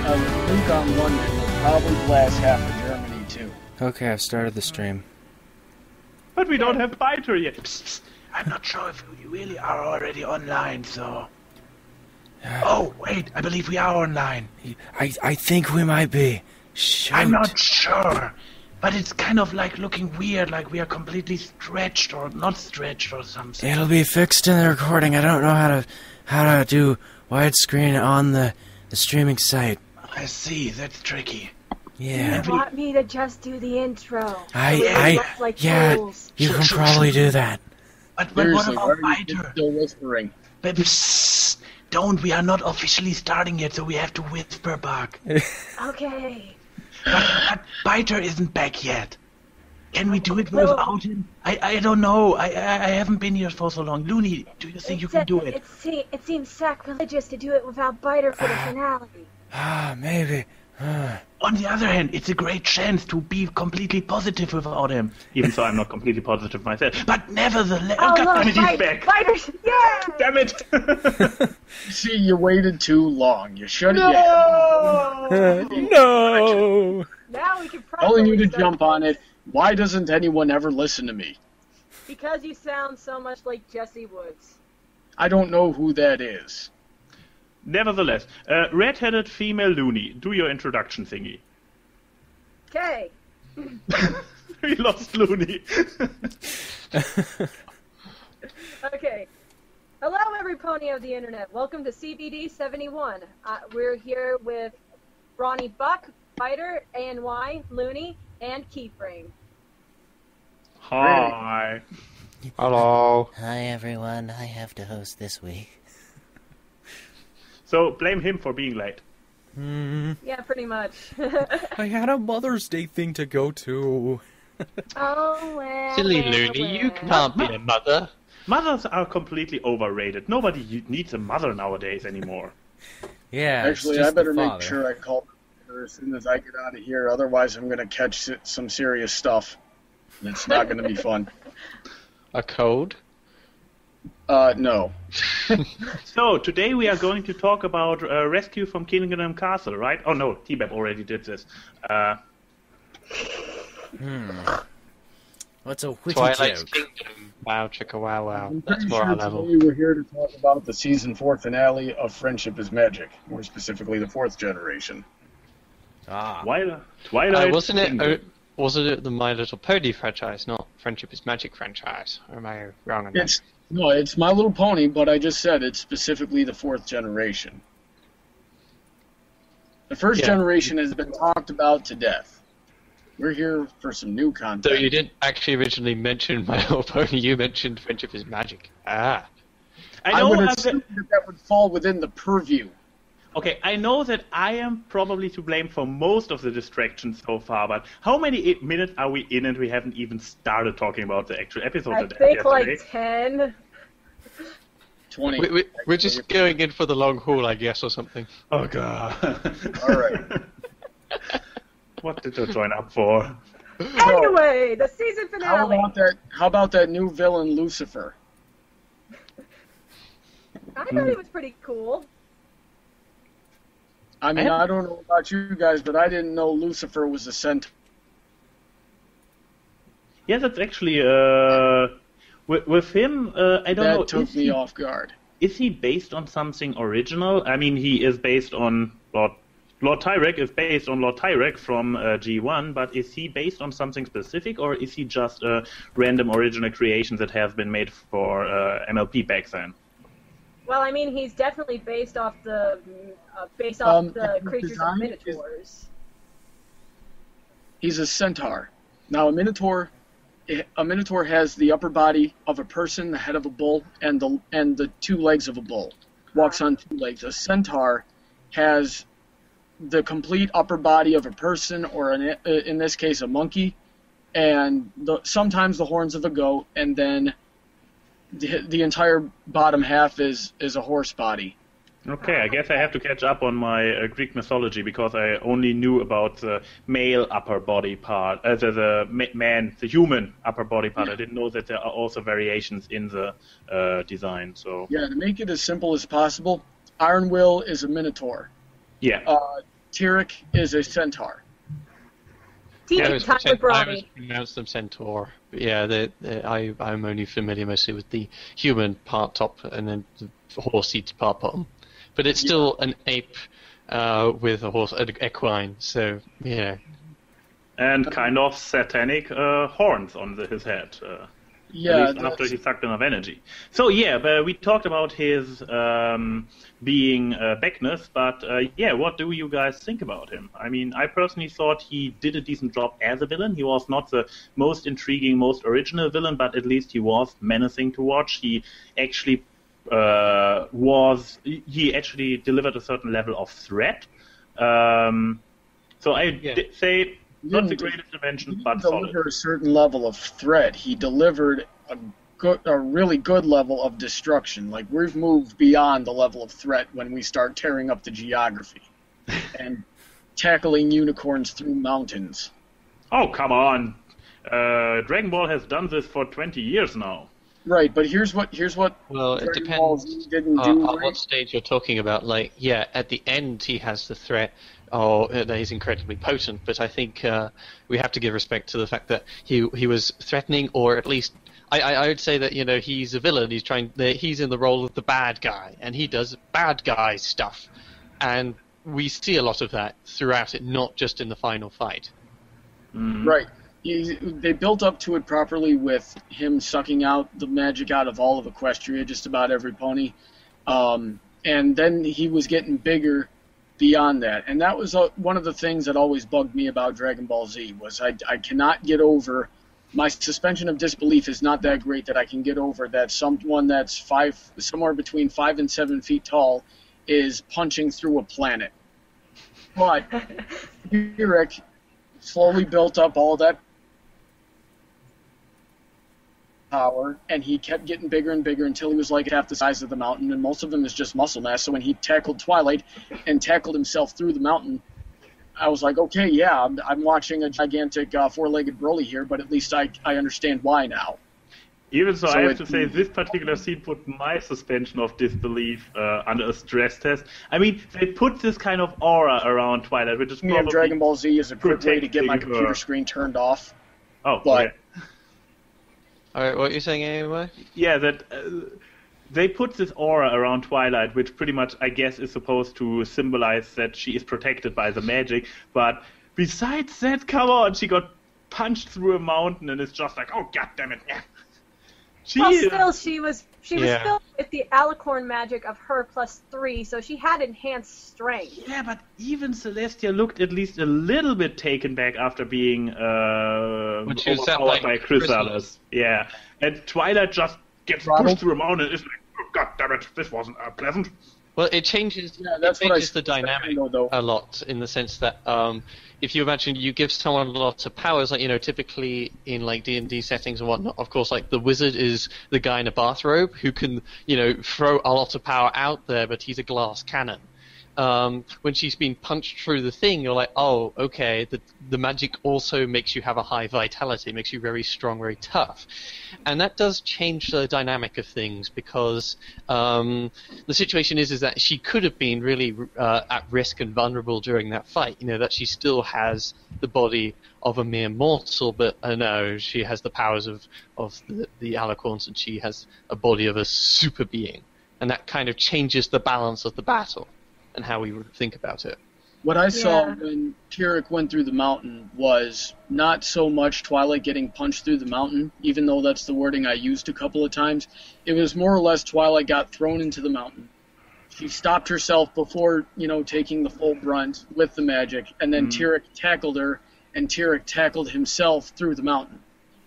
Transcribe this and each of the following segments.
The nuke on London will probably blast half of Germany, too. Okay, I've started the stream. But we don't have Byter yet. Psst, psst. I'm not sure if we really are already online, so... Oh, wait, I believe we are online. I think we might be. Shoot. I'm not sure. But it's kind of like looking weird, like we are completely stretched or not stretched or something. It'll be fixed in the recording. I don't know how to do widescreen on the streaming site. I see, that's tricky. Yeah. You want me to just do the intro? Yeah, you can probably do that. But what about why are you Byter? still whispering? But psst, don't, we are not officially starting yet, so we have to whisper back. Okay. But Byter isn't back yet. Can we do it without him? I don't know. I haven't been here for so long. Looney, do you think you can do it? It seems sacrilegious to do it without Byter for the finale. Maybe. On the other hand, it's a great chance to be completely positive without him. Even so, I'm not completely positive myself. But nevertheless... Oh, God damn it, he's back! Byter's... Yeah! Damn it! See, you waited too long. You should have... No! Now we can probably... Telling you to jump on it. Why doesn't anyone ever listen to me? Because you sound so much like Jesse Woods. I don't know who that is. Nevertheless, red-headed female Looney, do your introduction thingy. Okay. We lost Looney. Okay. Hello, every pony of the internet. Welcome to CBD 71. We're here with Brawny Buck, Byter, ANY, Looney, and Keyframe. Hi. Hello. Hi everyone, I have to host this week. So, blame him for being late. Yeah, pretty much. I had a Mother's Day thing to go to. Oh, well. Silly Looney, you can't be a mother. Mothers are completely overrated. Nobody needs a mother nowadays anymore. Yeah, Actually, I better make sure I call her as soon as I get out of here. Otherwise, I'm going to catch some serious stuff. And it's not going to be fun. A cold? No. So, today we are going to talk about Rescue from Kingdom Castle, right? Oh no, T-Bab already did this. What's a witty Twilights joke? Kingdom. Wow, chicka wow wow. I'm That's pretty more sure our level. today we're here to talk about the season 4 finale of Friendship is Magic. More specifically, the 4th generation. Twilight Wasn't Kingdom. it the My Little Pony franchise, not Friendship is Magic franchise? Or am I wrong on that? No, it's My Little Pony, but I just said it's specifically the 4th generation. The first generation has been talked about to death. We're here for some new content. So you didn't actually originally mention My Little Pony, you mentioned Friendship is Magic. I I know. would assume that would fall within the purview. Okay, I know that I am probably to blame for most of the distractions so far, but how many minutes are we in and we haven't even started talking about the actual episode? I think like 10. 20. We're just going in for the long haul, I guess, or something. Oh god. Alright. What did I join up for? Anyway, the season finale. How about that new villain, Lucifer? I thought it was pretty cool. I mean, I don't know about you guys, but I didn't know Lucifer was a centaur. Yeah, that's actually, with him, I don't know. That took me off guard. Is he based on something original? I mean, he is based on Lord Tyrek is based on Lord Tyrek from G1, but is he based on something specific, or is he just a random original creation that has been made for MLP back then? Well, I mean, he's definitely based off the creatures of Minotaurs. He's a centaur. Now, a Minotaur has the upper body of a person, the head of a bull, and the 2 legs of a bull. Walks on 2 legs. A centaur has the complete upper body of a person, or in this case, a monkey, and sometimes the horns of a goat, and then the entire bottom half is a horse body. Okay, I guess I have to catch up on my Greek mythology, because I only knew about the male upper body part, the human upper body part. I didn't know that there are also variations in the design. So yeah, to make it as simple as possible, Iron Will is a Minotaur. yeah. Tyrek is a centaur. Teach I time always with Brawny. pronounce them centaur. But yeah, I'm only familiar mostly with the human part top and then the horsey part bottom. But it's still an ape with a horse, an equine. So yeah. And kind of satanic horns on his head. Yeah, at least after he sucked enough energy. So yeah, but we talked about his being Beckness, but what do you guys think about him? I mean, I personally thought he did a decent job as a villain. He was not the most intriguing, most original villain, but at least he was menacing to watch. He actually actually delivered a certain level of threat. So I did say not the greatest invention, but solid. He delivered a certain level of threat. He delivered a really good level of destruction. Like, we've moved beyond the level of threat when we start tearing up the geography and tackling unicorns through mountains. Oh, come on. Dragon Ball has done this for 20 years now. Right, but here's what well, it Dragon depends Ball Z didn't do. on what stage you're talking about. Like, yeah, at the end he has the threat. That he's incredibly potent, but I think we have to give respect to the fact that he was threatening, or at least I would say that he's a villain. He's in the role of the bad guy, and he does bad guy stuff, and we see a lot of that throughout it, not just in the final fight. Mm-hmm. Right. They built up to it properly with him sucking out the magic out of all of Equestria, just about every pony, and then he was getting bigger beyond that. And that was one of the things that always bugged me about Dragon Ball Z, was I cannot get over, my suspension of disbelief is not that great that I can get over that someone that's somewhere between 5 and 7 feet tall is punching through a planet. But Tyrek slowly built up all that power, and he kept getting bigger and bigger until he was like half the size of the mountain, and most of them is just muscle mass. So when he tackled Twilight and tackled himself through the mountain, I was like, okay, yeah, I'm watching a gigantic four-legged Broly here, but at least I understand why now. Even so I have to say, this particular scene put my suspension of disbelief under a stress test. I mean, they put this kind of aura around Twilight, which is Me probably and Dragon Ball Z is a quick way to get my protecting computer her. screen turned off. Oh, But okay. Alright, what are you saying anyway? Yeah, that they put this aura around Twilight, which pretty much, I guess, is supposed to symbolize that she is protected by the magic. But besides that, come on, she got punched through a mountain, and it's just like, oh, goddammit. Yeah. Still, she was Yeah. filled with the alicorn magic of her +3, so she had enhanced strength. Yeah, but even Celestia looked at least a little bit taken back after being When she was set overpowered by like Chrysalis. Yeah, and Twilight just gets Throttled? pushed through a mountain. It's like, oh, god damn it, this wasn't pleasant. Well, it changes. Yeah, that's it what I changes the dynamic though. a lot in the sense that if you imagine you give someone lots of powers, like typically in like D&D settings and whatnot. Of course, like the wizard is the guy in a bathrobe who can throw a lot of power out there, but he's a glass cannon. When she's been punched through the thing, you're like, oh, okay, the magic also makes you have a high vitality, makes you very strong, very tough. And that does change the dynamic of things because the situation is that she could have been really at risk and vulnerable during that fight, that she still has the body of a mere mortal, but no, she has the powers of the alicorns, and she has a body of a super being. And that kind of changes the balance of the battle and how we would think about it. What I saw Yeah. when Tyrek went through the mountain was not so much Twilight getting punched through the mountain, even though that's the wording I used a couple of times. It was more or less Twilight got thrown into the mountain. She stopped herself before, taking the full brunt with the magic, and then Tyrek tackled her, and Tyrek tackled himself through the mountain.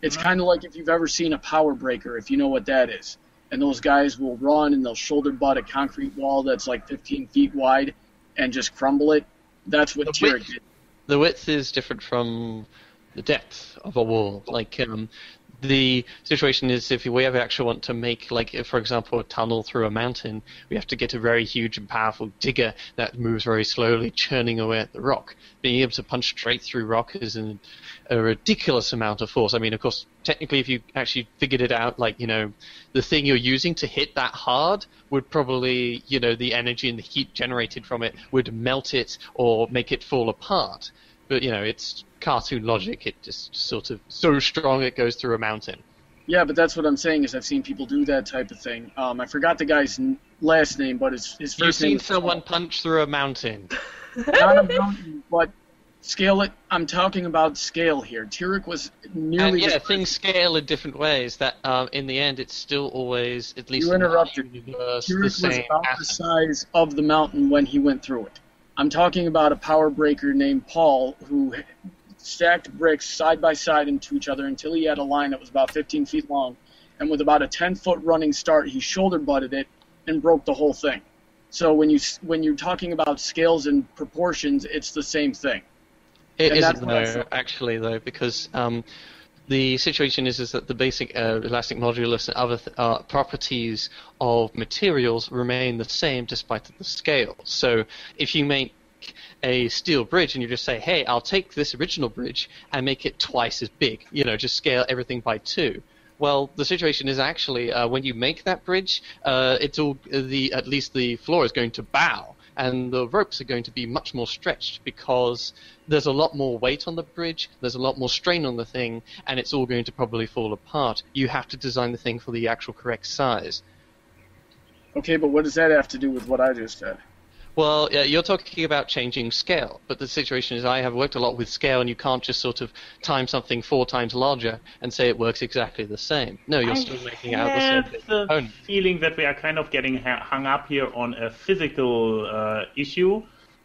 It's kind of like if you've ever seen a power breaker, if you know what that is. And those guys will run and they'll shoulder butt a concrete wall that's like 15 feet wide and just crumble it. That's what Tyrek did. The width is different from the depth of a wall. Like the situation is if we ever actually want to make, like, if, for example, a tunnel through a mountain, we have to get a very huge and powerful digger that moves very slowly, churning away at the rock. Being able to punch straight through rock is a ridiculous amount of force. I mean, of course, technically, if you actually figured it out, like, the thing you're using to hit that hard would probably, the energy and the heat generated from it would melt it or make it fall apart. But, it's cartoon logic. It just sort of so strong it goes through a mountain. Yeah, but that's what I'm saying is I've seen people do that type of thing. I forgot the guy's last name, but his first name. You've seen someone punch through a mountain. Not a mountain, but scale it. I'm talking about scale here. Tyrek was nearly... And things scale in different ways. That in the end, it's still always, at least you interrupted. in the universe, Tyrek the same was about the size of the mountain when he went through it. I'm talking about a power breaker named Paul who stacked bricks side by side into each other until he had a line that was about 15 feet long. And with about a 10-foot running start, he shoulder-butted it and broke the whole thing. So when you're talking about scales and proportions, it's the same thing. It isn't, though, actually, though, because the situation is that the basic elastic modulus and other properties of materials remain the same despite the scale. So if you make a steel bridge and you just say, hey, I'll take this original bridge and make it twice as big, just scale everything by 2. Well, the situation is actually when you make that bridge, at least the floor is going to bow. And the ropes are going to be much more stretched because there's a lot more weight on the bridge, there's a lot more strain on the thing, and it's all going to probably fall apart. You have to design the thing for the actual correct size. Okay, but what does that have to do with what I just said? Well, you're talking about changing scale, but the situation is I have worked a lot with scale, and you can't just sort of time something 4 times larger and say it works exactly the same. No, you're still making out the same thing. I have the feeling that we are kind of getting hung up here on a physical issue,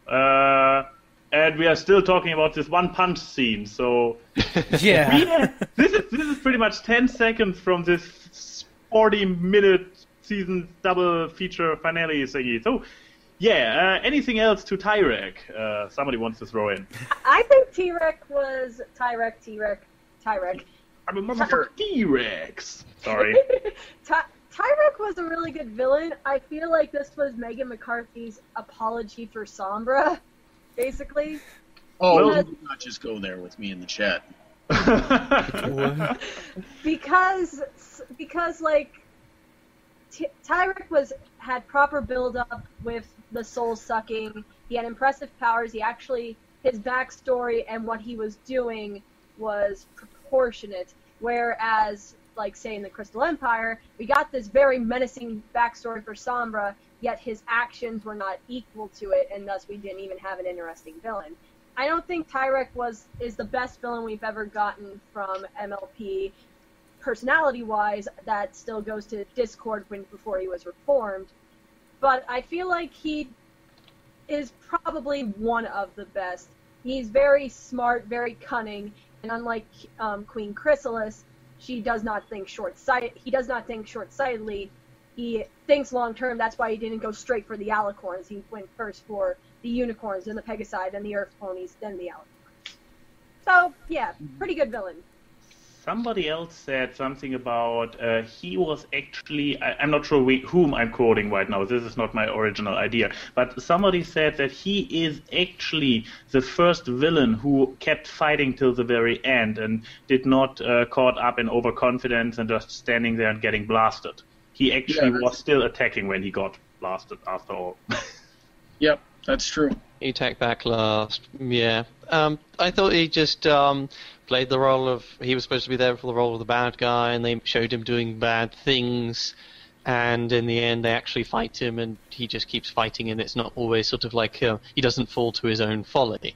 and we are still talking about this one punch scene. So Yeah. this is pretty much 10 seconds from this 40-minute season double feature finale thingy. So. Yeah, anything else to Tyrek? Somebody wants to throw in. I think Tyrek was... Tyrek. I remember T-Rex. Sorry. Tyrek was a really good villain. I feel like this was Megan McCarthy's apology for Sombra, basically. Oh, you did not just go there with me in the chat. because like... Tyrek had proper build-up with the soul-sucking. He had impressive powers. His backstory and what he was doing was proportionate. Whereas, like, say, in the Crystal Empire, we got this very menacing backstory for Sombra, yet his actions were not equal to it, and thus we didn't even have an interesting villain. I don't think Tyrek is the best villain we've ever gotten from MLP. Personality-wise, that still goes to Discord before he was reformed. But I feel like he is probably one of the best. He's very smart, very cunning, and unlike Queen Chrysalis, he does not think short-sightedly. He thinks long-term. That's why he didn't go straight for the alicorns. He went first for the unicorns, then the Pegasi, then the Earth ponies, then the alicorns. So, yeah, pretty good villain. Somebody else said something about he was actually... I'm not sure whom I'm quoting right now. This is not my original idea. But somebody said that he is actually the first villain who kept fighting till the very end and did not caught up in overconfidence and just standing there and getting blasted. He actually was still attacking when he got blasted, after all. Yep, that's true. He attacked back last. Yeah. I thought he just... played the role of... He was supposed to be there for the role of the bad guy, and they showed him doing bad things, and in the end they actually fight him, and he just keeps fighting, and it's not always sort of like... he doesn't fall to his own folly.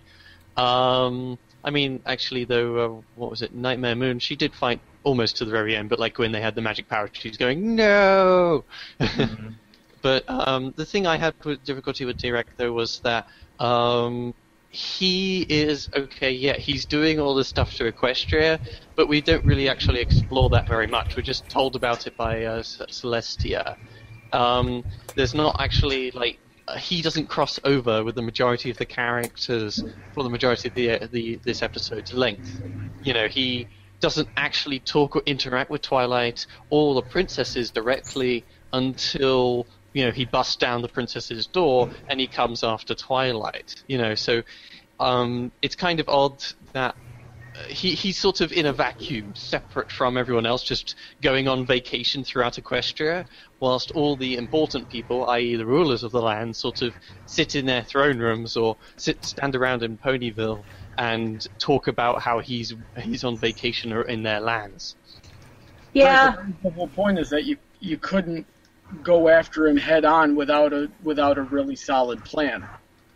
I mean, actually, though, what was it? Nightmare Moon, she did fight almost to the very end, but like when they had the magic power, she was going, no! Mm-hmm. But the thing I had with difficulty with Tyrek, though, was that... he is, okay, yeah, he's doing all this stuff to Equestria, but we don't really actually explore that very much. We're just told about it by Celestia. There's not actually, like, he doesn't cross over with the majority of the characters for the majority of this episode's length. You know, he doesn't actually talk or interact with Twilight or the princesses directly until he busts down the princess's door and he comes after Twilight. So it's kind of odd that he's sort of in a vacuum, separate from everyone else, just going on vacation throughout Equestria, whilst all the important people, i.e. the rulers of the land, sort of sit in their throne rooms or stand around in Ponyville and talk about how he's on vacation or in their lands. Yeah. The whole point is that you couldn't go after him head on without a really solid plan.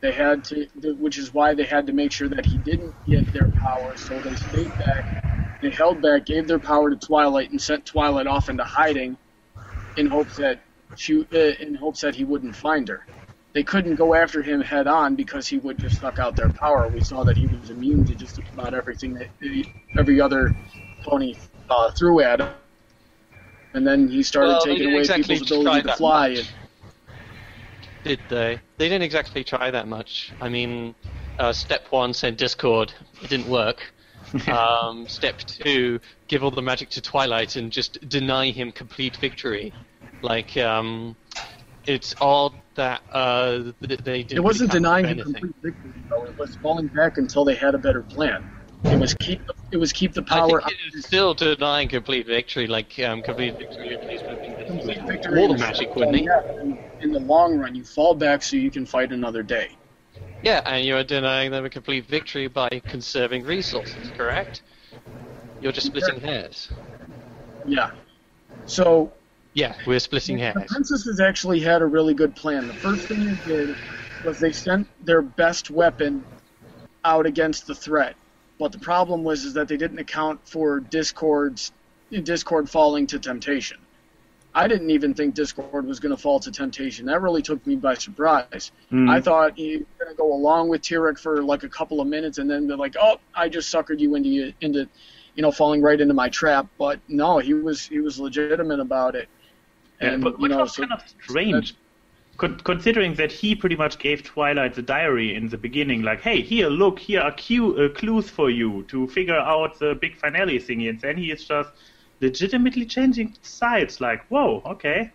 They had to, which is why they had to make sure that he didn't get their power. So they stayed back, they held back, gave their power to Twilight, and sent Twilight off into hiding, in hopes that he wouldn't find her. They couldn't go after him head on because he would just suck out their power. We saw that he was immune to just about everything that every other pony threw at him. And then he started taking away people's ability to fly. Did they? They didn't exactly try that much. I mean, step 1, send Discord. It didn't work. Step 2, give all the magic to Twilight and just deny him complete victory. Like, it's odd that they didn't. It wasn't really denying him complete victory, though. It was falling back until they had a better plan. It was keep the power. I think it is still denying complete victory, complete victory. Complete victory. All the magic, wouldn't he? In the long run, you fall back so you can fight another day. Yeah, and you're denying them a complete victory by conserving resources, correct? You're just splitting hairs. Yeah. So. Yeah, we're splitting hairs. The princesses actually had a really good plan. The first thing they did was they sent their best weapon out against the threat. But the problem was that they didn't account for Discord falling to temptation. I didn't even think Discord was going to fall to temptation. That really took me by surprise. I thought he was going to go along with Tyrek for like a couple of minutes and then be like, "Oh, I just suckered you into falling right into my trap." But no, he was legitimate about it. And but which was kind of strange, considering that he pretty much gave Twilight the diary in the beginning, like, "Hey, here are clues for you to figure out the big finale thingy," and then he is just legitimately changing sides, like, whoa, okay.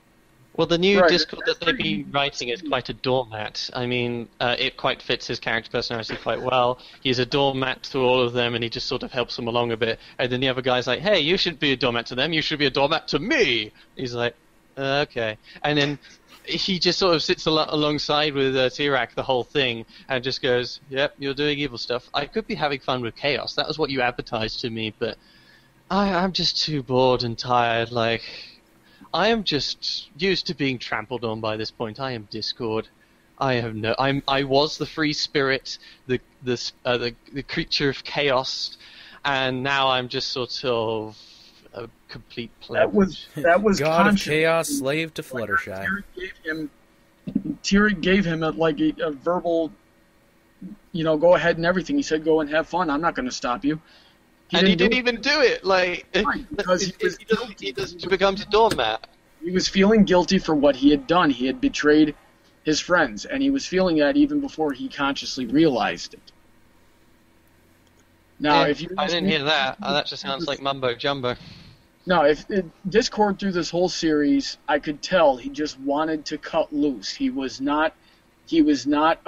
Well, the new Discord that they've been writing is quite a doormat. I mean, it quite fits his character personality quite well. He's a doormat to all of them, and he just sort of helps them along a bit. And then the other guy's like, "Hey, you should be a doormat to them. You should be a doormat to me." He's like, "Okay." And then he just sort of sits alongside with Tyrek the whole thing and just goes, "Yep, you're doing evil stuff. I could be having fun with chaos. That was what you advertised to me, but I'm just too bored and tired. Like, I am just used to being trampled on by this point. I am Discord. I was the free spirit, the creature of chaos, and now I'm just sort of a complete pleb." That was God conscious. of chaos, slave to Fluttershy. Tyrek gave him a verbal, go ahead and everything. He said, "Go and have fun. I'm not going to stop you." He didn't even do it. Like, because he becomes a doormat. He was feeling guilty for what he had done. He had betrayed his friends, and he was feeling that even before he consciously realized it. Now, if you I didn't hear that. That just sounds like mumbo jumbo. No, if Discord through this whole series, I could tell he just wanted to cut loose. He was not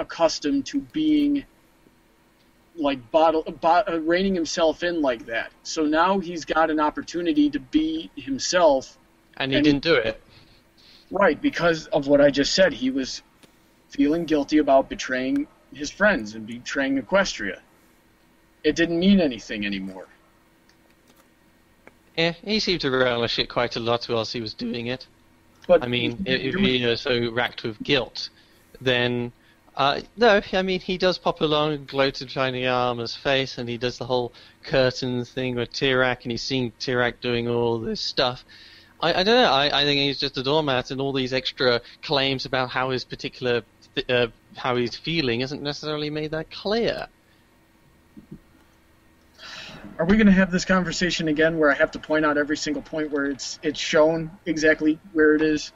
accustomed to being like reining himself in like that. So now he's got an opportunity to be himself. And he didn't do it. Right, because of what I just said. He was feeling guilty about betraying his friends and betraying Equestria. It didn't mean anything anymore. Yeah, he seemed to relish it quite a lot whilst he was doing it. But I mean, if you're so racked with guilt, then no, I mean, he does pop along and gloat in Shiny Armor's face, and he does the whole curtain thing with Tyrek, and he's seeing Tyrek doing all this stuff. I don't know, I think he's just a doormat, and all these extra claims about how his particular, how he's feeling isn't necessarily made that clear. Are we going to have this conversation again where I have to point out every single point where it's shown exactly where it is?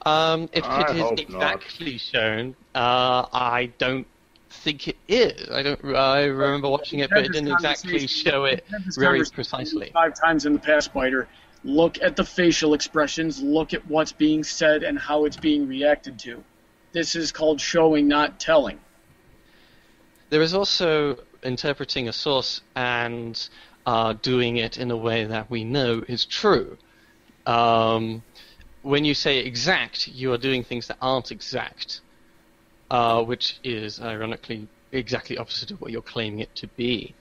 If it is exactly shown, I don't think it is. I remember watching it, but it didn't exactly show it very precisely. 5 times in the past, Byter. Look at the facial expressions, look at what's being said and how it's being reacted to. This is called showing, not telling. There is also interpreting a source and doing it in a way that we know is true. When you say exact, you are doing things that aren't exact, which is ironically exactly opposite of what you're claiming it to be.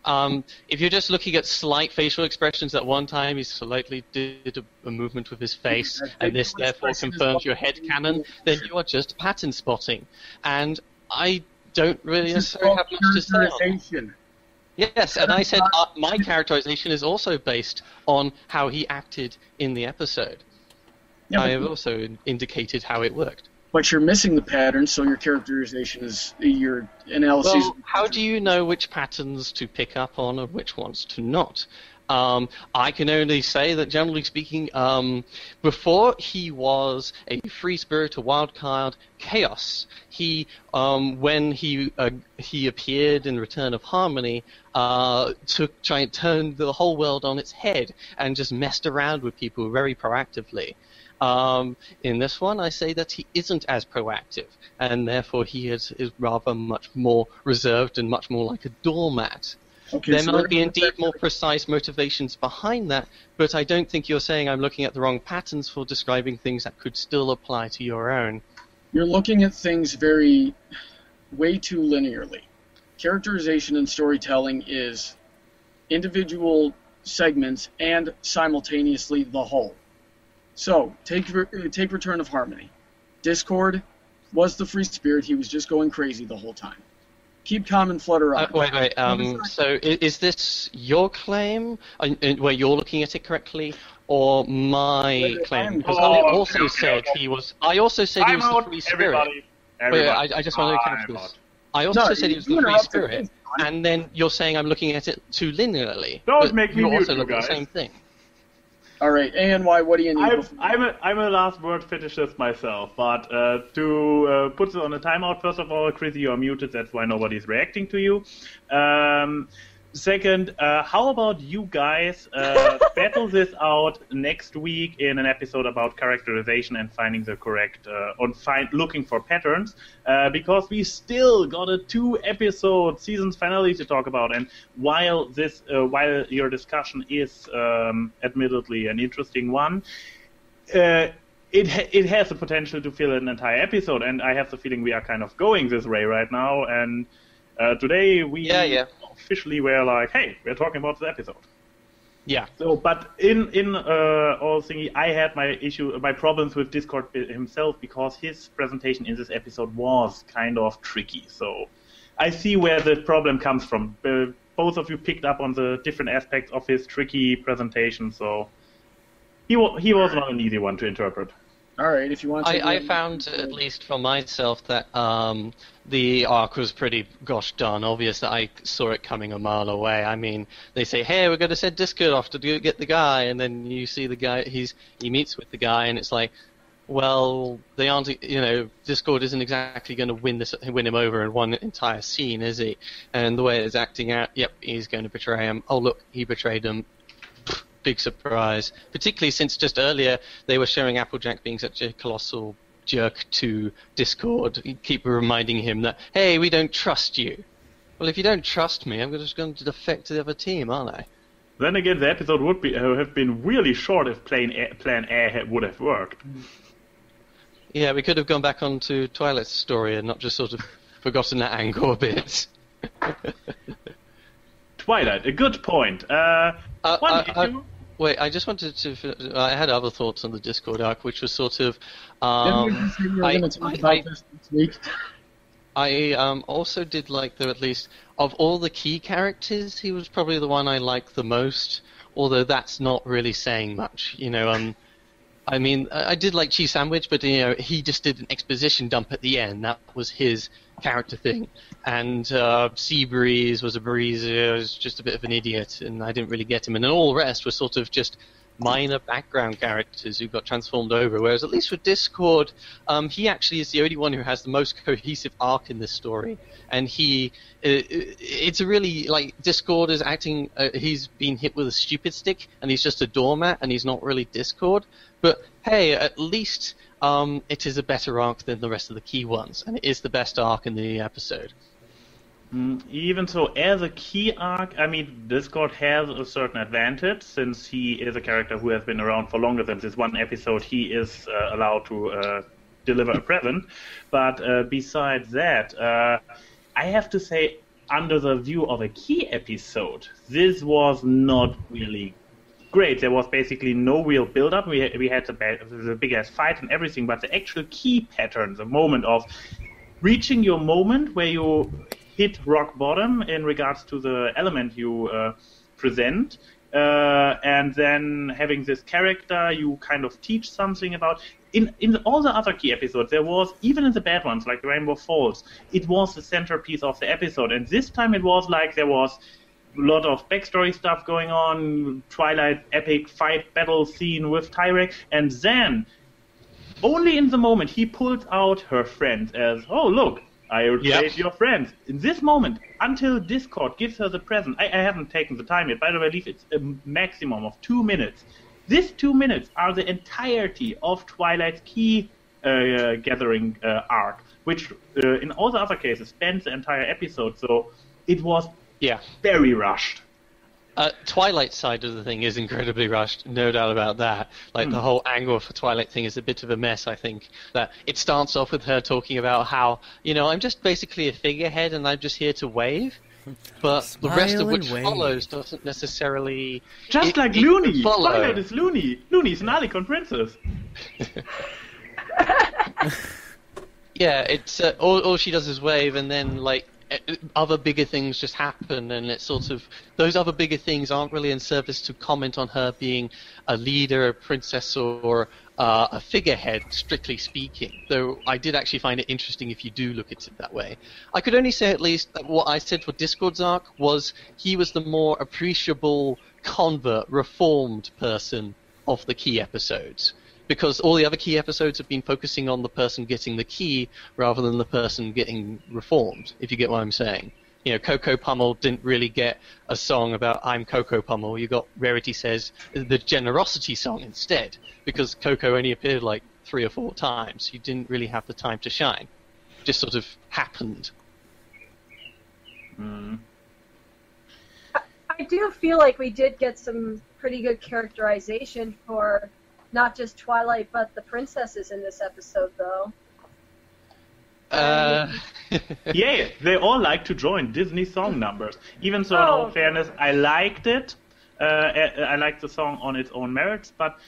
If you're just looking at slight facial expressions, at one time he slightly did a movement with his face, and this therefore confirms your headcanon, then you are just pattern spotting. And I don't really necessarily have much to say on that. Yes, and I said my characterization is also based on how he acted in the episode. Yeah, I have also indicated how it worked. But you're missing the pattern, so your characterization is your analysis. Well, how do you know which patterns to pick up on and which ones to not? I can only say that, generally speaking, before he was a free spirit, a wild card, chaos. He, when he appeared in Return of Harmony, turned the whole world on its head and just messed around with people very proactively. In this one, I say that he isn't as proactive, and therefore he is rather much more reserved and much more like a doormat. Okay, there might be indeed more precise motivations behind that, but I don't think you're saying I'm looking at the wrong patterns for describing things that could still apply to your own. You're looking at things way too linearly. Characterization and storytelling is individual segments and simultaneously the whole. So, take Return of Harmony. Discord was the free spirit, he was just going crazy the whole time. Keep calm and flutter up. Wait. So is this your claim, where you're looking at it correctly, or my claim? Because I also said he was the free spirit. Everybody. I just want to catch this. I also said he was the free spirit, and then you're saying I'm looking at it too linearly. Don't make me you mute, also you look at guys. the same thing. All right, ANY, what do you need? I'm a last word fetishist myself, but to put it on a timeout, first of all, Chrissy, you're muted, that's why nobody's reacting to you. Second, how about you guys battle this out next week in an episode about characterization and finding the correct, looking for patterns, because we still got a 2-episode season's finale to talk about, and while your discussion is admittedly an interesting one, it has the potential to fill an entire episode, and I have the feeling we are kind of going this way right now, and today we officially were like, hey, we're talking about the episode. Yeah. So, but in all thingy, I had my problems with Discord himself because his presentation in this episode was kind of tricky. So, I see where the problem comes from. Both of you picked up on the different aspects of his tricky presentation, so he was not an easy one to interpret. All right, if you want to... I found, at least for myself, that the arc was pretty gosh darn obvious that I saw it coming a mile away. I mean, they say, hey, we're going to send Discord off to get the guy, and then you see the guy, he meets with the guy, and it's like, well, they aren't, Discord isn't exactly going to win him over in one entire scene, is he? And the way it's acting out, yep, he's going to betray him. Oh, look, he betrayed him. Big surprise, particularly since just earlier they were showing Applejack being such a colossal jerk to Discord. You keep reminding him that, hey, we don't trust you. Well, if you don't trust me, I'm just going to defect to the other team, aren't I? Then again, the episode would have been really short if Plan A would have worked. Yeah, we could have gone back onto Twilight's story and not just sort of forgotten that angle a bit. Twilight, a good point. One issue. Wait, I just wanted to... I had other thoughts on the Discord arc, which was sort of... I also did like, though, at least, of all the key characters, he was probably the one I liked the most, although that's not really saying much. I mean, I did like Cheese Sandwich, but, he just did an exposition dump at the end. That was his character thing. And Seabreeze was a breezer, was just a bit of an idiot, and I didn't really get him. And then all the rest was sort of just minor background characters who got transformed over, whereas at least with Discord, he actually is the only one who has the most cohesive arc in this story. And it's a really, like, Discord is acting, he's been hit with a stupid stick, and he's just a doormat, and he's not really Discord. But, hey, at least it is a better arc than the rest of the key ones, and it is the best arc in the episode. Even so, as a key arc, I mean, Discord has a certain advantage, since he is a character who has been around for longer than this one episode. He is allowed to deliver a present. But besides that, I have to say, under the view of a key episode, this was not really great. There was basically no real build-up. We had the big-ass fight and everything, but the actual key pattern, the moment of reaching your moment where you hit rock bottom in regards to the element you present, and then having this character you kind of teach something about. In all the other key episodes, there was, even in the bad ones, like Rainbow Falls, it was the centerpiece of the episode. And this time it was like there was a lot of backstory stuff going on, Twilight epic fight battle scene with Tyrek, and then, only in the moment, he pulled out her friend as, oh, look, I replaced your friends. In this moment, until Discord gives her the present, I haven't taken the time yet, but I believe it's a maximum of 2 minutes. These 2 minutes are the entirety of Twilight's key gathering arc, which in all the other cases spans the entire episode, so it was very rushed. Twilight's side of the thing is incredibly rushed, no doubt about that. Like, the whole angle for Twilight thing is a bit of a mess, I think. That it starts off with her talking about how, I'm just basically a figurehead and I'm just here to wave. But the rest of which follows doesn't necessarily... Just like Looney! Twilight is Looney! Looney's an Alicon princess! Yeah, it's all she does is wave, and then, like, other bigger things just happen, and it's sort of, those other bigger things aren't really in service to comment on her being a leader, a princess, or a figurehead, strictly speaking. Though I did actually find it interesting if you do look at it that way. I could only say at least that what I said for Discord's arc was he was the more appreciable convert, reformed person of the key episodes. Because all the other key episodes have been focusing on the person getting the key rather than the person getting reformed, if you get what I'm saying. Coco Pummel didn't really get a song about I'm Coco Pummel. You got Rarity Says the Generosity song instead, because Coco only appeared like 3 or 4 times. He didn't really have the time to shine. It just sort of happened. I do feel like we did get some pretty good characterization for not just Twilight, but the princesses in this episode, though. Yeah, they all like to join Disney song numbers. Even so, in all fairness, I liked it. I liked the song on its own merits, but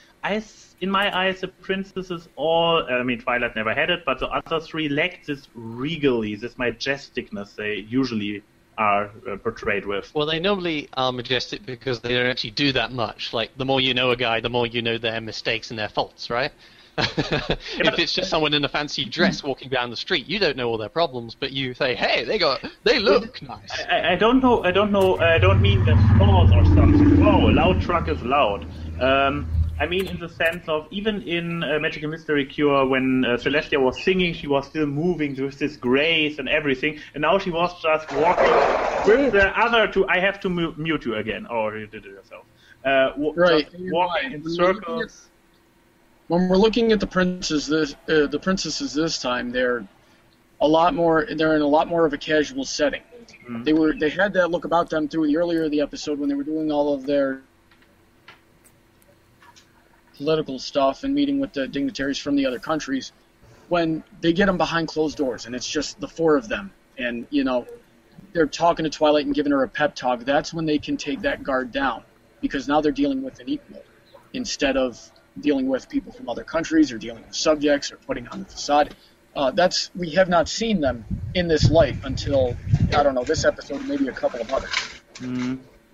in my eyes, the princesses all, Twilight never had it, but the other 3 lacked this regality, this majesticness they usually are portrayed with. Well, they normally are majestic because they don't actually do that much. Like, the more you know a guy, the more you know their mistakes and their faults, right? If it's just someone in a fancy dress walking down the street, you don't know all their problems, but you say, hey, they look nice. I don't know, I don't mean their flaws or something. Whoa, loud truck is loud. I mean in the sense of, even in Magical Mystery Cure, when Celestia was singing, she was still moving with this grace and everything, and now she was just walking with the other 2. I have to mute you again. Oh, you did it yourself. Right. Just walking in circles. When we're looking at the princesses this time, they're in a lot more of a casual setting. They had that look about them through the earlier of the episode when they were doing all of their political stuff and meeting with the dignitaries from the other countries. When they get them behind closed doors and it's just the 4 of them, and they're talking to Twilight and giving her a pep talk, that's when they can take that guard down, because now they're dealing with an equal instead of dealing with people from other countries or dealing with subjects or putting on the facade. We have not seen them in this light until, I don't know, this episode, maybe a couple of others.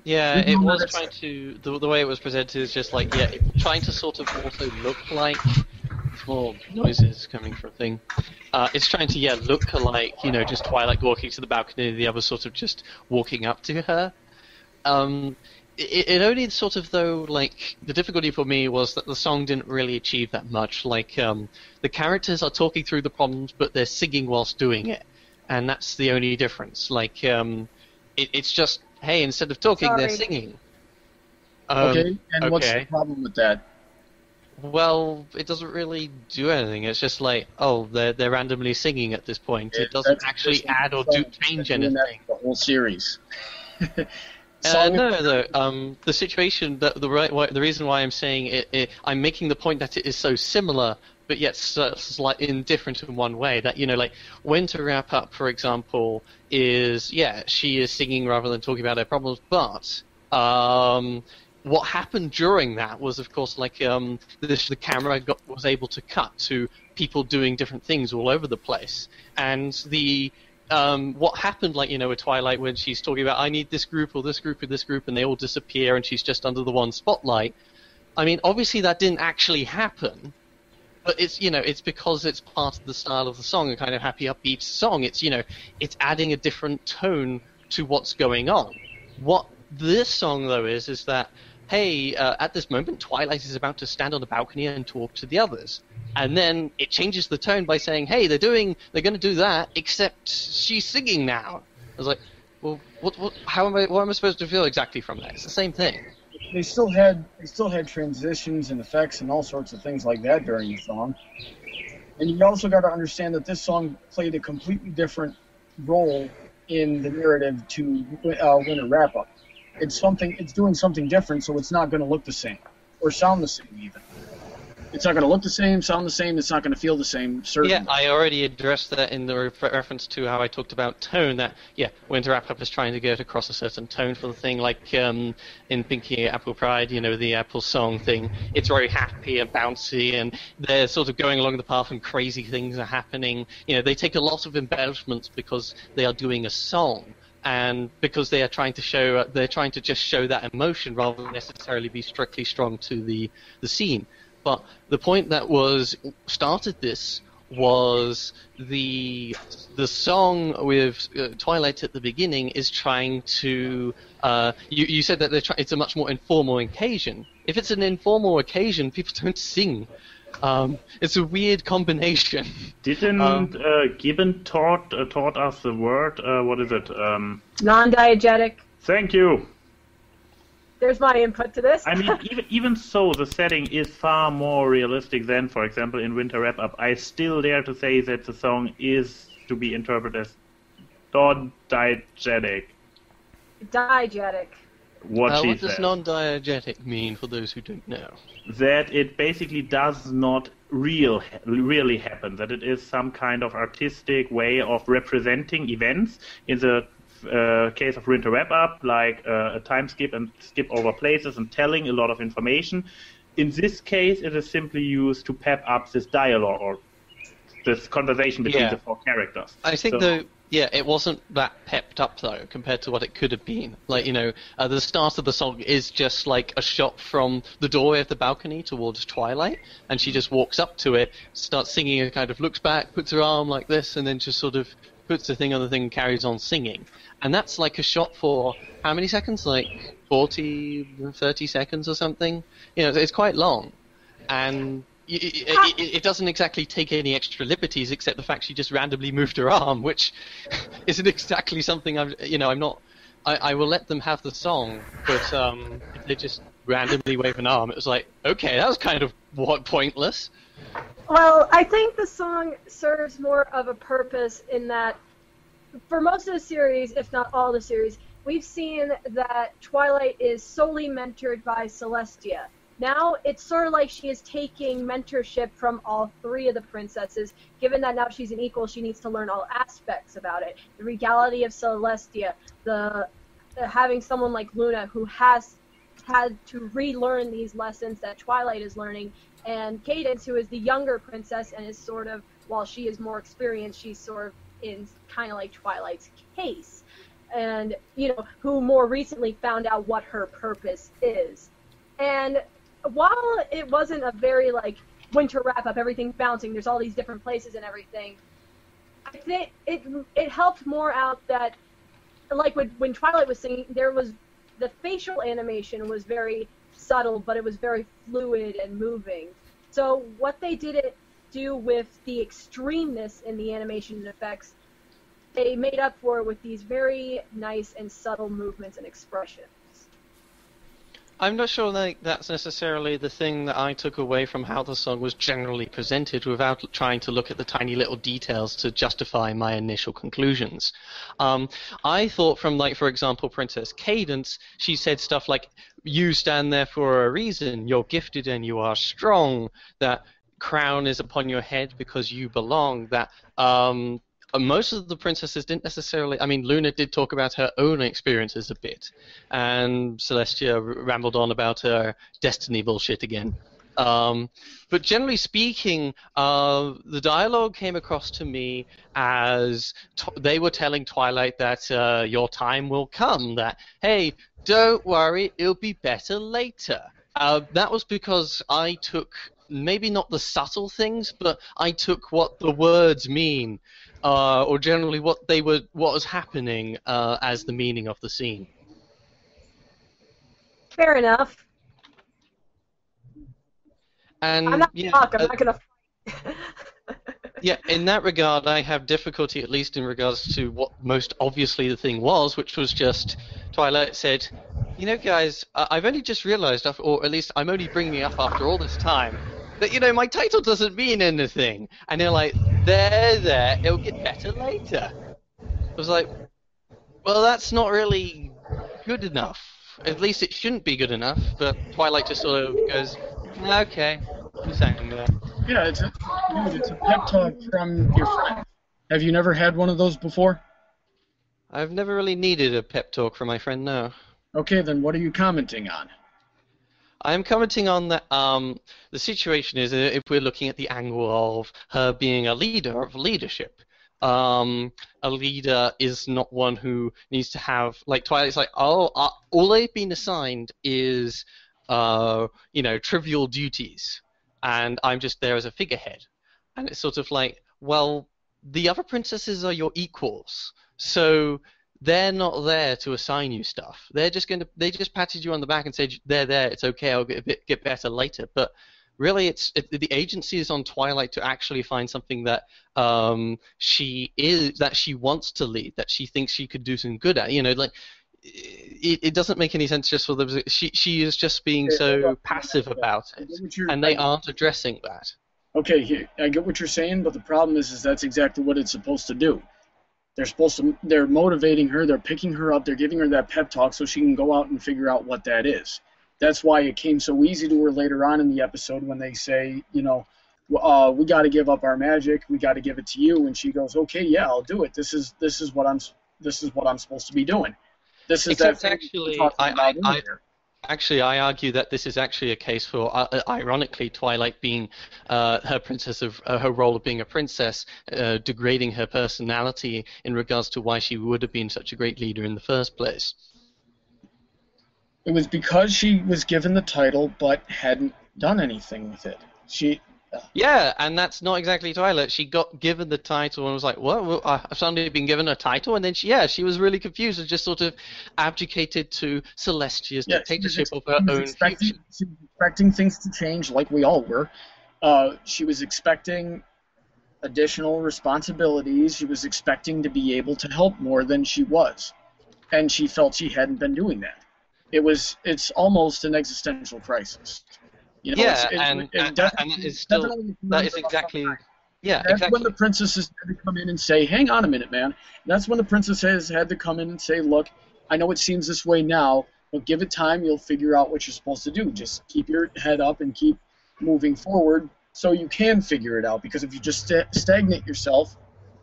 Yeah, it was trying to, the way it was presented is just like, trying to sort of also look like, small noises coming from a thing. It's trying to, look like, just Twilight walking to the balcony, the other sort of just walking up to her. it only sort of, though, like, the difficulty for me was that the song didn't really achieve that much. Like, the characters are talking through the problems, but they're singing whilst doing it. And that's the only difference. Like, it's just, hey, instead of talking, they're singing. Okay, and what's the Okay. problem with that? Well, it doesn't really do anything. It's just like, oh, they're randomly singing at this point. It doesn't That's actually add or change doing anything. that the whole series. No. The situation, the reason why I'm saying I'm making the point that it is so similar, but yet slightly indifferent in one way. That, like, when to wrap up, for example, is she is singing rather than talking about her problems, but what happened during that was, of course, like, the camera was able to cut to people doing different things all over the place, and what happened, like, with Twilight, when she's talking about, I need this group or this group or this group, and they all disappear, and she's just under the one spotlight. I mean, obviously that didn't actually happen, but it's because it's part of the style of the song, a kind of happy, upbeat song. It's adding a different tone to what's going on. What this song, though, is that, hey, at this moment, Twilight is about to stand on the balcony and talk to the others. And then it changes the tone by saying, hey, they're going to do that, except she's singing now. I was like, well, what am I supposed to feel exactly from that? It's the same thing. They still had transitions and effects and all sorts of things like that during the song. And you also got to understand that this song played a completely different role in the narrative to Winter Wrap-Up. It's doing something different, so it's not going to look the same or sound the same even. It's not going to look the same, sound the same. It's not going to feel the same. Certainly. Yeah, I already addressed that in the reference to how I talked about tone. That Winter Wrap-Up is trying to get across a certain tone for the thing, like in Pinky Apple Pride, the Apple song thing. It's very happy and bouncy, and they're sort of going along the path, and crazy things are happening. They take a lot of embellishments because they are doing a song. And because they are trying to just show that emotion rather than necessarily be strictly strong to the scene. But the point that started this was the song with Twilight at the beginning is trying to. You said that it's a much more informal occasion. If it's an informal occasion, people don't sing. It's a weird combination. Didn't Gibbon taught us the word? What is it? Non-diegetic. Thank you. There's my input to this. I mean, even so, the setting is far more realistic than, for example, in Winter Wrap-Up. I still dare to say that the song is to be interpreted as non-diegetic. Diegetic. What does non-diegetic mean, for those who don't know? That it basically does not really happen. That it is some kind of artistic way of representing events. In the case of Winter Wrap-Up, like a time skip and skip over places and telling a lot of information. In this case, it is simply used to pep up this dialogue or this conversation between the four characters. I think it wasn't that pepped up, though, compared to what it could have been. Like, the start of the song is just like a shot from the doorway of the balcony towards Twilight, and she just walks up to it, starts singing, and kind of looks back, puts her arm like this, and then just sort of puts the thing on the thing and carries on singing. And that's like a shot for how many seconds? Like 30 seconds or something? It's quite long. And it doesn't exactly take any extra liberties, except the fact she just randomly moved her arm, which isn't exactly something I'm not. I will let them have the song, but if they just randomly wave an arm, it was like, okay, that was kind of pointless. Well, I think the song serves more of a purpose in that, for most of the series, if not all the series, we've seen that Twilight is solely mentored by Celestia. Now, it's sort of like she is taking mentorship from all three of the princesses. Given that now she's an equal, she needs to learn all aspects about it. The regality of Celestia, the having someone like Luna who has had to relearn these lessons that Twilight is learning, and Cadence, who is the younger princess and is sort of, while she is more experienced, she's sort of in kind of like Twilight's case, and who more recently found out what her purpose is. And while it wasn't a very like Winter Wrap-Up, everything bouncing, there's all these different places and everything, I think it helped more out that, like when Twilight was singing, there was the facial animation was very subtle, but it was very fluid and moving. So what they didn't do with the extremeness in the animation and effects, they made up for it with these very nice and subtle movements and expressions. I'm not sure that's necessarily the thing that I took away from how the song was generally presented without trying to look at the tiny little details to justify my initial conclusions. I thought from, like, for example, Princess Cadence, she said stuff like, you stand there for a reason, you're gifted and you are strong, that crown is upon your head because you belong, that most of the princesses didn't necessarily... I mean, Luna did talk about her own experiences a bit, and Celestia rambled on about her destiny bullshit again. But generally speaking, the dialogue came across to me as they were telling Twilight that your time will come, that, hey, don't worry, it'll be better later. That was because I took... maybe not the subtle things, but I took what the words mean, or generally what was happening as the meaning of the scene. Fair enough. And I'm not I'm not gonna fight. yeah, in that regard, I have difficulty, at least in regards to what most obviously the thing was, which was just Twilight said, you know, guys, I've only just realized, or at least I'm only bringing it up after all this time, that, you know, my title doesn't mean anything. And they're like, there, it'll get better later. I was like, well, that's not really good enough. At least it shouldn't be good enough. But Twilight just sort of goes, okay, I'm saying that. Yeah, it's a pep talk from your friend. Have you never had one of those before? I've never really needed a pep talk from my friend, no. Okay, then what are you commenting on? I'm commenting on that the situation is, if we're looking at the angle of her being a leader, of leadership, a leader is not one who needs to have, like, Twilight's like, all they've been assigned is, you know, trivial duties, and I'm just there as a figurehead. And it's sort of like, well, the other princesses are your equals, so they're not there to assign you stuff. They just patted you on the back and said, they're there, it's okay, I'll get better later. But really, the agency is on Twilight to actually find something that she wants to lead, that she thinks she could do some good at. You know, like, it doesn't make any sense just for them. She is just being so passive about it, and they aren't addressing that. Okay, I get what you're saying, but the problem is that's exactly what it's supposed to do. They're motivating her, they're picking her up, they're giving her that pep talk so she can go out and figure out what that is. That's why it came so easy to her later on in the episode when they say, you know, we got to give up our magic, we got to give it to you, and she goes, okay, yeah, I'll do it. This is what I'm supposed to be doing. This is Except that actually, I argue that this is actually a case for, ironically, Twilight being her princess of her role of being a princess, degrading her personality in regards to why she would have been such a great leader in the first place. It was because she was given the title but hadn't done anything with it. Yeah, and that's not exactly Twilight. She got given the title and was like, what? Well, I've suddenly been given a title? And then she was really confused and just sort of abdicated to Celestia's dictatorship of her own future. She was expecting things to change like we all were. She was expecting additional responsibilities. She was expecting to be able to help more than she was. And she felt she hadn't been doing that. It's almost an existential crisis. You know, that is exactly. Yeah, that's exactly. when the princesses had to come in and say, hang on a minute, man. That's when the princesses had to come in and say, look, I know it seems this way now, but give it time, you'll figure out what you're supposed to do. Just keep your head up and keep moving forward so you can figure it out. Because if you just stagnate yourself,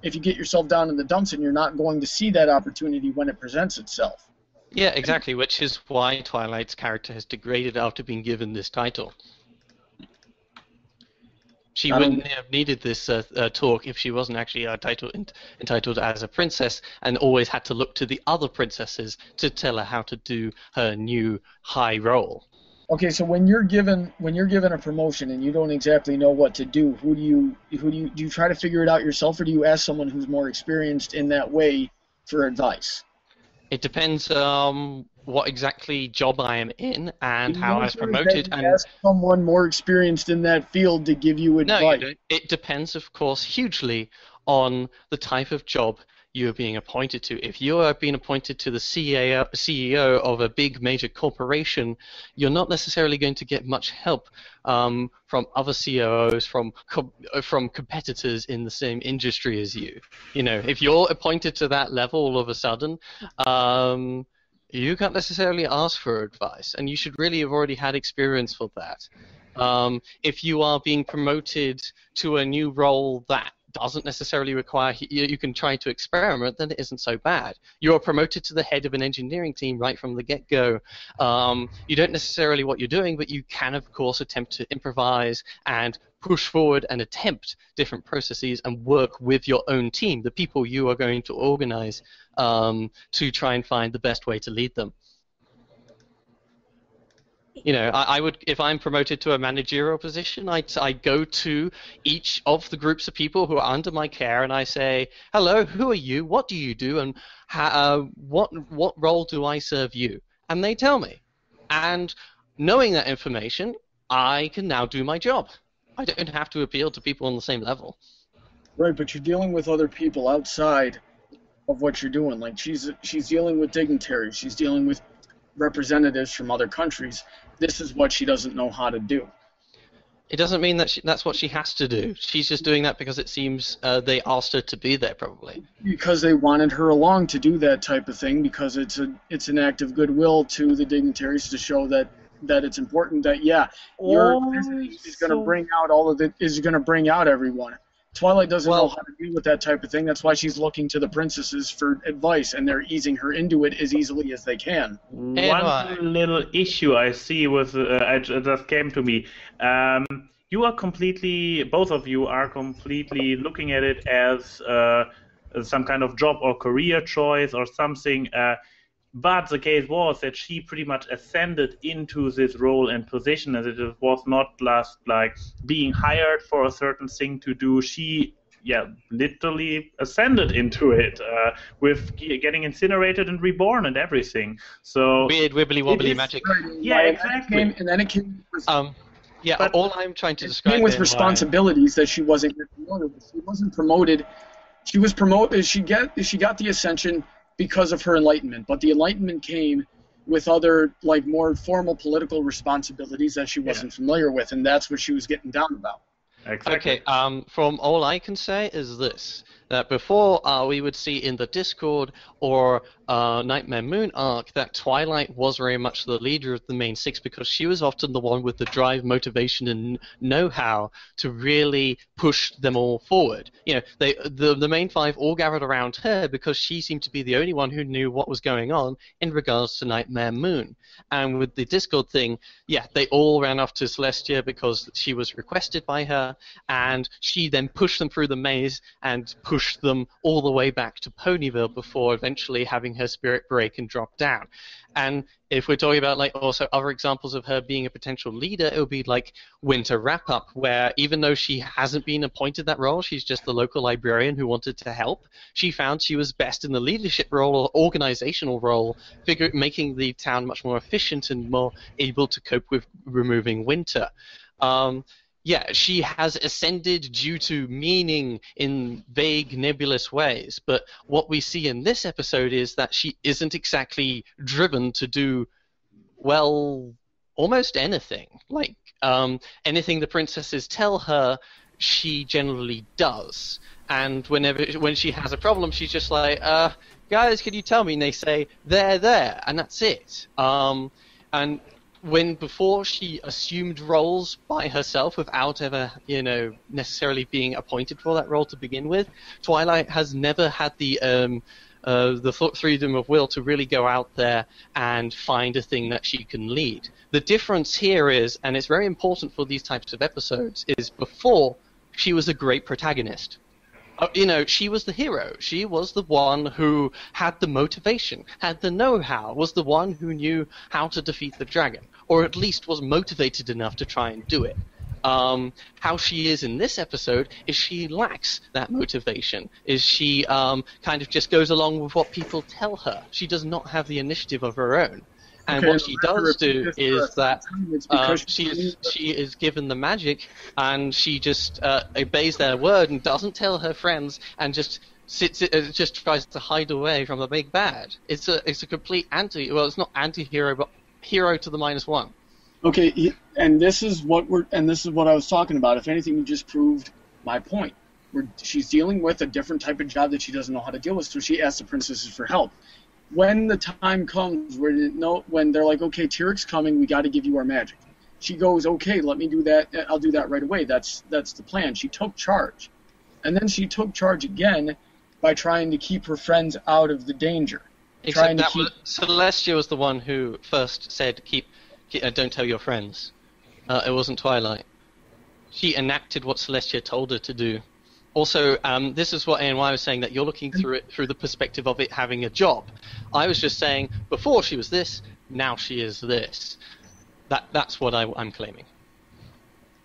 if you get yourself down in the dumps, and you're not going to see that opportunity when it presents itself. Yeah, exactly, which is why Twilight's character has degraded after being given this title. She wouldn't have needed this talk if she wasn't actually entitled as a princess, and always had to look to the other princesses to tell her how to do her new high role. Okay, so when you're given a promotion and you don't exactly know what to do, do you try to figure it out yourself, or do you ask someone who's more experienced in that way for advice? It depends what exactly job I am in and how I was The answer is promoted. that you And ask someone more experienced in that field to give you no, advice. you don't. It depends, of course, hugely on the type of job you're being appointed to. If you are being appointed to the CEO of a big major corporation, you're not necessarily going to get much help from other COOs, from competitors in the same industry as you. You know, if you're appointed to that level all of a sudden, you can't necessarily ask for advice, and you should really have already had experience for that. If you are being promoted to a new role that doesn't necessarily require you can try to experiment, then it isn't so bad. You're promoted to the head of an engineering team right from the get-go. You don't necessarily what you're doing, but you can, of course, attempt to improvise and push forward and attempt different processes and work with your own team, the people you are going to organize, to try and find the best way to lead them. You know, I would, if I'm promoted to a managerial position, I go to each of the groups of people who are under my care and I say, hello, who are you? What do you do? And what role do I serve you? And they tell me. And knowing that information, I can now do my job. I don't have to appeal to people on the same level. Right, but you're dealing with other people outside of what you're doing. Like she's dealing with dignitaries. She's dealing with representatives from other countries. This is what she doesn't know how to do. It doesn't mean that that's what she has to do. She's just doing that because it seems they asked her to be there, probably. Because they wanted her along to do that type of thing, because it's an act of goodwill to the dignitaries to show that it's important that, your visit is going to bring out going to bring out everyone. Twilight doesn't know how to deal with that type of thing. That's why she's looking to the princesses for advice, and they're easing her into it as easily as they can. One little issue I see with it just came to me. You are both of you are completely looking at it as some kind of job or career choice or something. But the case was that she pretty much ascended into this role and position, as it was not just like being hired for a certain thing to do. She, literally ascended into it with getting incinerated and reborn and everything. So weird, wibbly wobbly magic. Yeah, exactly. And then it came. But all I'm trying to describe came with responsibilities that she wasn't promoted with. She wasn't promoted. She was promoted. She got the ascension because of her enlightenment, but the enlightenment came with other, like, more formal political responsibilities that she wasn't familiar with, and that's what she was getting down about. Exactly. Okay, from all I can say is this, that before we would see in the Discord or Nightmare Moon arc that Twilight was very much the leader of the main six because she was often the one with the drive, motivation, and know-how to really push them all forward. You know, the main five all gathered around her because she seemed to be the only one who knew what was going on in regards to Nightmare Moon. And with the Discord thing, they all ran off to Celestia because she was requested by her, and she then pushed them through the maze and pushed them all the way back to Ponyville before eventually having her spirit break and drop down. And if we're talking about like also other examples of her being a potential leader, it would be like Winter Wrap-Up, where even though she hasn't been appointed that role, she's just the local librarian who wanted to help. She found she was best in the leadership role or organizational role, making the town much more efficient and more able to cope with removing Winter. She has ascended due to meaning in vague, nebulous ways, but what we see in this episode is that she isn't exactly driven to do, well, almost anything. Like, anything the princesses tell her, she generally does. And when she has a problem, she's just like, guys, can you tell me? And they say, there, and that's it. And before she assumed roles by herself without ever, necessarily being appointed for that role to begin with, Twilight has never had the freedom of will to really go out there and find a thing that she can lead. The difference here is, and it's very important for these types of episodes, is before she was a great protagonist. She was the hero. She was the one who had the motivation, had the know-how, was the one who knew how to defeat the dragon, or at least was motivated enough to try and do it. How she is in this episode is she lacks that motivation. Is she kind of just goes along with what people tell her. She does not have the initiative of her own. And what she does do is that she is given the magic, and she just obeys their word and doesn't tell her friends, and just just tries to hide away from the big bad. It's a complete it's not anti-hero, but hero to the -1. Okay, and this is what I was talking about. If anything, you just proved my point. She's dealing with a different type of job that she doesn't know how to deal with, so she asks the princesses for help. When the time comes when they're like, okay, Tyrik's coming, we got to give you our magic. She goes, okay, let me do that. I'll do that right away. That's the plan. She took charge, and then she took charge again by trying to keep her friends out of the danger. Except Celestia was the one who first said, don't tell your friends. It wasn't Twilight. She enacted what Celestia told her to do. Also, this is what ANY was saying, that you're looking through it through the perspective of it having a job. I was just saying, before she was this, now she is this. That's what I'm claiming.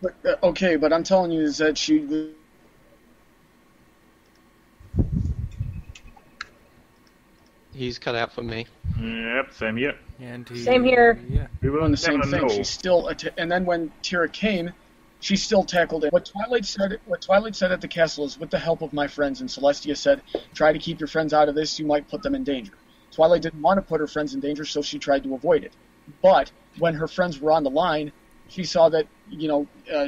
But, okay, but I'm telling you is that she... He's cut out for me. Yep, same here. Same here. Yeah. We will doing the same thing. know. She's still, and then when Tyrik came, she still tackled it. What Twilight said at the castle is, with the help of my friends, and Celestia said, try to keep your friends out of this, you might put them in danger. Twilight didn't want to put her friends in danger, so she tried to avoid it. But when her friends were on the line, she saw that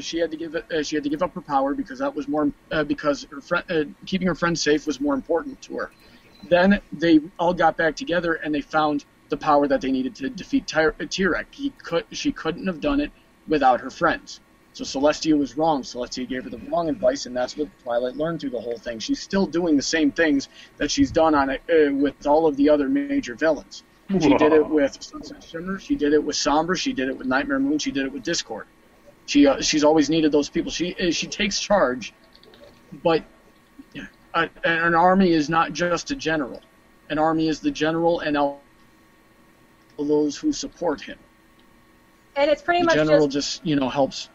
she had to give up her power because that was more because keeping her friends safe was more important to her. Then they all got back together and they found the power that they needed to defeat Tyrek. She couldn't have done it without her friends. So Celestia was wrong. Celestia gave her the wrong advice, and that's what Twilight learned through the whole thing. She's still doing the same things that she's done on it with all of the other major villains. She did it with Sunset Shimmer. She did it with Sombra. She did it with Nightmare Moon. She did it with Discord. She's always needed those people. She takes charge, but an army is not just a general. An army is the general and all those who support him. And it's pretty the much general just helps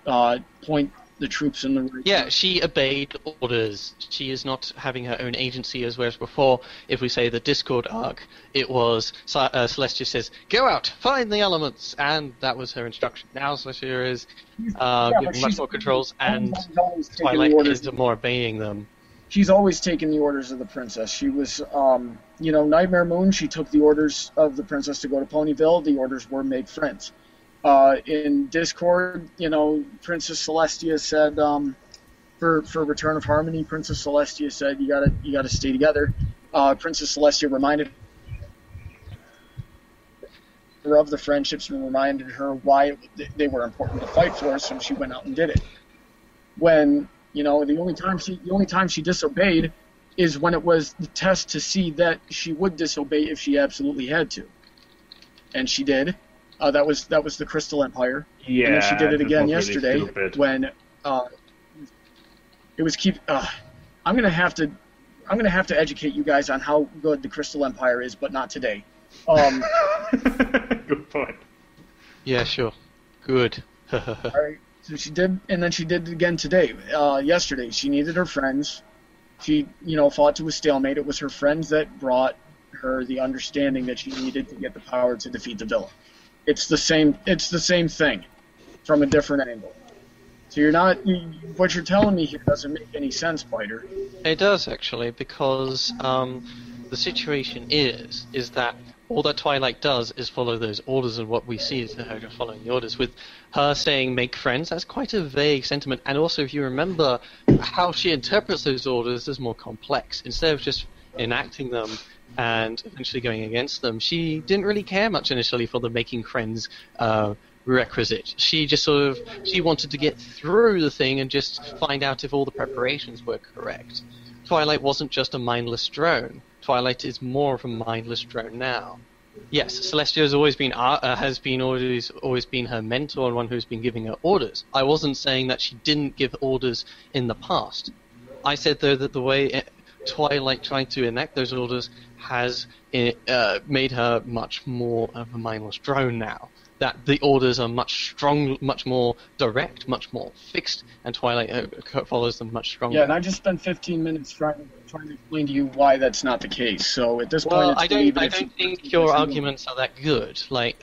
point the troops in the right Yeah, she obeyed orders. She is not having her own agency, as whereas before, if we say the Discord arc, it was Celestia says, go out, find the elements, and that was her instruction. Now Celestia is giving much more controls, and Twilight is more obeying them. She's always taken the orders of the princess. She was, Nightmare Moon, she took the orders of the princess to go to Ponyville. The orders were make friends. In Discord, Princess Celestia said, for Return of Harmony, Princess Celestia said, you gotta stay together. Princess Celestia reminded her of the friendships and reminded her why they were important to fight for, so she went out and did it. When, the only time she disobeyed is when it was the test to see that she would disobey if she absolutely had to. And she did. That was the Crystal Empire. Yeah, and then she did it again yesterday really when it was I'm gonna have to educate you guys on how good the Crystal Empire is, but not today. Good point. Yeah, sure. Good. All right. So she did, and then she did it again today. Yesterday, she needed her friends. She, fought to a stalemate. It was her friends that brought her the understanding that she needed to get the power to defeat the villain. It's the same thing, from a different angle. So what you're telling me here doesn't make any sense, Byter. It does, actually, because the situation is that all that Twilight does is follow those orders, and what we see is her just following the orders. With her saying make friends, that's quite a vague sentiment, and also if you remember how she interprets those orders is more complex. Instead of just enacting them and eventually going against them, she didn't really care much initially for the making friends requisite. She just she wanted to get through the thing and just find out if all the preparations were correct. Twilight wasn't just a mindless drone. Twilight is more of a mindless drone now. Yes, Celestia has always been her mentor and one who's been giving her orders. I wasn't saying that she didn't give orders in the past. I said, though, that the way Twilight trying to enact those orders has made her much more of a mindless drone now. that the orders are much more direct, much more fixed, and Twilight follows them much stronger. Yeah, and I just spent 15 minutes trying to explain to you why that's not the case. So at this Well, point, I don't think your arguments are that good. Like,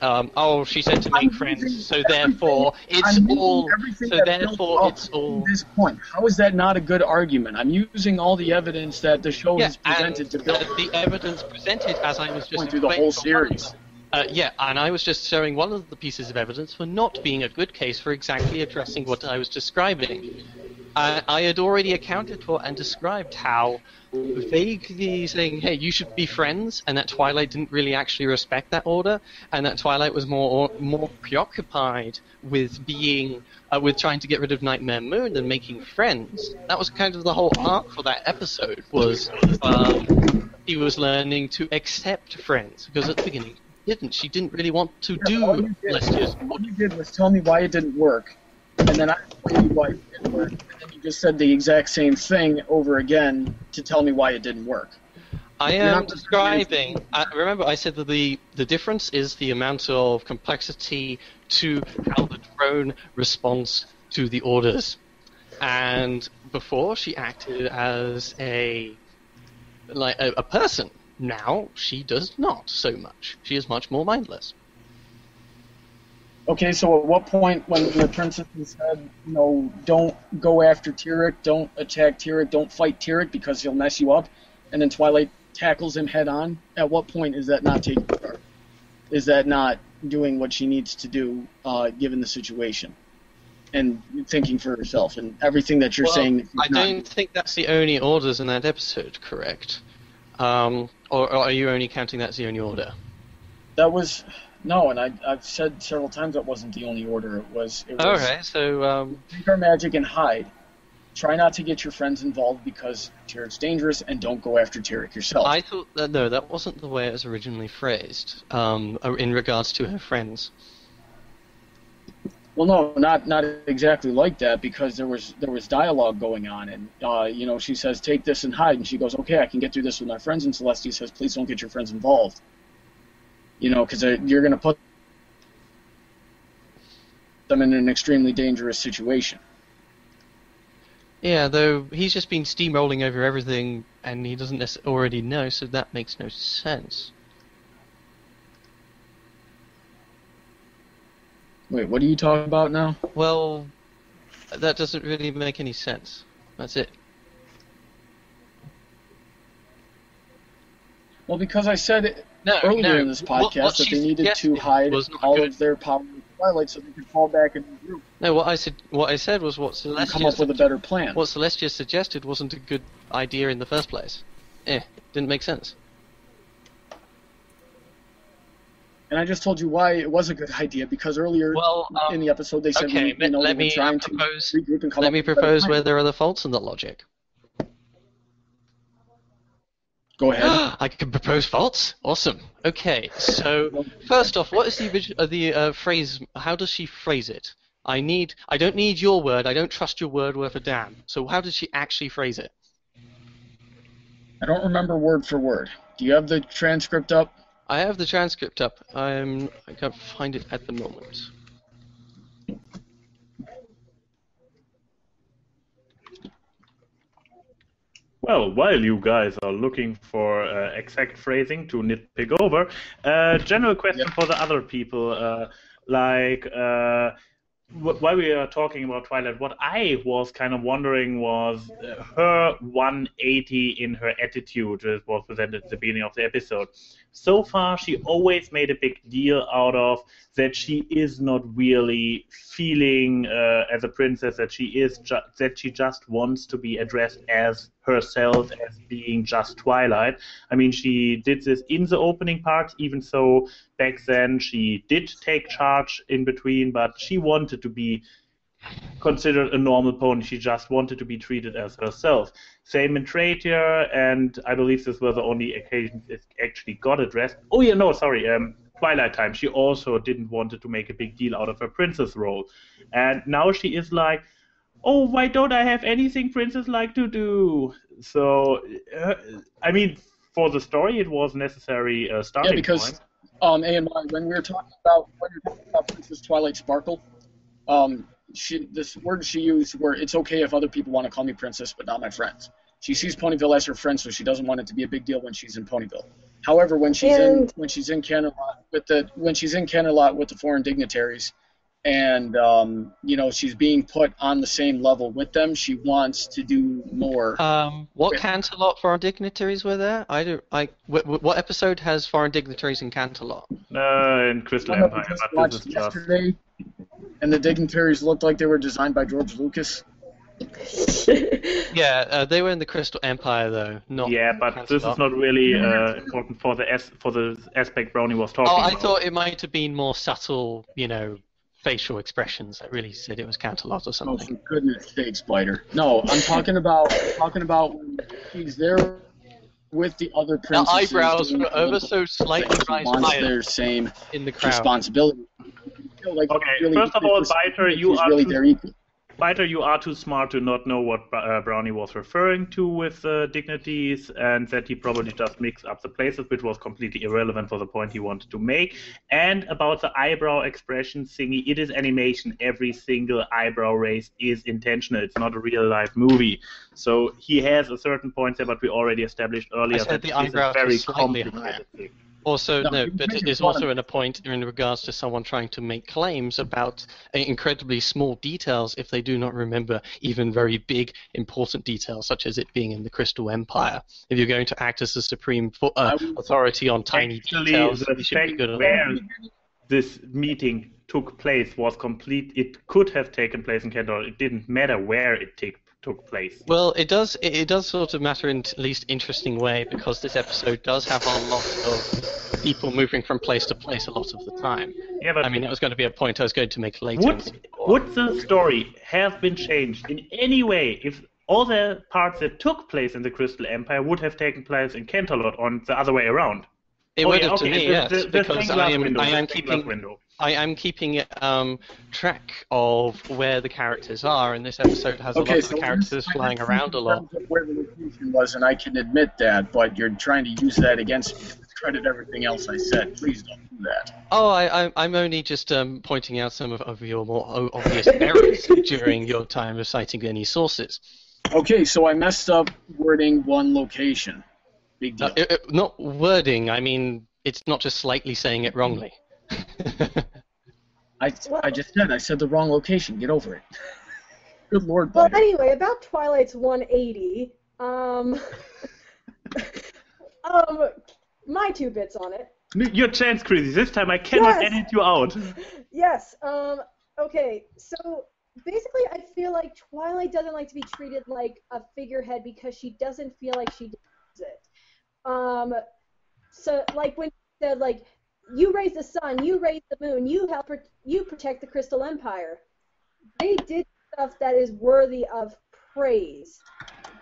she said to make friends, so therefore it's all. So therefore it's all. At this point, how is that not a good argument? I'm using all the evidence that the show has presented to build the evidence presented, as I was just going through the whole series. And I was just showing one of the pieces of evidence for not being a good case for exactly addressing what I was describing. I had already accounted for and described how vaguely saying, hey, you should be friends, and that Twilight didn't really actually respect that order, and that Twilight was more preoccupied with being, with trying to get rid of Nightmare Moon than making friends. That was kind of the whole arc for that episode, was he was learning to accept friends, because at the beginning she didn't really want to do Celestia's. All you did was tell me why it didn't work, and then I explained why it didn't work, and then you just said the exact same thing over again to tell me why it didn't work. I am describing. Remember, I said that the difference is the amount of complexity to how the drone responds to the orders. And before, she acted as a person. Now she does not so much. She is much more mindless. Okay, so at what point when the princess said, don't go after Tyrek, don't attack Tyrek, don't fight Tyrek because he'll mess you up, and then Twilight tackles him head on, at what point is that not taking part? Is that not doing what she needs to do given the situation? And thinking for herself and everything that you're saying. I don't think that's the only orders in that episode, correct? Or are you only counting that's the only order? That was... No, and I've said several times that wasn't the only order. It was okay, so... Take our magic and hide. Try not to get your friends involved because Tyrek's dangerous, and don't go after Tyrek yourself. I thought that, no, that wasn't the way it was originally phrased, in regards to her friends. Well, no, not exactly like that, because there was dialogue going on, and she says, take this and hide, and she goes, okay, I can get through this with my friends, and Celestia says, please don't get your friends involved. Because you're going to put them in an extremely dangerous situation. Yeah, though he's just been steamrolling over everything, and he doesn't already know, so that makes no sense. Wait, what are you talking about now? Well, that doesn't really make any sense. That's it. Well, because I said earlier in this podcast that they needed to hide all of their power in Twilight so they could fall back in the group. No, what I said was what Celestia come up with a better plan. What Celestia suggested wasn't a good idea in the first place. Didn't make sense. And I just told you why it was a good idea, because earlier in the episode they said we were trying to regroup and come up with a better plan. Let me propose where there are the faults in the logic. Go ahead. I can propose faults? Awesome. Okay, so first off, what is the phrase? How does she phrase it? I don't need your word. I don't trust your word worth a damn. So how does she actually phrase it? I don't remember word for word. Do you have the transcript up? I have the transcript up. I can't find it at the moment. Well, while you guys are looking for exact phrasing to nitpick over, general question for the other people, while we are talking about Twilight, what I was kind of wondering was her 180 in her attitude that was presented at the beginning of the episode. So far, she always made a big deal out of that she is not really feeling as a princess, that that she just wants to be addressed as herself, as being just Twilight. I mean, she did this in the opening part, even though back then she did take charge in between, but she wanted to be considered a normal pony. She just wanted to be treated as herself. Same in Traitor, and I believe this was the only occasion it actually got addressed. Oh yeah, no, sorry, Twilight Time. She also didn't want to make a big deal out of her princess role. And now she is like, oh, why don't I have anything princess like to do? So, I mean, for the story, it was necessary starting point. ANY, when you're talking about Princess Twilight Sparkle, this word she used where it's okay if other people want to call me princess, but not my friends. She sees Ponyville as her friend, so she doesn't want it to be a big deal when she's in Ponyville. However, when she's in Canterlot with the foreign dignitaries, and she's being put on the same level with them, she wants to do more. What Canterlot foreign dignitaries were there? What episode has foreign dignitaries in Canterlot? In Crystal Empire. But this is yesterday, and the dignitaries looked like they were designed by George Lucas. Yeah, they were in the Crystal Empire though. Not but Canterlot. this is not really important for the aspect Brawny was talking about. I thought it might have been more subtle, facial expressions that really said it was Canterlot or something. Oh, for goodness sakes, Byter. No, I'm talking about when she's there with the other princesses. The eyebrows were ever so slightly raised higher their same in the crowd. Responsibility. First of all, Byter, you are too smart to not know what Brawny was referring to with dignities, and that he probably just mixed up the places, which was completely irrelevant for the point he wanted to make. And about the eyebrow expression thingy, it is animation. Every single eyebrow raise is intentional. It's not a real-life movie. So he has a certain point there, but we already established earlier that the it is a very complicated thing. Also, but it is also a point in regards to someone trying to make claims about incredibly small details if they do not remember even very big, important details, such as it being in the Crystal Empire. If you're going to act as the supreme authority on tiny details, you should be good at that. This meeting took place was complete. It could have taken place in Canterlot. It didn't matter where it took place. Well, it does sort of matter in at least interesting way, because this episode does have a lot of people moving from place to place a lot of the time. Yeah, but I mean, it was going to be a point I was going to make later. Would the story have been changed in any way if all the parts that took place in the Crystal Empire would have taken place in Canterlot, on the other way around? It would have to me, yes, because I am keeping track of where the characters are, and this episode has a lot of the characters flying around a lot. Where the location was, and I can admit that, but you're trying to use that against me to discredit everything else I said. Please don't do that. Oh, I'm only just pointing out some of your more obvious errors during your time of citing any sources. Okay, so I messed up wording one location. Big deal. Not wording, I mean, it's not just slightly saying it wrongly. I said the wrong location. Get over it. Good Lord. Well, anyway, about Twilight's 180. My 2 bits on it. Your chance, Chrissy. This time I cannot edit you out. Yes. Okay. So basically, I feel like Twilight doesn't like to be treated like a figurehead because she doesn't feel like she deserves it. So like when you said like, you raise the sun, you raise the moon, you protect the Crystal Empire. They did stuff that is worthy of praise,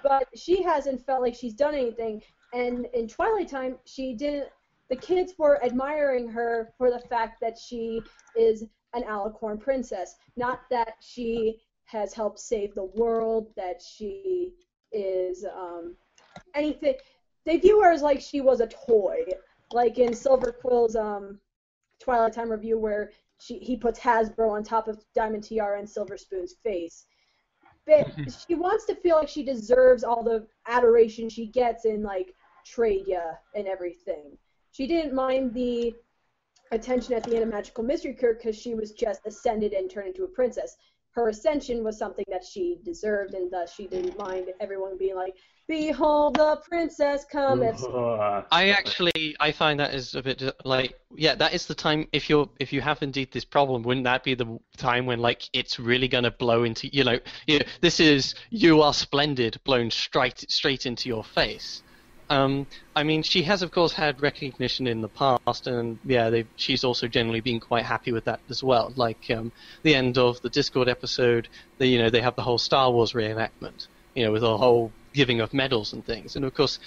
but she hasn't felt like she's done anything. And in Twilight time, she didn't. The kids were admiring her for the fact that she is an alicorn princess, not that she has helped save the world, that she is anything. They view her as like she was a toy, like in Silver Quill's Twilight Time review, where he puts Hasbro on top of Diamond Tiara and Silver Spoon's face. But she wants to feel like she deserves all the adoration she gets in like Tradia and everything. She didn't mind the attention at the end of Magical Mystery Cure because she was just ascended and turned into a princess. Her ascension was something that she deserved, and thus she didn't mind everyone being like, "Behold the princess cometh." I find that is a bit like, yeah, that is the time. If you have indeed this problem, wouldn't that be the time when like it's really gonna blow into this is "You Are Splendid" blown straight into your face. I mean, she has, of course, had recognition in the past, and yeah, she's also generally been quite happy with that as well. Like the end of the Discord episode, they have the whole Star Wars reenactment, with the whole giving of medals and things. And of course,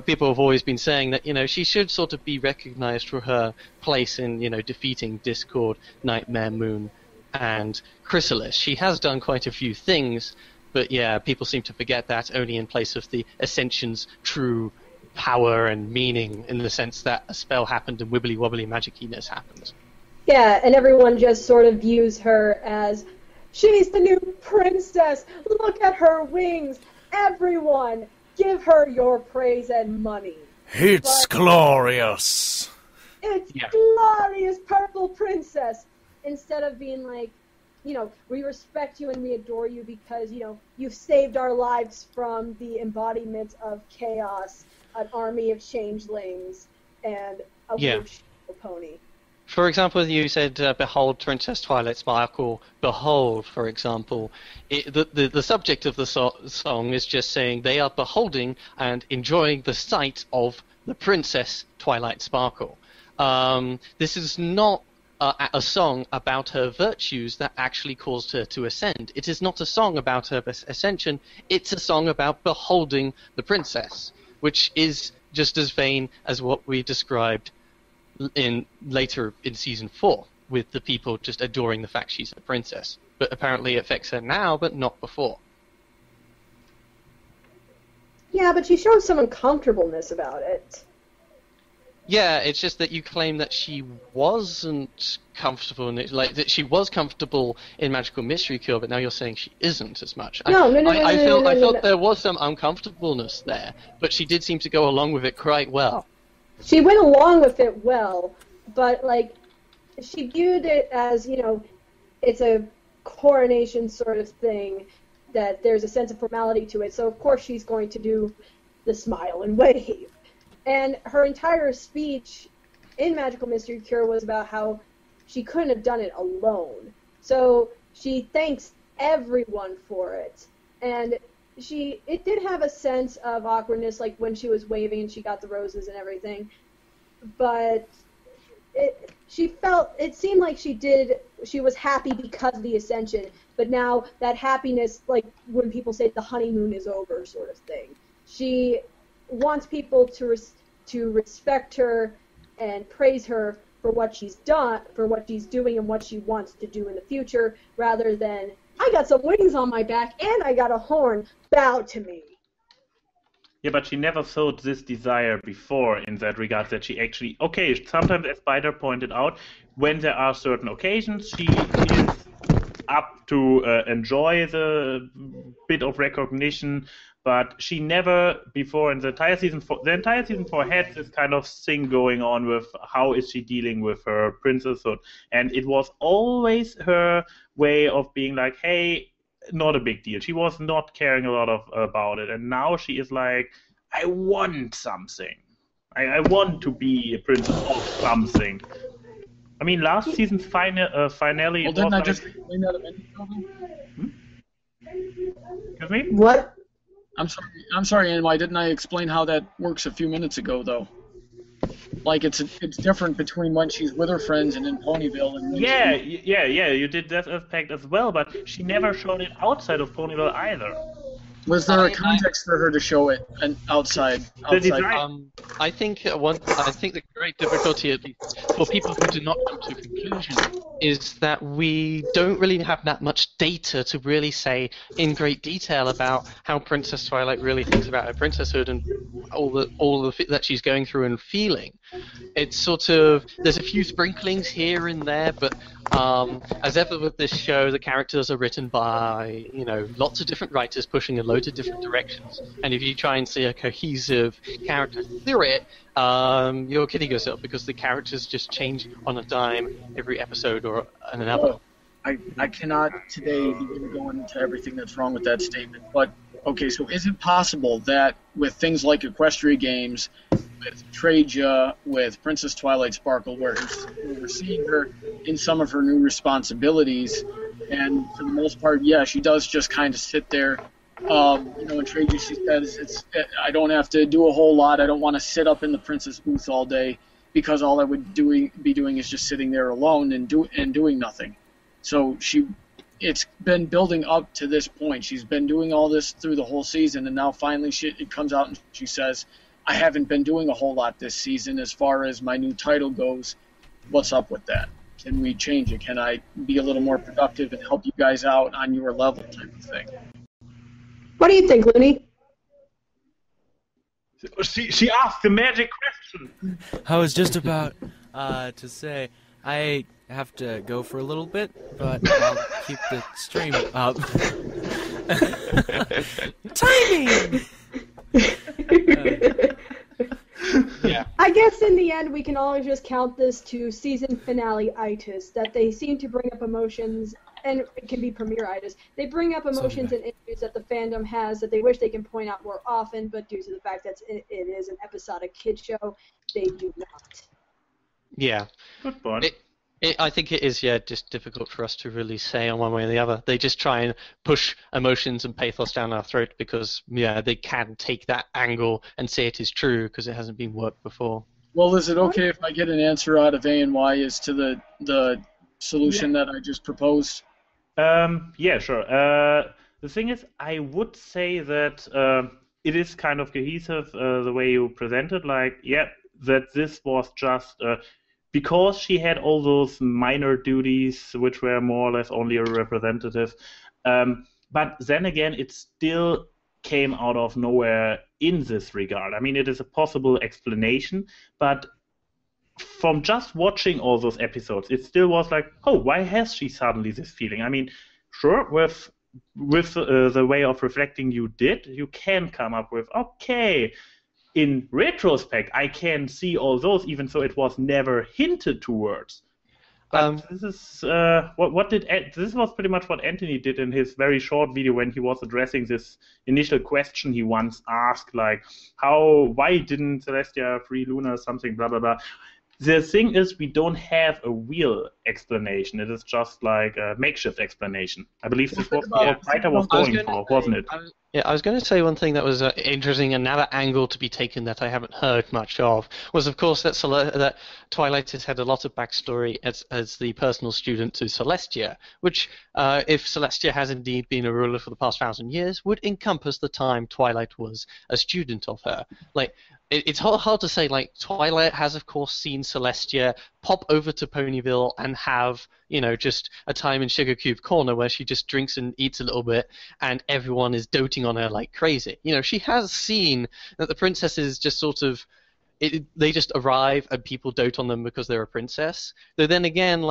people have always been saying that she should sort of be recognized for her place in defeating Discord, Nightmare Moon, and Chrysalis. She has done quite a few things. But yeah, people seem to forget that only in place of the Ascension's true power and meaning in the sense that a spell happened and wibbly wobbly magiciness happened. Yeah, and everyone just sort of views her as, she's the new princess. Look at her wings. Everyone, give her your praise and money. It's glorious. It's glorious purple princess. Instead of being like, we respect you and we adore you because, you've saved our lives from the embodiment of chaos, an army of changelings, and a worshipful pony. For example, you said, behold, Princess Twilight Sparkle, behold, for example. The subject of the song is just saying they are beholding and enjoying the sight of the Princess Twilight Sparkle. This is not a song about her virtues that actually caused her to ascend. It is not a song about her ascension. It's a song about beholding the princess, which is just as vain as what we described later in season 4, with the people just adoring the fact she's a princess. But apparently it affects her now, but not before. Yeah, but she shows some uncomfortableness about it. Yeah, it's just that you claim that she wasn't comfortable in it, like that she was comfortable in Magical Mystery Cure, but now you're saying she isn't as much. I felt there was some uncomfortableness there, but she did seem to go along with it quite well. She went along with it well, but she viewed it as, it's a coronation sort of thing, that there's a sense of formality to it, so of course she's going to do the smile and wave. And her entire speech in Magical Mystery Cure was about how she couldn't have done it alone. So she thanks everyone for it. And it did have a sense of awkwardness, like when she was waving and she got the roses and everything. But it seemed like she was happy because of the ascension. But now that happiness, like when people say the honeymoon is over sort of thing, she wants people to respect her and praise her for what she's done, for what she's doing and what she wants to do in the future, rather than, I got some wings on my back and I got a horn, bow to me. Yeah, but she never showed this desire before in that regard, that she actually, sometimes, as Byter pointed out, when there are certain occasions, she is up to enjoy the bit of recognition, but she never before in the entire season 4 had this kind of thing going on with how is she dealing with her princesshood, and it was always her way of being like, hey, not a big deal. She was not caring a lot about it, and now she is like, I want something. I want to be a princess of something. I mean, last season's finale. Well, didn't I just explain that a minute ago? Excuse me? What? I'm sorry, AnY. Didn't I explain how that works a few minutes ago, though? Like it's different between when she's with her friends and in Ponyville. And yeah. You did that aspect as well, but she never showed it outside of Ponyville either. Was there a context for her to show it outside? I think the great difficulty, at least for people who do not come to a conclusion, is that we don't really have that much data to really say in great detail about how Princess Twilight really thinks about her princesshood and all the that she's going through and feeling. It's sort of, there's a few sprinklings here and there, but as ever with this show, the characters are written by lots of different writers pushing in loads of different directions, and if you try and see a cohesive character through it, you're kidding yourself, because the characters just change on a dime every episode or another. I cannot today even go into everything that's wrong with that statement, but okay, so is it possible that with things like Equestria Games, with Traja, with Princess Twilight Sparkle, where we're seeing her in some of her new responsibilities, and for the most part, yeah, she does just kind of sit there. In Traja, she says, I don't have to do a whole lot. I don't want to sit up in the princess booth all day, because all I would be doing is just sitting there alone and doing nothing. So it's been building up to this point. She's been doing all this through the whole season, and now finally it comes out and she says, I haven't been doing a whole lot this season as far as my new title goes. What's up with that? Can we change it? Can I be a little more productive and help you guys out on your level type of thing? What do you think, Looney? She asked the magic question. I was just about to say I have to go for a little bit, but I'll keep the stream up. Timing! Yeah. I guess in the end we can always just count this to season finale-itis, that they seem to bring up emotions, and it can be premiere-itis. They bring up emotions and issues that the fandom has that they wish they can point out more often, but due to the fact that it is an episodic kid show, they do not. Yeah. Good point. I think it is, just difficult for us to really say on one way or the other. They just try and push emotions and pathos down our throat because, they can take that angle and say it is true because it hasn't been worked before. Well, is it okay if I get an answer out of ANY as to the solution that I just proposed? Yeah, sure. The thing is, I would say that it is kind of cohesive the way you presented. That this was just because she had all those minor duties, which were more or less only a representative. But then again, it still came out of nowhere in this regard. I mean, it is a possible explanation, but from just watching all those episodes, it still was like, oh, why has she suddenly this feeling? I mean, sure, with the way of reflecting you did, you can come up with, okay, in retrospect, I can see all those, even though it was never hinted towards. But this is this was pretty much what Anthony did in his very short video when he was addressing this initial question he once asked, like, why didn't Celestia free Luna, something, blah, blah, blah. The thing is, we don't have a real explanation. It is just like a makeshift explanation. I believe this was what Byter was going for, wasn't it? I was going to say one thing that was interesting, another angle to be taken that I haven't heard much of, was of course that Twilight has had a lot of backstory as the personal student to Celestia, which, if Celestia has indeed been a ruler for the past 1,000 years, would encompass the time Twilight was a student of her. It's hard to say, Twilight has, of course, seen Celestia pop over to Ponyville and have, just a time in Sugar Cube Corner where she just drinks and eats a little bit and everyone is doting on her like crazy. She has seen that the princesses just sort of, they just arrive and people dote on them because they're a princess. Though then again,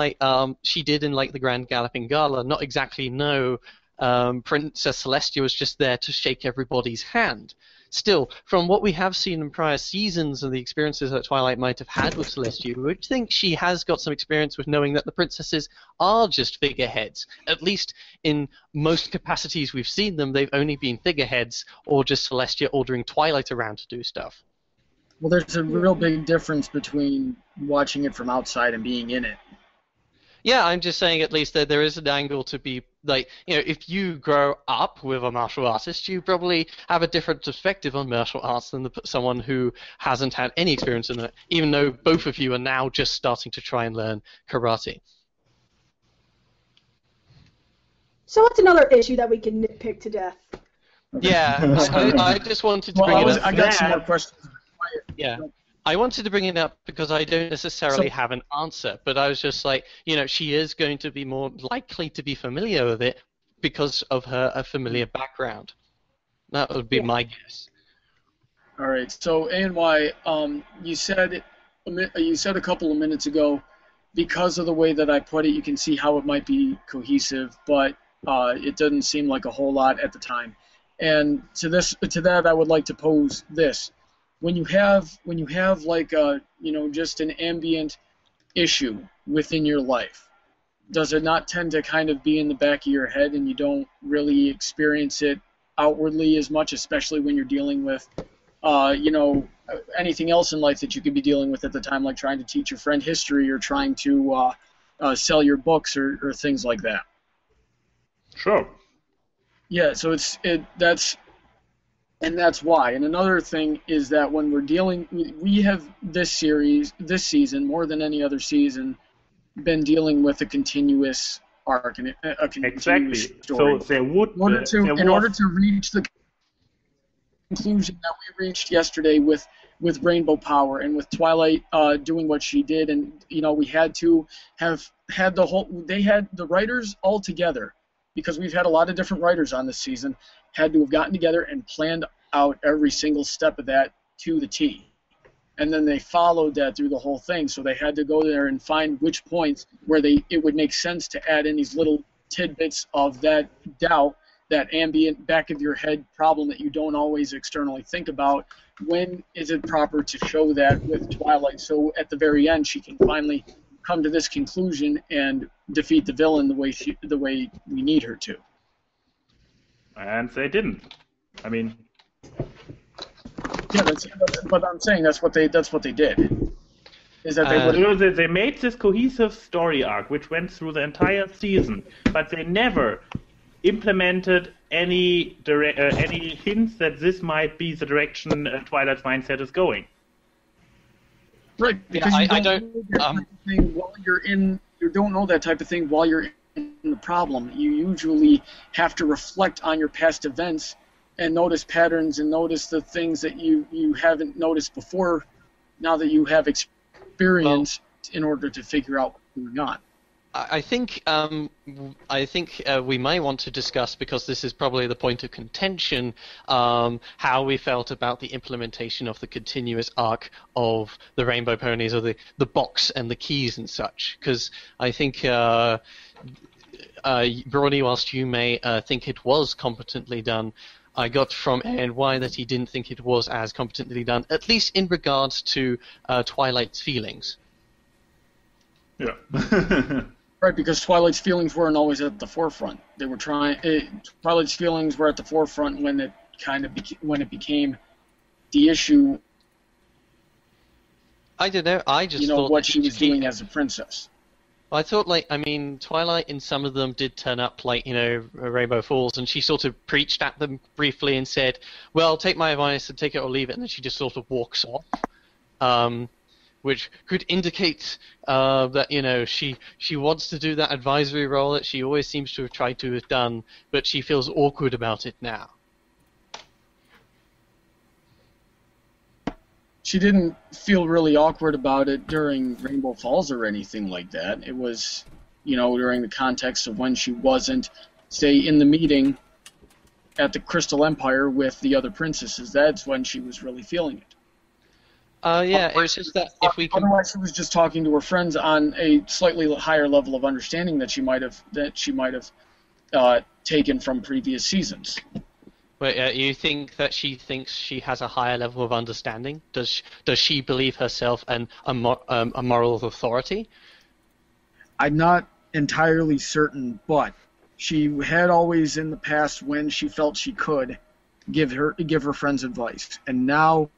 she did in, the Grand Galloping Gala not exactly know Princess Celestia was just there to shake everybody's hand. Still, from what we have seen in prior seasons and the experiences that Twilight might have had with Celestia, we would think she has got some experience with knowing that the princesses are just figureheads. At least in most capacities we've seen them, they've only been figureheads or just Celestia ordering Twilight around to do stuff. Well, there's a real big difference between watching it from outside and being in it. Yeah, I'm just saying at least that there is an angle to be, if you grow up with a martial artist, you probably have a different perspective on martial arts than someone who hasn't had any experience in it, even though both of you are now just starting to try and learn karate. So what's another issue that we can nitpick to death? Yeah, I just wanted to bring it up. I got some more questions. Yeah. I wanted to bring it up because I don't necessarily have an answer, but I was just like, she is going to be more likely to be familiar with it because of her familiar background. That would be my guess. All right. So ANY, you said a couple of minutes ago, because of the way that I put it, you can see how it might be cohesive, but it doesn't seem like a whole lot at the time. And to that, I would like to pose this. When you have just an ambient issue within your life, does it not tend to kind of be in the back of your head and you don't really experience it outwardly as much, especially when you're dealing with, anything else in life that you could be dealing with at the time, like trying to teach your friend history or trying to sell your books or things like that? Sure. Yeah, so that's why. And another thing is that when we have this season, more than any other season, been dealing with a continuous arc and a continuous story. So there would in order to reach the conclusion that we reached yesterday with Rainbow Power and with Twilight doing what she did, and we had to have had the writers all together, because we've had a lot of different writers on this season, had to have gotten together and planned out every single step of that to the T. And then they followed that through the whole thing, so they had to go there and find which points where it would make sense to add in these little tidbits of that doubt, that ambient back of your head problem that you don't always externally think about. When is it proper to show that with Twilight? So at the very end, she can finally come to this conclusion and defeat the villain the way we need her to. And they didn't. I mean, yeah, but I'm saying that's what they did. Is that they made this cohesive story arc, which went through the entire season, but they never implemented any hints that this might be the direction Twilight's mindset is going. Right, because you don't know that type of thing while you're in the problem. You usually have to reflect on your past events and notice patterns and notice the things that you haven't noticed before, now that you have experience, in order to figure out what's going on. I think we may want to discuss, because this is probably the point of contention, how we felt about the implementation of the continuous arc of the Rainbow Ponies, or the box and the keys and such. Because I think, Brawny, whilst you may think it was competently done, I got from ANY that he didn't think it was as competently done, at least in regards to Twilight's feelings. Yeah. Right, because Twilight's feelings weren't always at the forefront. They were Twilight's feelings were at the forefront when it became the issue. I don't know. I just thought what she was doing as a princess. I thought, Twilight in some of them did turn up, Rainbow Falls, and she sort of preached at them briefly and said, well, take my advice and take it or leave it, and then she just sort of walks off. Which could indicate that, she wants to do that advisory role that she always seems to have tried to have done, but she feels awkward about it now. She didn't feel really awkward about it during Rainbow Falls or anything like that. It was, during the context of when she wasn't, say, in the meeting at the Crystal Empire with the other princesses. That's when she was really feeling it. It was just that if we can... Otherwise, she was just talking to her friends on a slightly higher level of understanding that she might have taken from previous seasons. Wait, you think that she thinks she has a higher level of understanding? Does she believe herself a moral authority? I'm not entirely certain, but she had always in the past, when she felt she could, give her friends advice, and now.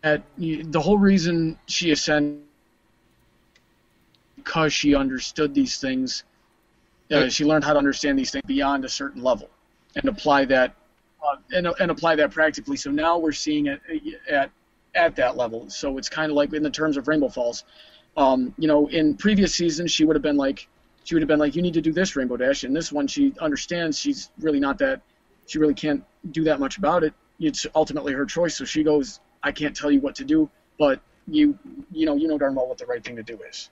The whole reason she ascended, because she understood these things. She learned how to understand these things beyond a certain level, and apply that, and apply that practically. So now we're seeing it at that level. So it's kind of like in the terms of Rainbow Falls. In previous seasons, she would have been like, you need to do this, Rainbow Dash. And this one, she understands she's really not that. She really can't do that much about it. It's ultimately her choice. So she goes, I can't tell you what to do, but you know darn well what the right thing to do is.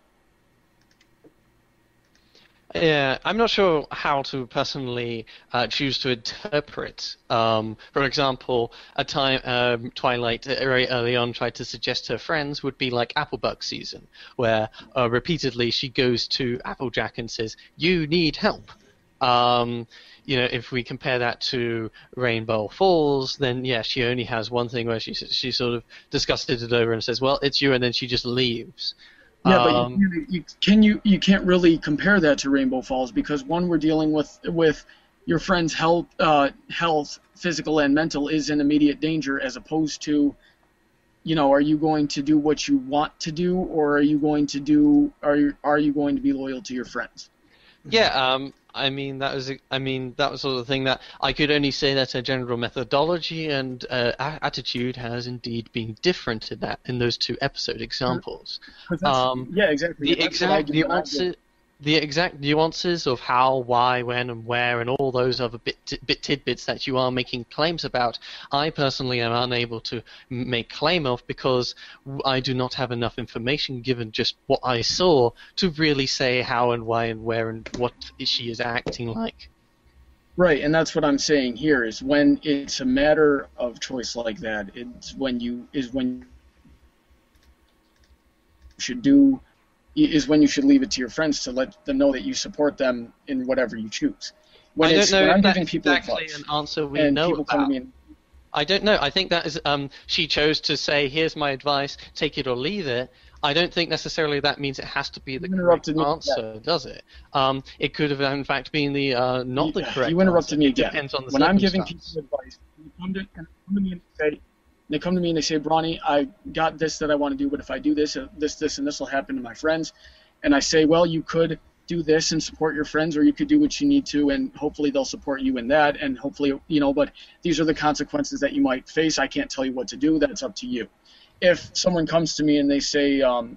Yeah, I'm not sure how to personally choose to interpret. For example, a time Twilight very early on tried to suggest to her friends would be like Applebug season, where repeatedly she goes to Applejack and says, "You need help." If we compare that to Rainbow Falls, then yeah, she only has one thing where she sort of discusses it over and says, "Well, it's you," and then she just leaves. Yeah, but you can't really compare that to Rainbow Falls, because one, we're dealing with your friend's health, physical and mental, is in immediate danger, as opposed to, are you going to do what you want to do, or are you going to be loyal to your friends? Yeah, that was sort of the thing that I could only say that her general methodology and attitude has indeed been different in those two episode examples. Yeah, exactly. The exact nuances of how, why, when, and where, and all those other bit tidbits that you are making claims about, I personally am unable to make claim of, because I do not have enough information, given just what I saw, to really say how and why and where and what she is acting like. Right, and that's what I'm saying here is when it's a matter of choice like that, it's when you should do is when you should leave it to your friends to let them know that you support them in whatever you choose. When I don't know when I'm if giving that's people exactly advice, an answer we and know people come to about. me and, I don't know. I think that is she chose to say, "Here's my advice, take it or leave it." I don't think necessarily that means it has to be the You correct interrupted me answer, does it? It could have, in fact, been the not the correct you interrupted answer. me It again. depends on the When I'm giving people circumstance. advice, they come to me and they say, Brawny, I got this that I want to do, but if I do this, this, and this will happen to my friends. And I say, well, you could do this and support your friends, or you could do what you need to, and hopefully they'll support you in that, and hopefully, but these are the consequences that you might face. I can't tell you what to do. That's up to you. If someone comes to me and they say, I've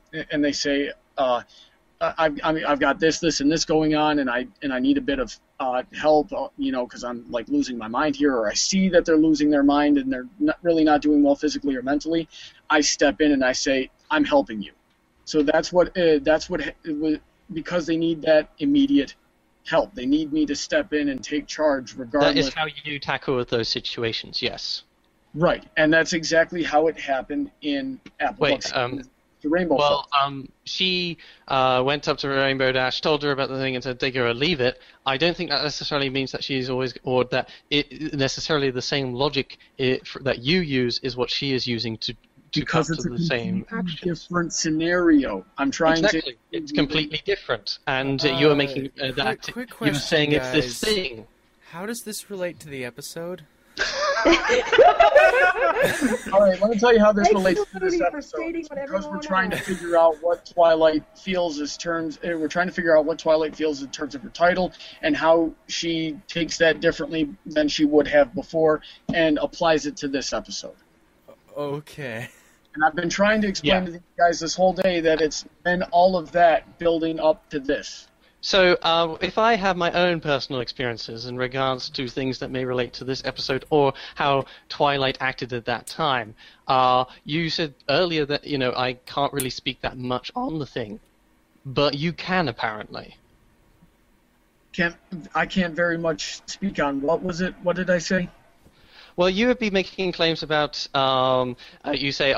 got this, and this going on, and I need a bit of help, because I'm like losing my mind here, or I see that they're losing their mind and they're really not doing well physically or mentally, I step in and I say, I'm helping you. So that's what because they need that immediate help. They need me to step in and take charge regardless. That is how you tackle those situations, yes. Right, and that's exactly how it happened in Apple. Wait, the Rainbow Well, she went up to Rainbow Dash, told her about the thing, and said, take it or leave it. I don't think that necessarily means that she's always, or that it necessarily the same logic that you use is what she is using to come because it's to the same action. Different scenario. I'm trying exactly. It's completely different, and you are making that. Quick You're question, saying guys. it's this thing. How does this relate to the episode? All right, let me tell you how this Thank relates you, to this Looney, for episode. stating what Because we're everyone trying to knows. figure out what Twilight feels as terms. We're trying to figure out what Twilight feels in terms of her title and how she takes that differently than she would have before and applies it to this episode. Okay. And I've been trying to explain to these guys this whole day that it's been all of that building up to this. So, if I have my own personal experiences in regards to things that may relate to this episode or how Twilight acted at that time, you said earlier that, I can't really speak that much on the thing, but you can apparently. I can't very much speak on what was it? What did I say? Well, you would be making claims about, you say,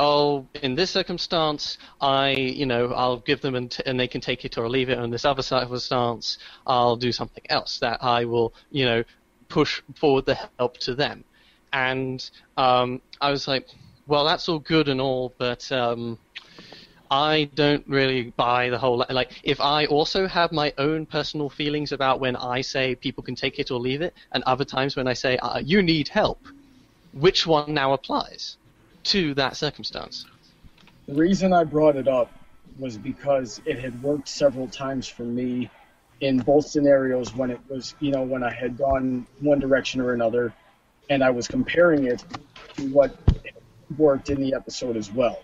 in this circumstance, I'll give them and they can take it or leave it. On this other circumstance, I'll do something else that I will, push forward the help to them. And I was like, well, that's all good and all, but I don't really buy the whole, if I also have my own personal feelings about when I say people can take it or leave it, and other times when I say, you need help, which one now applies to that circumstance? The reason I brought it up was because it had worked several times for me in both scenarios when it was, when I had gone one direction or another, and I was comparing it to what worked in the episode as well.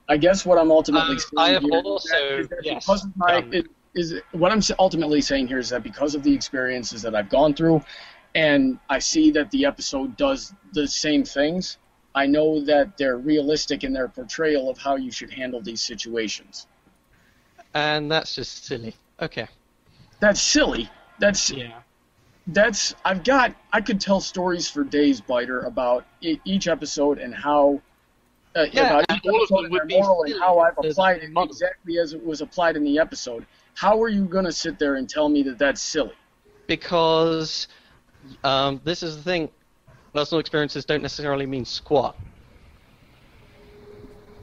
I guess what I'm ultimately saying I have here also, is that yes, because of what I'm ultimately saying here is that because of the experiences that I've gone through, and I see that the episode does the same things, I know that they're realistic in their portrayal of how you should handle these situations. And that's just silly. Okay. That's silly. I could tell stories for days, Byter, about each episode and how about each all of episode them and would their be moral and silly. how I've There's applied it model. exactly as it was applied in the episode. How are you going to sit there and tell me that that's silly? Because this is the thing, personal experiences don't necessarily mean squat.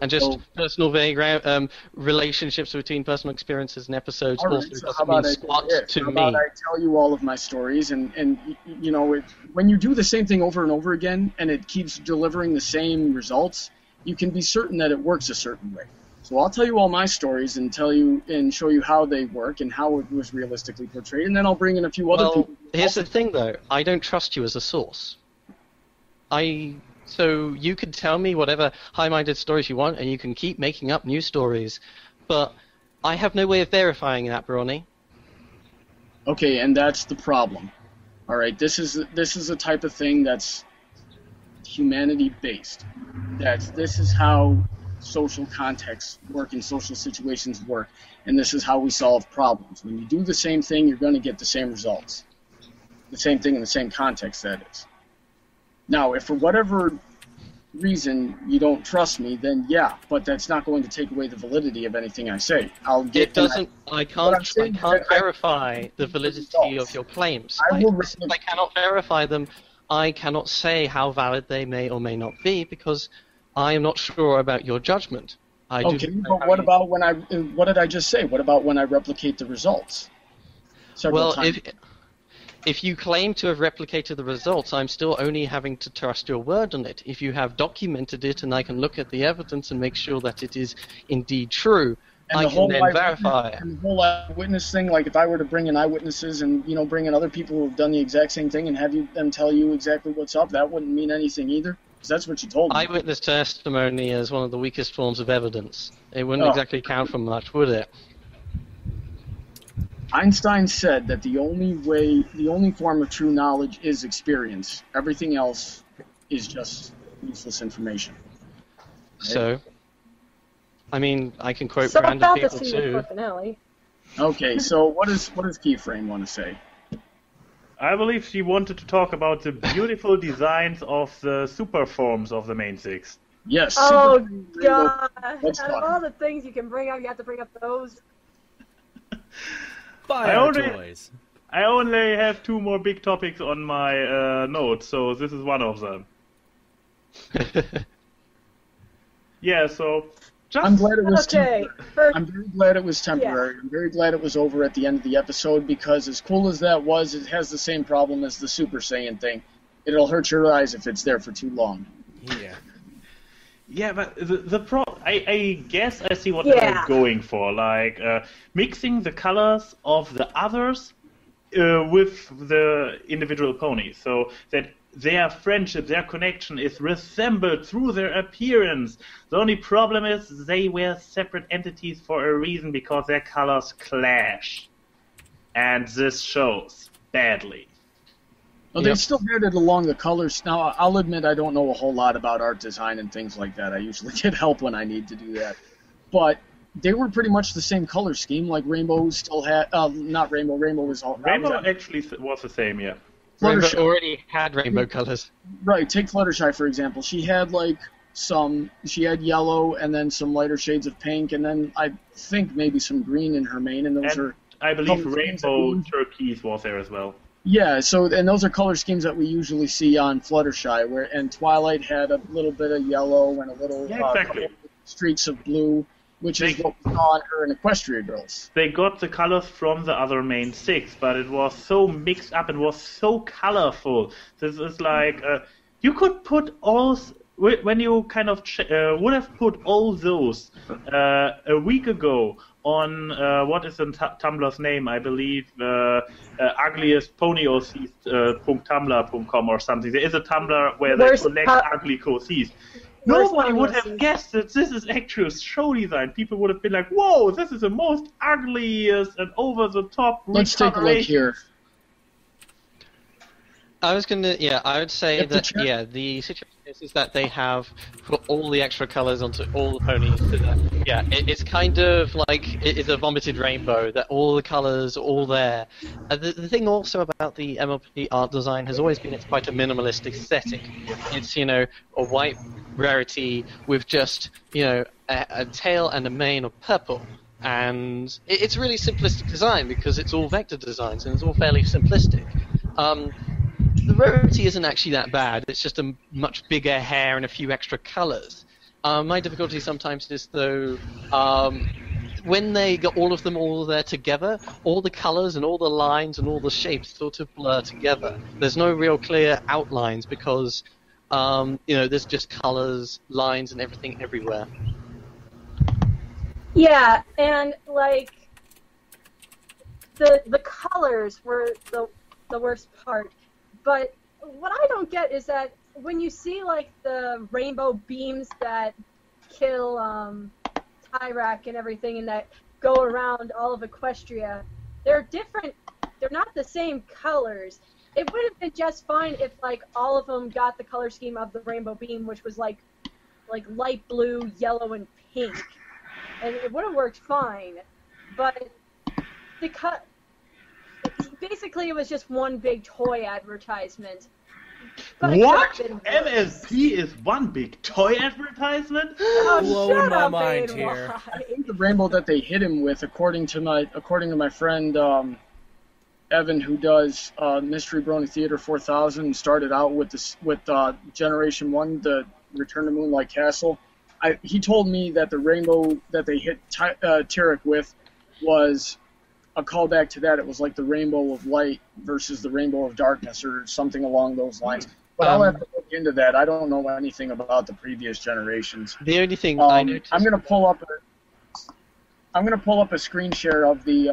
And just personal vague relationships between personal experiences and episodes All right, also so how doesn't mean about squat to how me. about I tell you all of my stories, and when you do the same thing over and over again, and it keeps delivering the same results, you can be certain that it works a certain way. So I'll tell you all my stories and tell you and show you how they work and how it was realistically portrayed, and then I'll bring in a few other people. Here's the thing, though. I don't trust you as a source. So you can tell me whatever high-minded stories you want, and you can keep making up new stories, but I have no way of verifying that, Brawny. Okay, and that's the problem. All right, this is a type of thing that's humanity-based. This is how social contexts work and social situations work, and this is how we solve problems. When you do the same thing, you're going to get the same results. the same thing in the same context, that is. Now, if for whatever reason you don't trust me, then yeah, but that's not going to take away the validity of anything I say. It doesn't. I can't verify the validity of your claims. I Since I cannot verify them, I cannot say how valid they may or may not be because I am not sure about your judgment. Okay, but what about when what did I just say? What about when I replicate the results? Several times. If you claim to have replicated the results, I'm still only having to trust your word on it. If you have documented it and I can look at the evidence and make sure that it is indeed true, I can then verify it. And the whole eyewitness thing, like if I were to bring in eyewitnesses and, bring in other people who have done the exact same thing and have them tell you exactly what's up, that wouldn't mean anything either? Because that's what you told me. Eyewitness testimony is one of the weakest forms of evidence. It wouldn't exactly count for much, would it? Einstein said that the only form of true knowledge is experience. Everything else is just useless information. Right? So, I mean, I can quote random people too. Okay, so what does Keyframe want to say? I believe she wanted to talk about the beautiful designs of the super forms of the main six. Yes. Oh, God. Out of all the things you can bring up, you have to bring up those. I only have 2 more big topics on my notes, so this is one of them. Yeah, so I'm glad it was temporary. I'm very glad it was temporary. Yeah. I'm very glad it was over at the end of the episode because as cool as that was, it has the same problem as the Super Saiyan thing. It'll hurt your eyes if it's there for too long. Yeah. Yeah, but I guess I see what they're going for, like mixing the colors of the others with the individual ponies, so that their friendship, their connection is resembled through their appearance. The only problem is they were separate entities for a reason because their colors clash. And this shows badly. Well, they still had it along the colors. Now, I'll admit I don't know a whole lot about art design and things like that. I usually get help when I need to do that. But they were pretty much the same color scheme, like Rainbow still had... not Rainbow. Rainbow was all... Rainbow actually was the same, yeah. Rainbow already had rainbow colors. Right, take Fluttershy, for example. She had, she had yellow and then some lighter shades of pink, and then I think maybe some green in her mane, and those are... I believe Rainbow Turquoise was there as well. Yeah, and those are color schemes that we usually see on Fluttershy, and Twilight had a little bit of yellow and a little streaks of blue, which is what we saw on her in Equestria Girls. They got the colors from the other main six, but it was so mixed up and was so colorful. This is like, you could put all, when you kind of would have put all those a week ago on, what is the Tumblr's name? I believe ugliestponyoceast.tumblr.com or something. There is a Tumblr where they collect ugly cocees. Nobody would have guessed that this is actual show design. People would have been like, whoa, this is the most ugliest and over-the-top Let's take a look here. I was going to, I would say that, the situation is that they have put all the extra colors onto all the ponies. It's kind of like it is a vomited rainbow, that all the colors are all there. The thing also about the MLP art design has always been it's quite a minimalist aesthetic. It's, a white rarity with just, a tail and a mane of purple. And it's really simplistic design because it's all vector designs and it's all fairly simplistic. The rarity isn't actually that bad. It's just a much bigger hair and a few extra colors. My difficulty sometimes is, though, when they got all of them all there together, all the colors and all the lines and all the shapes sort of blur together. There's no real clear outlines because, there's just colors, lines, and everything everywhere. Yeah, and, the colors were the worst part. But what I don't get is that when you see, the rainbow beams that kill Tyrak and everything and that go around all of Equestria, they're different. They're not the same colors. It would have been just fine if, all of them got the color scheme of the rainbow beam, which was, like light blue, yellow, and pink. And it would have worked fine. But the basically, it was just one big toy advertisement. But What? it could've been worse. MSP is one big toy advertisement? Oh, Blowing shut my up, mind ANY. here. The rainbow that they hit him with, according to my friend Evan, who does Mystery Brawny Theater 4000, started out with Generation 1, the Return to Moonlight Castle. He told me that the rainbow that they hit Tyrek with was a callback to that. It was like the rainbow of light versus the rainbow of darkness, or something along those lines. But I'll have to look into that. I don't know anything about the previous generations. The only thing I noticed. I'm gonna pull up a screen share of the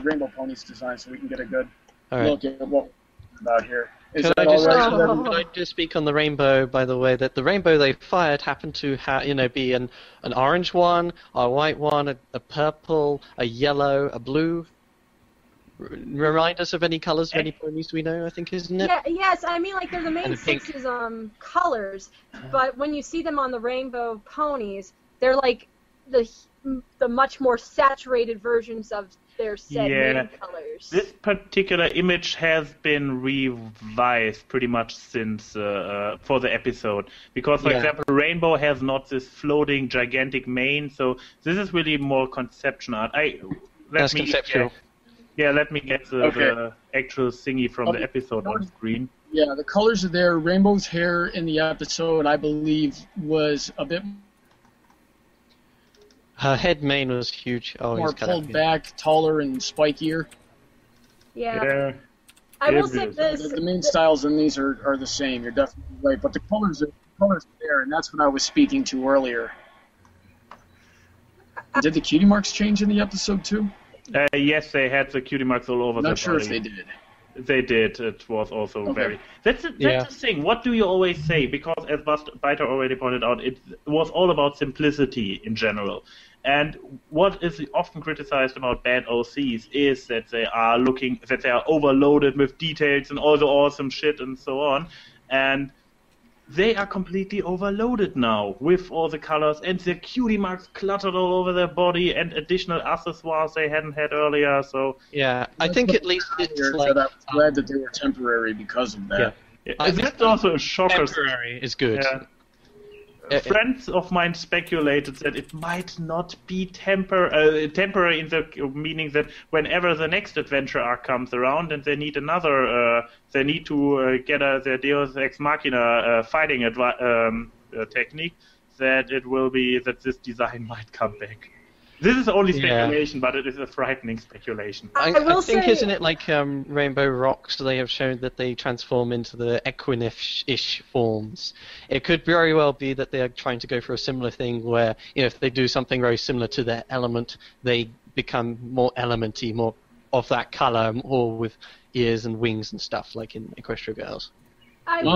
Rainbow Ponies design so we can get a good look at what we're about here. Is Can that I just all right? can I just speak on the rainbow, by the way, that the rainbow they fired happened to be an orange one, a white one, a purple, a yellow, a blue. Remind us of any colours of any ponies we know, I think, isn't it? Yeah, yes, I mean, like, they're the main And pink. six's colors, but when you see them on the rainbow ponies, they're like the much more saturated versions of their said main colors. This particular image has been revised pretty much since for the episode, because, for example, Rainbow has not this floating gigantic mane, so this is really more conception art. That's conceptual. Let me get the actual thingy from the episode on screen. Yeah, the colors are there. Rainbow's hair in the episode, I believe, was a bit Her head mane was huge. more pulled back, taller, and spikier. Yeah. I will say this. The main styles in these are the same. You're definitely right, but the colors are there, and that's what I was speaking to earlier. Did the cutie marks change in the episode too? Yes, they had the cutie marks all over their Not sure body. if they did. They did. It was also very... That's the thing. What do you always say? Because, as Byter already pointed out, it was all about simplicity in general. And what is often criticized about bad OCs is that they are overloaded with details and all the awesome shit and so on. And they are completely overloaded now with all the colors and the cutie marks cluttered all over their body and additional accessoires they hadn't had earlier. So I think at least it's like... I'm glad that they were temporary because of that. That's also a shocker. Temporary is good. Friends of mine speculated that it might not be temporary in the meaning that whenever the next adventure arc comes around and they need another, they need to get their Deus Ex Machina fighting technique, that it will be that this design might come back. This is only speculation, but it is a frightening speculation. I think, isn't it like Rainbow Rocks? They have shown that they transform into the Equinix-ish forms. It could very well be that they are trying to go for a similar thing where, if they do something very similar to their element, they become more elementy, more of that color, more with ears and wings and stuff, like in Equestria Girls.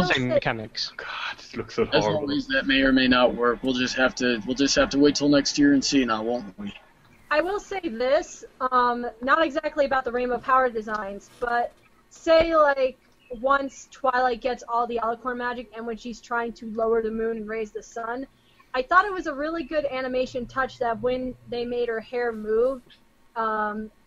Same mechanics. God, this looks so As horrible. always, that may or may not work. We'll just have to wait till next year and see now, won't we? I will say this, not exactly about the Rainbow Power designs, but say, like, once Twilight gets all the Alicorn magic and when she's trying to lower the moon and raise the sun, I thought it was a really good animation touch that when they made her hair move,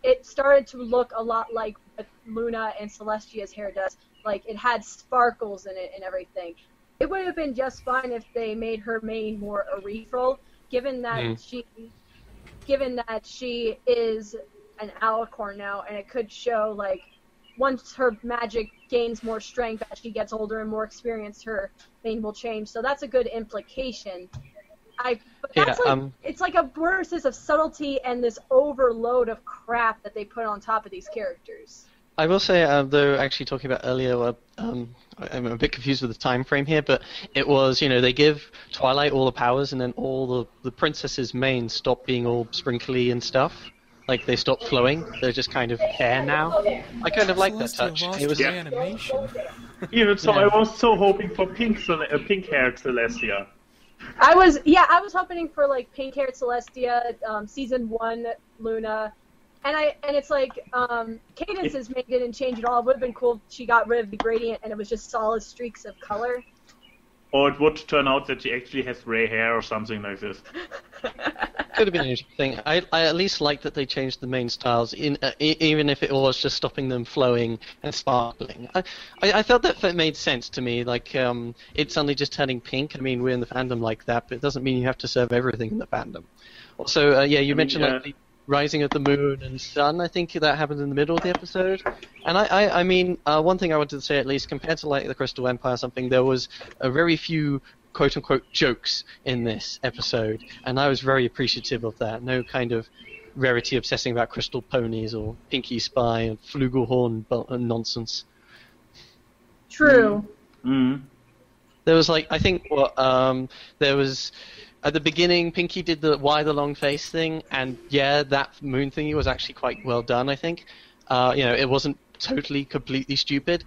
it started to look a lot like what Luna and Celestia's hair does. Like, it had sparkles in it and everything. It would have been just fine if they made her mane more ethereal, given that she is an alicorn now, and it could show, like, once her magic gains more strength as she gets older and more experienced, her mane will change. So that's a good implication. It's like a burst of subtlety and this overload of crap that they put on top of these characters. I will say, though, actually talking about earlier, I'm a bit confused with the time frame here, but it was, they give Twilight all the powers, and then all the princesses' manes stop being all sprinkly and stuff. Like, they stop flowing. They're just kind of hair now. I kind of like that touch. It was animation. Even so, I was so hoping for pink-haired Celestia. I was hoping for, like, pink-haired Celestia, Season 1 Luna, and it's like, Cadence's mane didn't change at all. It would have been cool if she got rid of the gradient and it was just solid streaks of color. Or it would turn out that she actually has gray hair or something like this. could have been interesting. I at least like that they changed the main styles, even if it was just stopping them flowing and sparkling. I felt that made sense to me. Like, it's suddenly just turning pink. I mean, we're in the fandom like that, but it doesn't mean you have to serve everything in the fandom. Also, you mentioned like the rising of the moon and sun. I think that happened in the middle of the episode. And I mean, one thing I wanted to say, at least compared to like the Crystal Empire or something, there was a very few quote-unquote jokes in this episode, and I was very appreciative of that. No kind of Rarity obsessing about crystal ponies or Pinkie Spy and Flugelhorn nonsense. True. Mm. There was like, I think there was at the beginning, Pinkie did the why the long face thing, and yeah, that moon thingy was actually quite well done, I think. It wasn't totally completely stupid.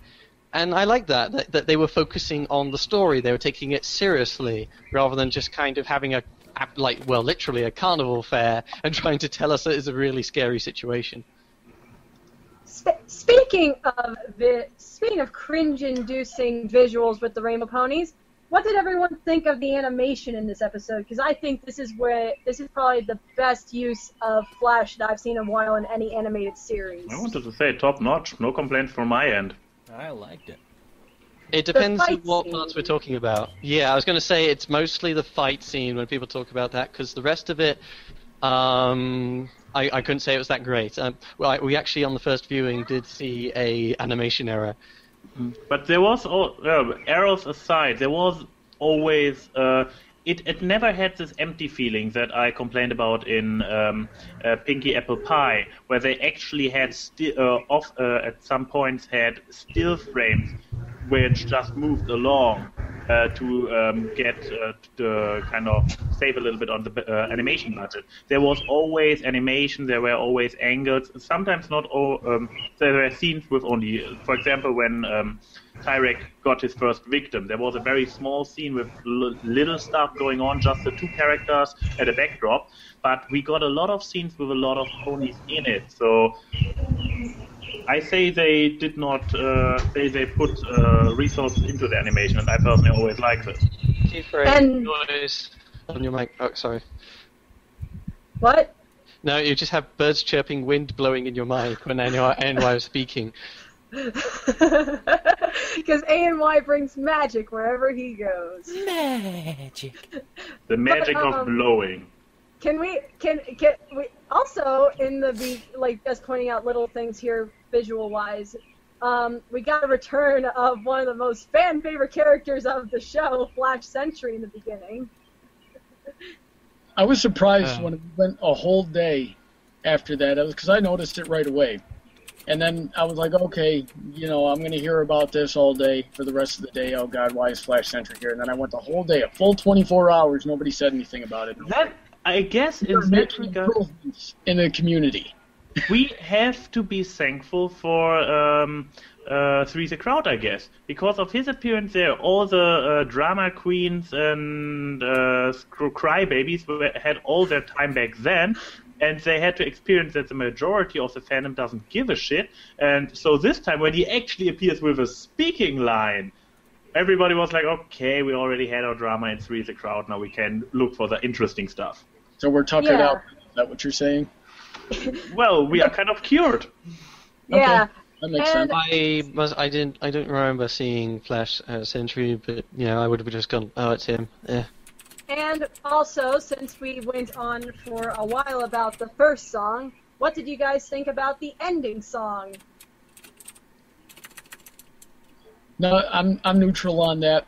And I like that they were focusing on the story. They were taking it seriously rather than just kind of having literally a carnival fair and trying to tell us that it's a really scary situation. Speaking of cringe-inducing visuals with the Rainbow Ponies, what did everyone think of the animation in this episode? Because I think this is probably the best use of Flash that I've seen in a while in any animated series. I wanted to say top-notch. No complaints from my end. I liked it. It depends on what parts we're talking about. Yeah, I was going to say it's mostly the fight scene when people talk about that, because the rest of it, I couldn't say it was that great. We actually, on the first viewing, did see a animation error. But there was, errors aside, there was always... It never had this empty feeling that I complained about in Pinkie Apple Pie, where they actually had at some points had still frames which just moved along to get to kind of save a little bit on the animation budget. There was always animation, there were always angles, sometimes not all, there were scenes with only, for example, when Tyrek got his first victim, there was a very small scene with little stuff going on, just the two characters at a backdrop, but we got a lot of scenes with a lot of ponies in it, so I say they did not, they put resources into the animation, and I personally always liked it. Keyframe, noise on your mic. Oh, sorry. What? No, you just have birds chirping, wind blowing in your mic when ANY was speaking. Because ANY brings magic wherever he goes. Magic. The magic of blowing. Can we also just pointing out little things here visual wise, we got a return of one of the most fan favorite characters of the show, Flash Sentry, in the beginning. I was surprised when it went a whole day after that, because I noticed it right away. And then I was like, okay, I'm going to hear about this all day for the rest of the day. Oh, God, why is Flash Sentry here? And then I went the whole day, a full 24 hours, nobody said anything about it. That, I guess, in that regard, in the community. We have to be thankful for Three the Crowd, I guess. Because of his appearance there, all the drama queens and crybabies had all their time back then, and they had to experience that the majority of the fandom doesn't give a shit. And so this time, when he actually appears with a speaking line, everybody was like, okay, we already had our drama in Three the Crowd, now we can look for the interesting stuff. So we're tuckered out, is that what you're saying? Well, we are kind of cured. Yeah. Okay. That makes sense. I don't remember seeing Flash Sentry, but I would have just gone, oh, it's him. Yeah. And also, since we went on for a while about the first song, what did you guys think about the ending song? No, I'm neutral on that.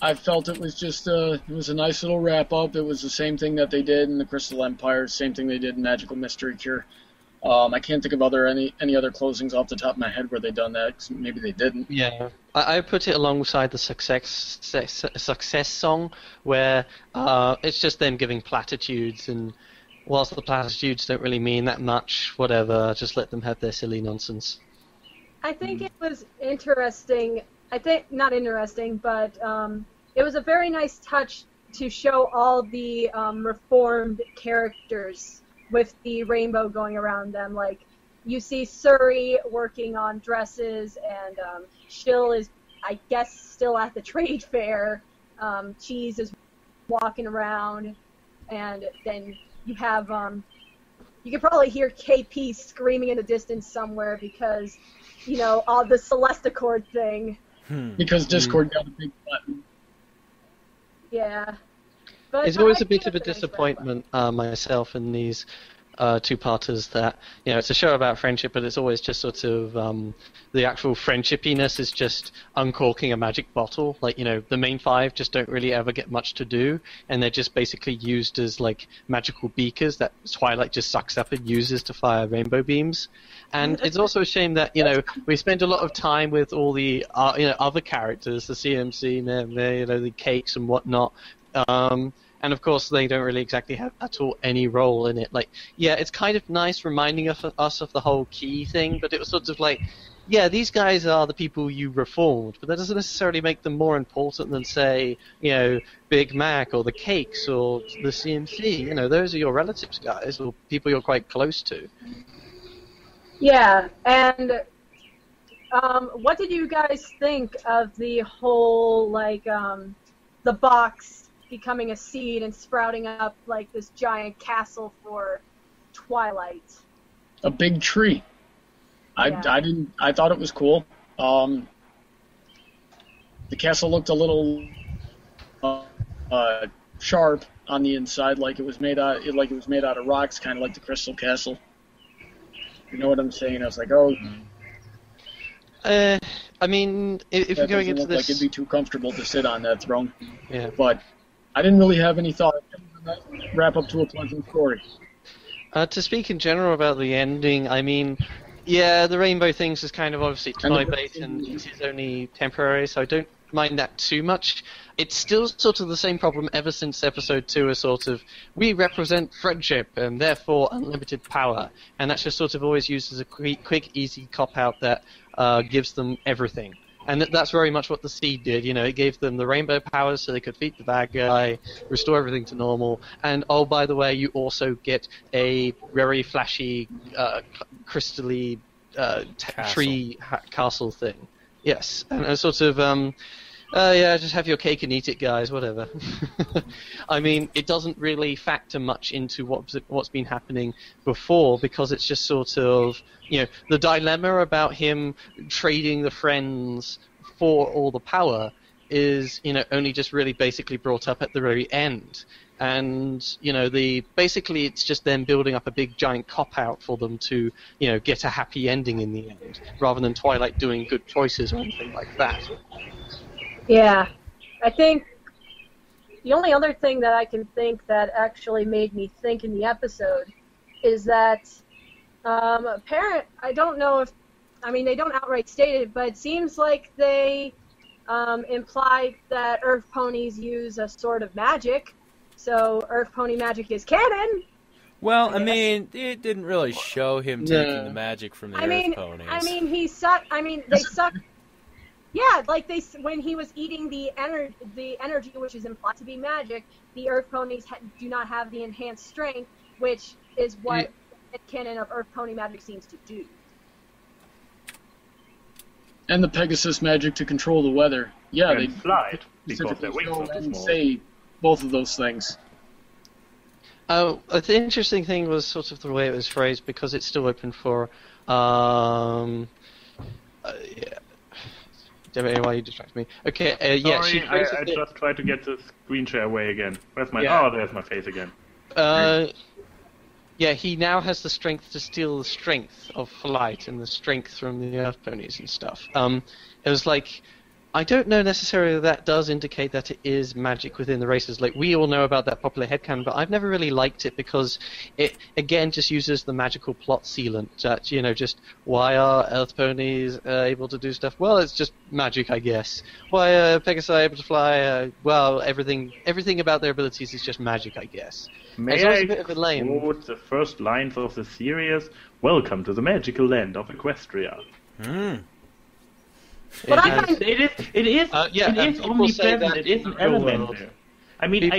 I felt it was just it was a nice little wrap up. It was the same thing that they did in the Crystal Empire, same thing they did in Magical Mystery Cure. I can't think of any other closings off the top of my head where they done that. 'Cause maybe they didn't. Yeah, I put it alongside the success song, where it's just them giving platitudes, and whilst the platitudes don't really mean that much, whatever, just let them have their silly nonsense. I think it was interesting. I think not interesting, but it was a very nice touch to show all the reformed characters with the rainbow going around them. Like, you see Suri working on dresses, and Shill is, I guess, still at the trade fair. Cheese is walking around, and then you have you can probably hear KP screaming in the distance somewhere because, you know, all the Celesticord thing. Because Discord got a big button. Yeah. But It's always I a bit think of a it's nice disappointment myself in these two-parters that, you know, it's a show about friendship, but it's always just sort of the actual friendshipiness is just uncorking a magic bottle. Like, you know, the main five just don't really ever get much to do, and they're just basically used as like magical beakers that Twilight just sucks up and uses to fire rainbow beams. And it's also a shame that, you know, we spend a lot of time with all the you know, other characters, the CMC, you know, the cakes and whatnot. And of course, they don't really exactly have at all any role in it. Like, yeah, it's kind of nice reminding us of the whole key thing, but it was sort of like, yeah, these guys are the people you reformed, but that doesn't necessarily make them more important than, say, you know, Big Mac or the Cakes or the CMC. You know, those are your relatives, guys, or people you're quite close to. Yeah, and what did you guys think of the whole, like, the box becoming a seed and sprouting up like this giant castle for Twilight? A big tree. Yeah. I thought it was cool. The castle looked a little sharp on the inside, like it was made out of rocks, kind of like the Crystal Castle. You know what I'm saying? I was like, oh. I mean, if you're going into look this, like it'd be too comfortable to sit on that throne. Yeah. But I didn't really have any thought. Wrap up to a pleasant story. To speak in general about the ending, I mean, yeah, the rainbow things is kind of obviously time-based and it is only temporary, so I don't mind that too much. It's still sort of the same problem ever since episode 2 is sort of, we represent friendship and therefore unlimited power, and that's just sort of always used as a quick easy cop-out that gives them everything. And that's very much what the seed did, you know, it gave them the rainbow powers so they could defeat the bad guy, restore everything to normal, and oh, by the way, you also get a very flashy, crystally tree castle thing. Yes, and a sort of, yeah, just have your cake and eat it, guys, whatever. I mean, it doesn't really factor much into what's been happening before, because it's just sort of, you know, the dilemma about him trading the friends for all the power is, you know, only just really basically brought up at the very end. And, you know, basically it's just them building up a big giant cop-out for them to, you know, get a happy ending in the end, rather than Twilight doing good choices or anything like that. Yeah, I think the only other thing that I can think that actually made me think in the episode is that I don't know if, I mean, they don't outright state it, but it seems like they implied that Earth ponies use a sort of magic, so Earth pony magic is canon. Well, I mean, it didn't really show him taking the magic from the Earth ponies. I mean, they suck. Yeah, like when he was eating the energy, which is implied to be magic, the Earth ponies do not have the enhanced strength, which is what the canon of Earth pony magic seems to do. And the Pegasus magic to control the weather. Yeah, and they fly because their wings are too small. Say both of those things. The interesting thing was sort of the way it was phrased, because it's still open for. Yeah. Why you distract me? Okay, yeah. Sorry, I just tried to get the screen share away again. Where's my? Yeah. Oh, there's my face again. Yeah, he now has the strength to steal the strength of flight and the strength from the Earth ponies and stuff. It was like, I don't know necessarily that does indicate that it is magic within the races. Like, we all know about that popular headcanon, but I've never really liked it because it, again, just uses the magical plot sealant that, you know, just, why are Earth ponies able to do stuff? Well, it's just magic, I guess. Why are Pegasi able to fly? Well, everything about their abilities is just magic, I guess. May I quote the first lines of the series? Welcome to the magical land of Equestria. But it is omnipresent. It is an element there. I mean,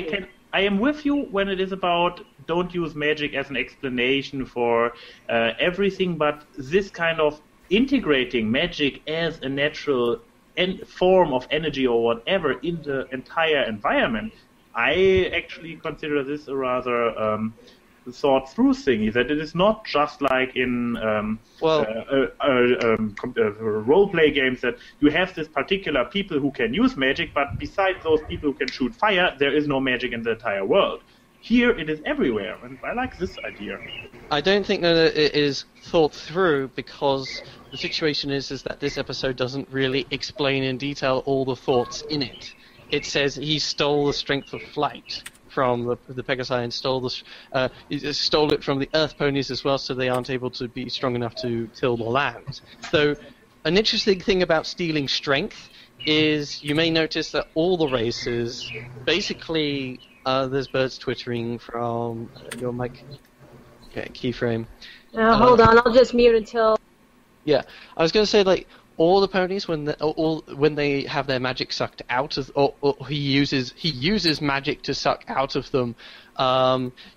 I am with you when it is about don't use magic as an explanation for everything, but this kind of integrating magic as a natural form of energy or whatever in the entire environment, I actually consider this a rather thought through thingy. That it is not just like in role play games that you have this particular people who can use magic, but besides those people who can shoot fire, there is no magic in the entire world. Here it is everywhere, and I like this idea. I don't think that it is thought through the situation is that this episode doesn't really explain in detail all the thoughts in it. It says he stole the strength of flight from the Pegasi and stole it from the Earth ponies as well, so they aren't able to be strong enough to till the land. So, an interesting thing about stealing strength is you may notice that all the races basically. There's birds twittering from your mic. Okay, Keyframe. Hold on, I'll just mute until. Yeah, I was going to say like all the ponies when they have their magic sucked out of, or he uses magic to suck out of them.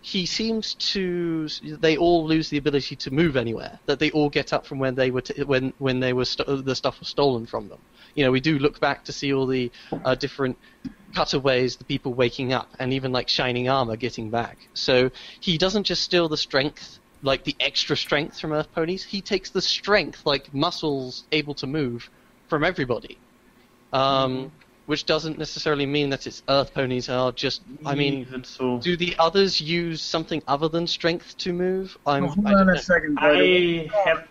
He seems to. They all lose the ability to move anywhere. That they all get up from when they were when they were the stuff was stolen from them. You know, we do look back to see all the different cutaways, the people waking up, and even like shining armor getting back. So he doesn't just steal the strength, like the extra strength from Earth ponies. He takes the strength, like muscles able to move, from everybody. Which doesn't necessarily mean that it's Earth ponies are just. I mean, do the others use something other than strength to move? Hold on a second. I have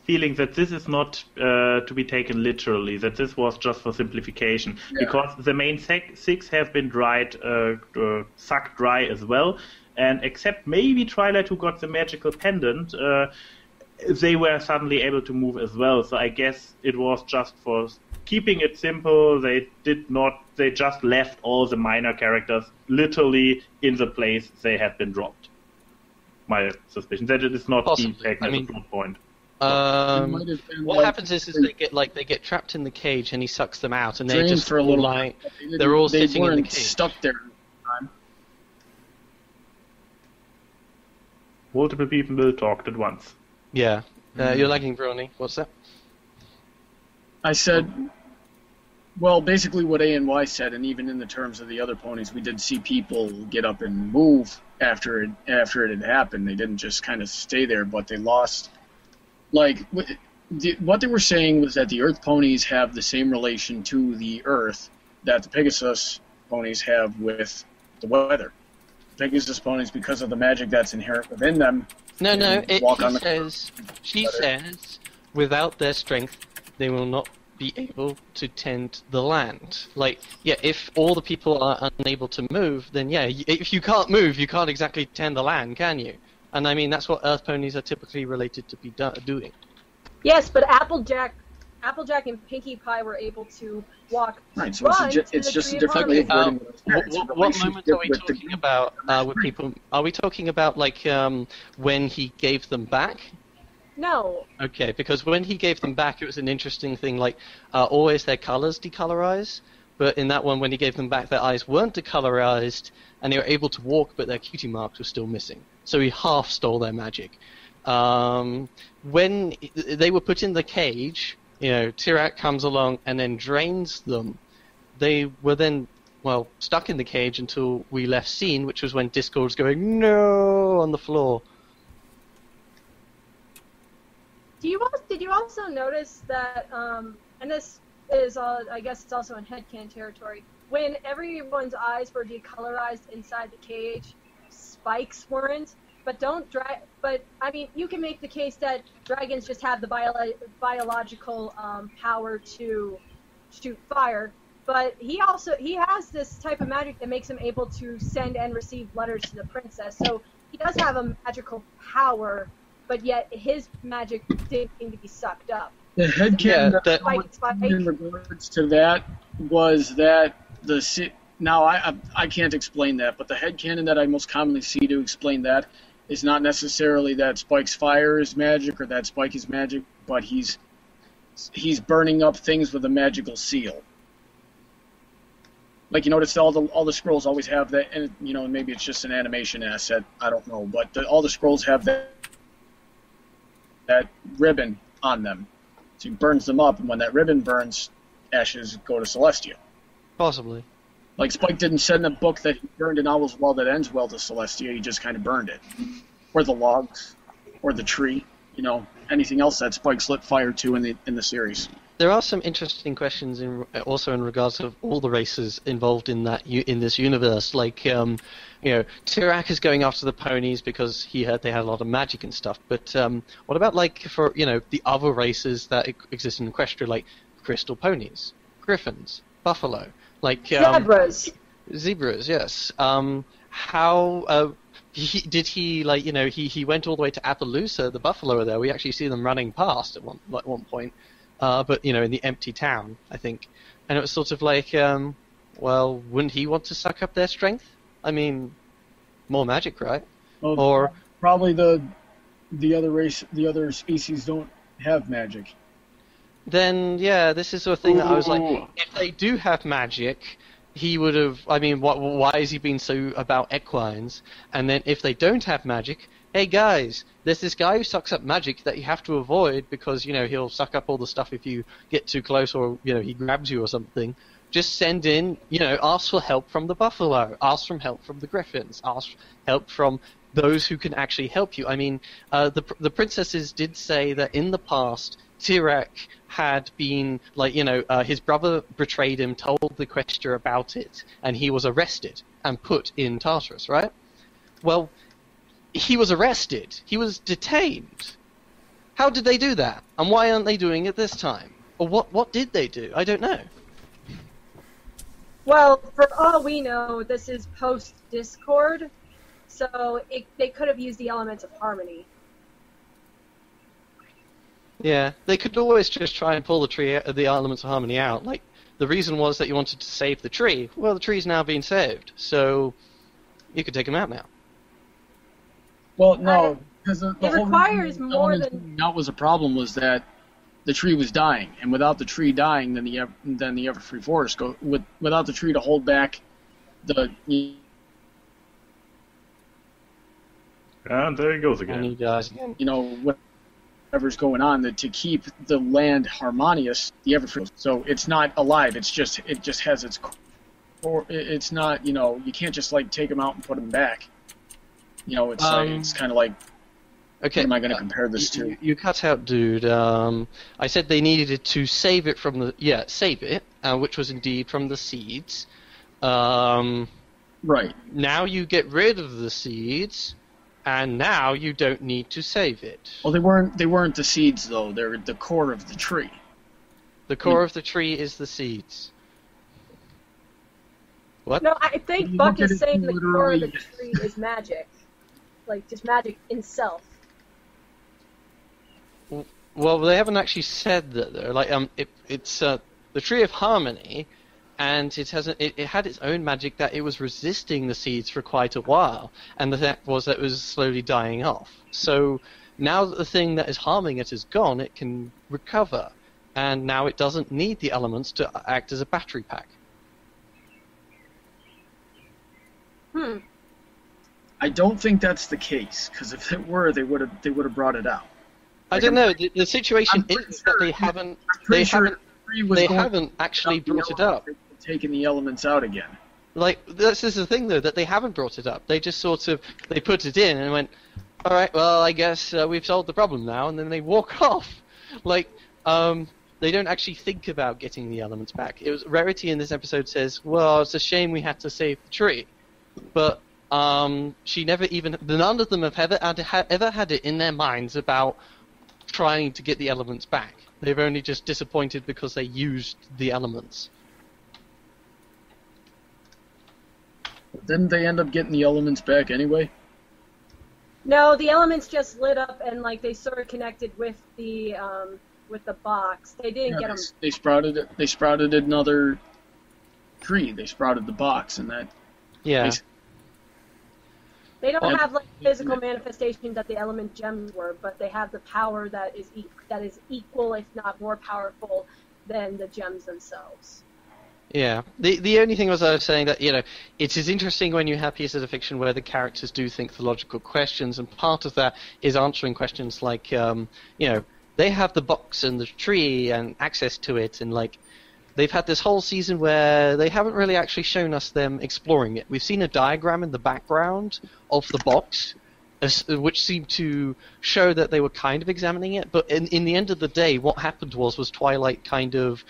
feeling that this is not to be taken literally, that this was just for simplification, because the main six have been sucked dry as well, and except maybe Twilight, who got the magical pendant, they were suddenly able to move as well, so I guess it was just for keeping it simple. They just left all the minor characters literally in the place they had been dropped. My suspicion, that it is not being taken as a plot point. What happens is they get trapped in the cage and he sucks them out, and they just they're all sitting in the cage. Stuck there. Multiple people talked at once. Yeah, you're lagging, Brawny. What's that? I said, well, basically what ANY said, and even in the terms of the other ponies, we did see people get up and move after it had happened. They didn't just kind of stay there, but they lost. Like, what they were saying was that the Earth ponies have the same relation to the Earth that the Pegasus ponies have with the weather. The Pegasus ponies, because of the magic that's inherent within them. She says, without their strength, they will not be able to tend the land. Like, yeah, if all the people are unable to move, then yeah, if you can't move, you can't exactly tend the land, can you? And I mean, that's what Earth ponies are typically related to be doing. Yes, but Applejack and Pinkie Pie were able to walk. Right, so it's just a different way of wording what moment are we talking about with people? Are we talking about like when he gave them back? No. Okay, because when he gave them back, it was an interesting thing. Like always, their colors decolorize. But in that one, when he gave them back, their eyes weren't decolorized, and they were able to walk, but their cutie marks were still missing. So he half stole their magic. When they were put in the cage, you know, Tirak comes along and then drains them. They were then, well, stuck in the cage until we left scene, which was when Discord was going, no, on the floor. Did you also notice that, and this is, I guess it's also in headcanon territory, when everyone's eyes were decolorized inside the cage, Spike's weren't, but I mean, you can make the case that dragons just have the biological power to shoot fire, but he has this type of magic that makes him able to send and receive letters to the princess, so he does have a magical power, but yet his magic didn't seem to be sucked up. The headcanon in regards to that was that now I can't explain that, but the headcanon that I most commonly see to explain that is not necessarily that Spike's fire is magic or that Spike is magic, but he's burning up things with a magical seal. Like, you notice all the scrolls always have that, and you know, maybe it's just an animation asset, I don't know, but all the scrolls have that ribbon on them. So he burns them up, and when that ribbon burns, ashes go to Celestia. Possibly. Like, Spike didn't send a book that he burned in Owl's Well that ends well to Celestia, he just kind of burned it. Or the logs, or the tree, anything else that Spike's lit fire to in the series. There are some interesting questions also in regards of all the races involved in in this universe. Like, Tirak is going after the ponies because he heard they had a lot of magic and stuff. But what about for the other races that exist in Equestria, like crystal ponies, griffins, buffalo, like Zebras. Zebras, yes. How did he he went all the way to Appaloosa, the buffalo there. We actually see them running past at one point. But in the empty town, I think, and it was sort of like, well, wouldn't he want to suck up their strength? I mean, more magic, right? Well, or probably the other species don't have magic. Then yeah, this is the thing that I was like, if they do have magic, he would have. I mean, why is he being so about equines? And then if they don't have magic, hey guys, there's this guy who sucks up magic that you have to avoid because, he'll suck up all the stuff if you get too close or, he grabs you or something. Just send in, ask for help from the buffalo, ask for help from the griffins, ask help from those who can actually help you. I mean, the princesses did say that in the past, Tirak had been, his brother betrayed him, told the Equestria about it, and he was arrested and put in Tartarus, right? Well, he was arrested. He was detained. How did they do that? And why aren't they doing it this time? Or what did they do? I don't know. Well, for all we know, this is post-Discord, so they could have used the elements of harmony. Yeah, they could always just try and pull the elements of harmony out. Like, the reason was that you wanted to save the tree. Well, the tree's now being saved, so you could take them out now. Well, no, because the whole requires reason more elements than out was a problem was that the tree was dying, and without the tree dying, then the Everfree Forest without the tree to hold back the. And there he goes again. And he dies again. Whatever's going on to keep the land harmonious, the Everfree. So it's not alive. It just has its core. It's not. You can't just take them out and put them back. It's kind of like, okay, what am I going to compare this to? You cut out, dude. I said they needed to save it from save it, which was indeed from the seeds. Right. Now you get rid of the seeds, and now you don't need to save it. Well, they weren't the seeds though. They're the core of the tree. The core of the tree is the seeds. What? No, I think Buck is saying the core of the tree is magic. Like, just magic in self. Well, they haven't actually said that though. It's the Tree of Harmony, and it had its own magic that it was resisting the seeds for quite a while, and the fact was that it was slowly dying off. So now that the thing that is harming it is gone, it can recover, and now it doesn't need the elements to act as a battery pack. I don't think that's the case, because if it were, they would have brought it out. I don't know. The situation is that they haven't actually brought it up. Taking the elements out again. Like, this is the thing though, that they haven't brought it up. They just they put it in and went, all right, well, I guess we've solved the problem now, and then they walk off. Like, they don't actually think about getting the elements back. Rarity in this episode says, well, it's a shame we had to save the tree, but. She never even. None of them have ever had it in their minds about trying to get the elements back. They've only just disappointed because they used the elements. Didn't they end up getting the elements back anyway? No, the elements just lit up and they sort of connected with the box. They didn't get them. They sprouted another tree. They sprouted the box, and that. Yeah. They don't have physical manifestation that the element gems were, but they have the power that is equal, if not more powerful, than the gems themselves. Yeah. The only thing was I was saying that, it is interesting when you have pieces of fiction where the characters do think the logical questions, and part of that is answering questions like, they have the box and the tree and access to it, and they've had this whole season where they haven't really actually shown us them exploring it. We've seen a diagram in the background of the box, which seemed to show that they were kind of examining it, but in the end of the day, what happened was Twilight kind of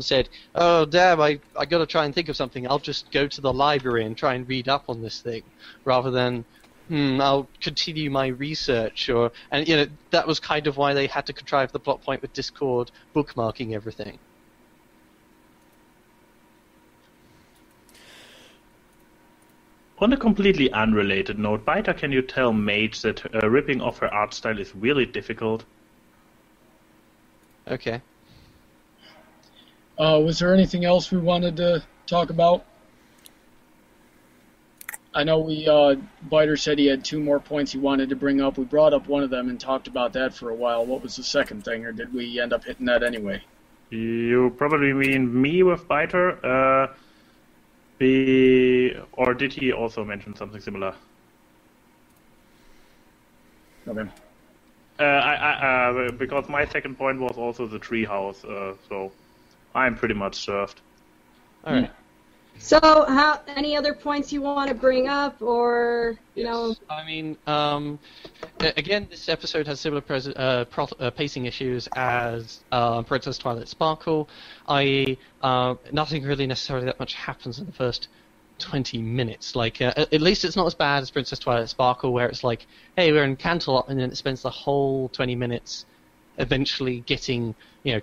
said, "Oh, damn, I got to try and think of something. I'll just go to the library and try and read up on this thing," rather than, I'll continue my research. And that was kind of why they had to contrive the plot point with Discord bookmarking everything. On a completely unrelated note, Byter, can you tell Mage that ripping off her art style is really difficult? Okay. Was there anything else we wanted to talk about? I know Byter said he had 2 more points he wanted to bring up. We brought up one of them and talked about that for a while. What was the second thing, or did we end up hitting that anyway? You probably mean me with Byter? Or did he also mention something similar? Okay. Because my second point was also the treehouse, so I'm pretty much served. All right. So, any other points you want to bring up, or I mean, again, this episode has similar pacing issues as Princess Twilight Sparkle, i.e., nothing really necessarily that much happens in the first 20 minutes. Like, at least it's not as bad as Princess Twilight Sparkle, where it's like, hey, we're in Canterlot, and then it spends the whole 20 minutes eventually getting,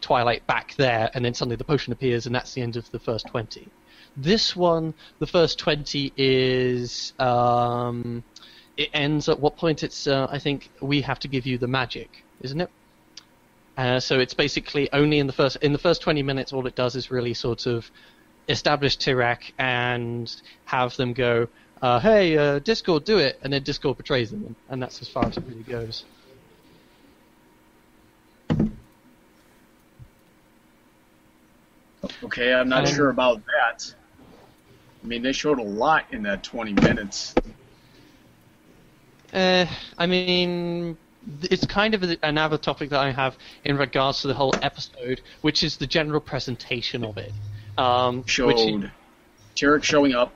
Twilight back there, and then suddenly the potion appears, and that's the end of the first 20. This one, the first 20 is, it ends at what point it's, I think, we have to give you the magic, isn't it? So it's basically only in the first 20 minutes, all it does is really sort of establish Tirac and have them go, hey, Discord, do it, and then Discord betrays them, and that's as far as it really goes. Okay, I'm not sure about that. I mean, they showed a lot in that 20 minutes. I mean, it's kind of another topic that I have in regards to the whole episode, which is the general presentation of it. Showed Tirac showing up,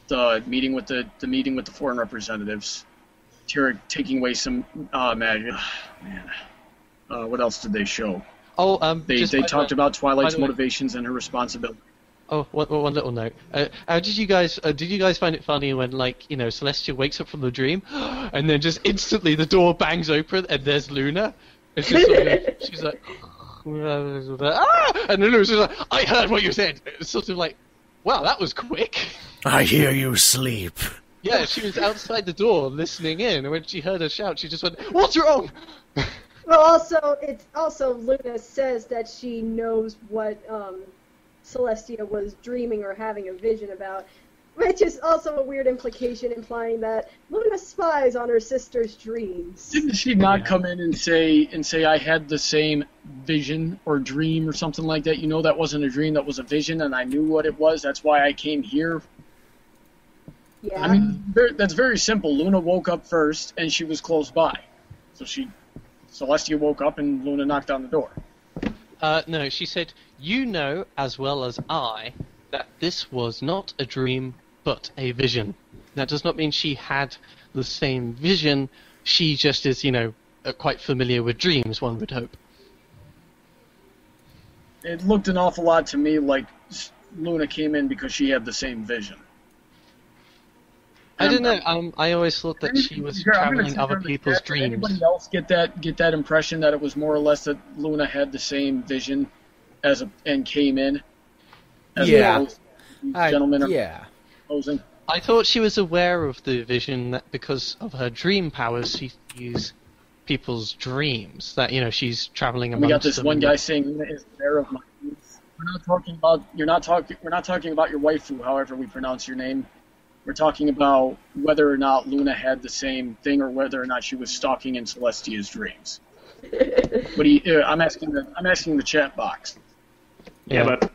the meeting with the foreign representatives, Tirac taking away some magic. Man, what else did they show? Oh, they talked about Twilight's motivations and her responsibility. Oh, one little note. Did you guys find it funny when, Celestia wakes up from the dream, and then just instantly the door bangs open and there's Luna? It's just sort of, she's like, ah! And then Luna's just like, I heard what you said. It was sort of like, wow, that was quick. I hear you sleep. Yeah, she was outside the door listening in, and when she heard her shout, she just went, what's wrong? Well, also Luna says that she knows what Celestia was dreaming or having a vision about, which is also a weird implication implying that Luna spies on her sister's dreams. Didn't she not come in and say I had the same vision or dream or something like that? That wasn't a dream, that was a vision, and I knew what it was. That's why I came here. Yeah. I mean, that's very simple. Luna woke up first, and she was close by. So Celestia woke up, and Luna knocked on the door. No, she said, you know as well as I that this was not a dream, but a vision. That does not mean she had the same vision. She just is, quite familiar with dreams, one would hope. It looked an awful lot to me like Luna came in because she had the same vision. I don't know. I always thought that she was traveling other people's dreams. Did anybody else get that impression that it was more or less that Luna had the same vision and came in? As gentlemen are posing. I thought she was aware of the vision that because of her dream powers, she sees people's dreams. That she's traveling amongst them. We got this one guy saying Luna is aware of my dreams. We're not talking about your waifu, however we pronounce your name. We're talking about whether or not Luna had the same thing, or whether or not she was stalking in Celestia's dreams. I'm asking the chat box. Yeah, but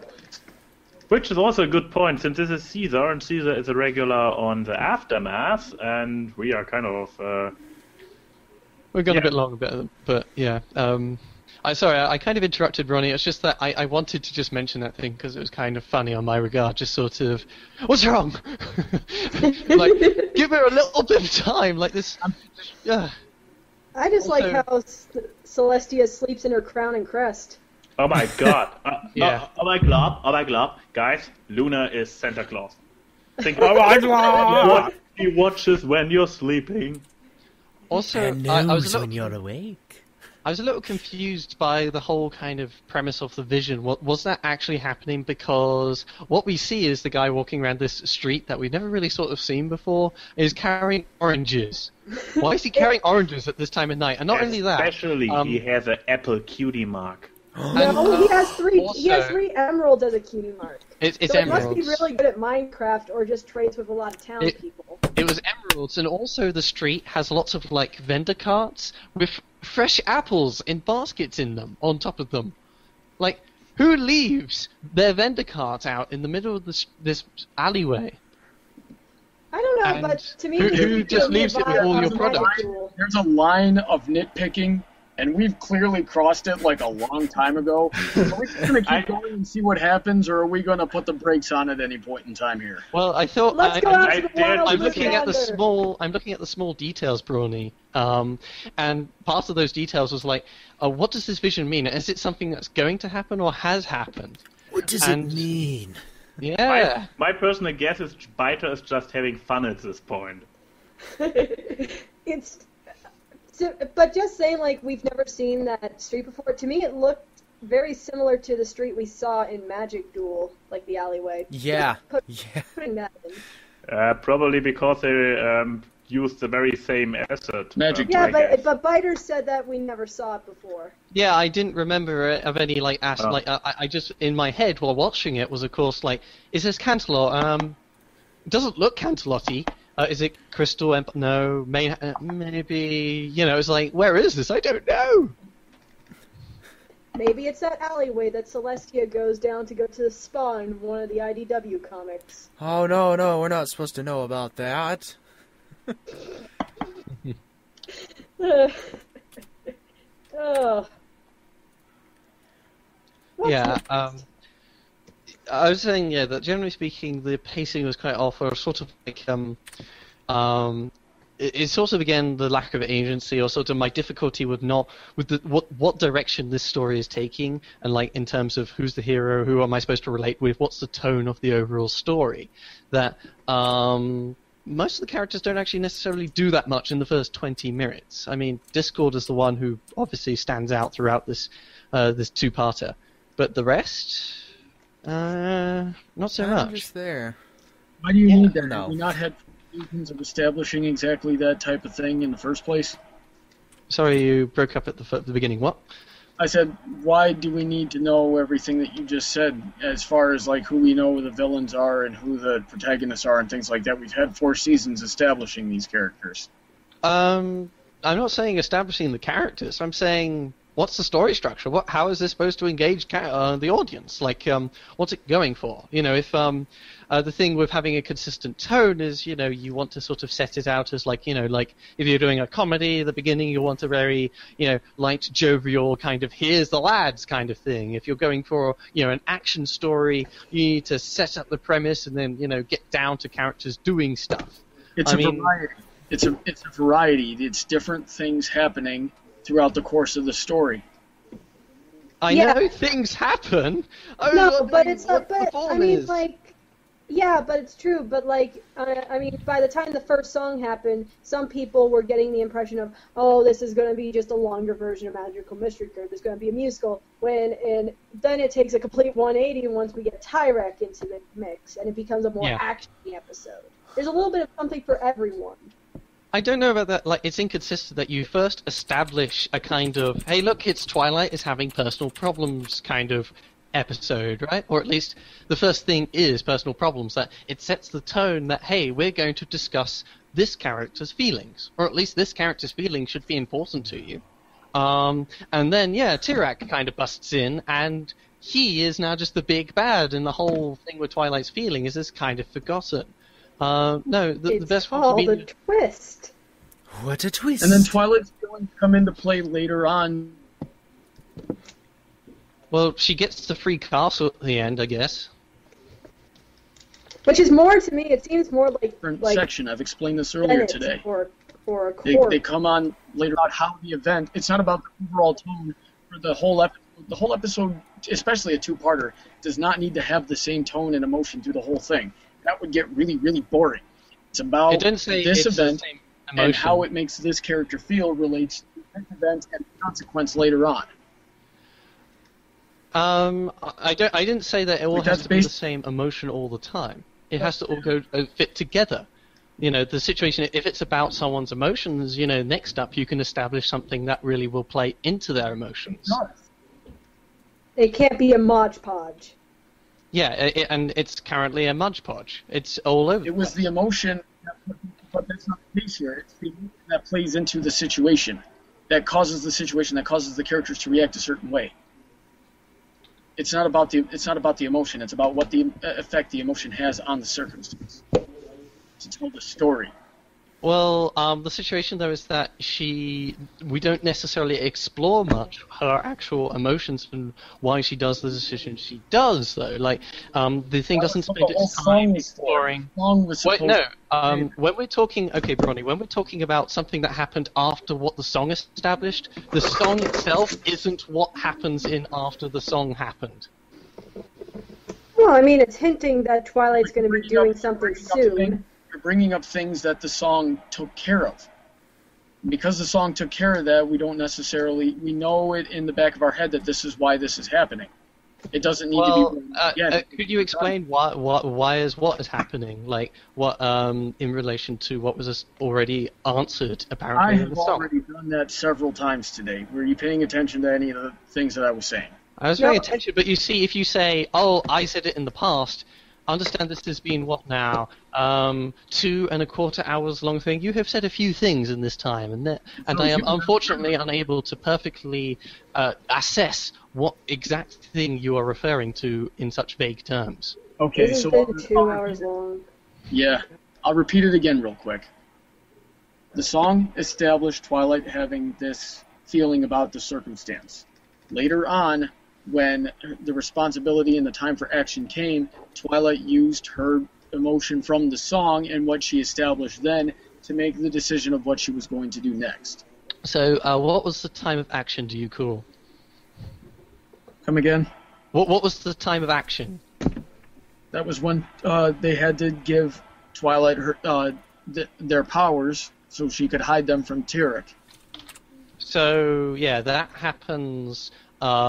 which is also a good point, since this is Caesar, and Caesar is a regular on the Aftermath, and we are kind of. We've gone a bit long, but yeah. Sorry, I kind of interrupted Ronnie. It's just that I wanted to just mention that thing because it was kind of funny on my regard. Just sort of, what's wrong? Like, give her a little bit of time. Like this. Yeah. I just Also- like how Celestia sleeps in her crown and crest. Oh my god. Yeah. Oh my god. Guys, Luna is Santa Claus. Think, oh my god! He watches when you're sleeping. Also, And I knows was a when little, you're awake. I was a little confused by the whole kind of premise of the vision. Was that actually happening? Because what we see is the guy walking around this street that we've never really sort of seen before is carrying oranges. Why is he carrying oranges at this time of night? And not only that, Especially, he has an apple cutie mark. No, he has three. He has also- 3 emeralds as a cutie mark. it's So it must emeralds. be really good at Minecraft or just trades with a lot of talent people. It was emeralds, and also the street has lots of like vendor carts with fresh apples in baskets in them on top of them. Like, who leaves their vendor cart out in the middle of this alleyway? I don't know, And but to me, who it just gives me a leaves it with vibe all of your Magic products? Duel. There's a line of nitpicking, and we've clearly crossed it like a long time ago. Are we just going to keep going and see what happens, or are we going to put the brakes on at any point in time here? Well, I thought Let's go out to the I- wild I'm looking at the together. small details, Brawny. And part of those details was like, what does this vision mean? Is it something that's going to happen or has happened? What does And- it mean? Yeah. My personal guess is Byter is just having fun at this point. But just saying, like, we've never seen that street before. To me, it looked very similar to the street we saw in Magic Duel, like the alleyway. Yeah. Put- Yeah. Putting that in. Probably because they used the very same asset. Magic Yeah, I guess. but Byter said that we never saw it before. Yeah, I didn't remember it of any like Oh. like I just in my head while watching it was of course like, is this Canterlot? It doesn't look Canterlot-y. Is it Crystal? No, maybe. You know, it's like, where is this? I don't know. Maybe it's that alleyway that Celestia goes down to go to the spa in one of the IDW comics. Oh, no, we're not supposed to know about that. Oh. What's Yeah. next? I was saying, yeah, that generally speaking, the pacing was quite off, or sort of like, it's sort of again the lack of agency, or sort of my difficulty with what direction this story is taking, and like in terms of who's the hero, who am I supposed to relate with, what's the tone of the overall story. That most of the characters don't actually necessarily do that much in the first 20 minutes. I mean, Discord is the one who obviously stands out throughout this two-parter, but the rest. Not so I'm much. just there. Why do you need that? no. Have we not had reasons of establishing exactly that type of thing in the first place? Sorry, you broke up at the beginning. What? I said, why do we need to know everything that you just said as far as like who we know the villains are and who the protagonists are and things like that? We've had 4 seasons establishing these characters. I'm not saying establishing the characters. I'm saying what's the story structure? How is this supposed to engage the audience? Like, what's it going for? You know, if the thing with having a consistent tone is, you know, you want to sort of set it out as like, you know, like if you're doing a comedy at the beginning, you want a very, you know, light, jovial kind of here's the lads kind of thing. If you're going for, you know, an action story, you need to set up the premise and then, you know, get down to characters doing stuff. It's I a mean- variety. It's a variety. It's different things happening throughout the course of the story. I Yeah. know things happen. Oh, No, what but the- it's what not. the But form I mean, is. like, yeah, but it's true. But like, I mean, by the time the first song happened, some people were getting the impression of, oh, this is going to be just a longer version of Magical Mystery Code. There's going to be a musical. And then it takes a complete 180 once we get Tyrek into the mix, and it becomes a more Yeah. actiony episode. There's a little bit of something for everyone. I don't know about that. Like, it's inconsistent that you first establish a kind of, hey, look, it's Twilight is having personal problems kind of episode, right? Or at least the first thing is personal problems. That it sets the tone that, hey, we're going to discuss this character's feelings, or at least this character's feelings should be important to you. And then, yeah, Tyrek kind of busts in, and he is now just the big bad, and the whole thing with Twilight's feeling is this kind of forgotten. No, the It's best one called to a be. twist. What a twist. And then Twilight's feelings come into play later on. Well, she gets the free castle at the end, I guess. Which is more, to me, it seems more like... Different section. I've explained this earlier today. Or a court. They come on later about how the event... It's not about the overall tone for the whole episode. The whole episode, especially a two-parter, does not need to have the same tone and emotion through the whole thing. That would get really, really boring. It's about this event and how it makes this character feel relates to this event and the consequence later on. I didn't say that it all has to be the same emotion all the time. It has to all go fit together. You know, the situation, if it's about someone's emotions, you know, next up you can establish something that really will play into their emotions. It can't be a Mod Podge. Yeah, and it's currently a Mudge Podge. It's all over. It was the emotion, but that's not the case here. It's the emotion that plays into the situation, that causes the situation, that causes the characters to react a certain way. It's not about the emotion. It's about what the effect the emotion has on the circumstance. To tell the story. Well, the situation though is that we don't necessarily explore much her actual emotions and why she does the decision she does, though. Like, the thing doesn't spend its time exploring. When we're talking, okay, Brawny, when we're talking about something that happened after what the song established, the song itself isn't what happens in after the song happened. Well, I mean, it's hinting that Twilight's going to be doing something soon. You're bringing up things that the song took care of. Because the song took care of that, we know it in the back of our head that this is why this is happening. It doesn't need to be... could you explain why is what is happening? Like, what in relation to what was already answered, apparently, in the song? I have already done that several times today. Were you paying attention to any of the things that I was saying? I was paying attention, but you see, if you say, oh, I said it in the past... Understand this has been, what now, 2.25 hours long thing. You have said a few things in this time, and I am unfortunately unable to perfectly assess what exact thing you are referring to in such vague terms. Okay, this has been 2 hours long. Yeah, I'll repeat it again real quick. The song established Twilight having this feeling about the circumstance. Later on, when the responsibility and the time for action came, Twilight used her emotion from the song and what she established then to make the decision of what she was going to do next. So, what was the time of action, do you call? Come again? What was the time of action? That was when they had to give Twilight their powers so she could hide them from Tyrek. So, yeah, that happens...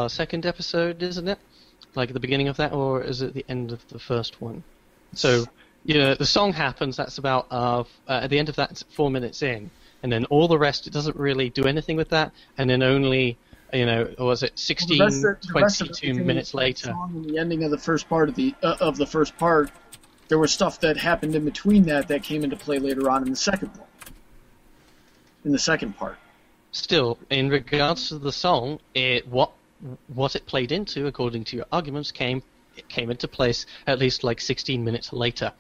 second episode, isn't it? Like at the beginning of that, or is it the end of the first one? So, you know, the song happens, that's about, at the end of that, it's 4 minutes in. And then all the rest, it doesn't really do anything with that. And then only, you know, or was it 22 minutes later? In the ending of the first part of the first part, there was stuff that happened in between that came into play later on in the second one. In the second part. Still, in regards to the song, what it played into, according to your arguments, came into place at least like 16 minutes later.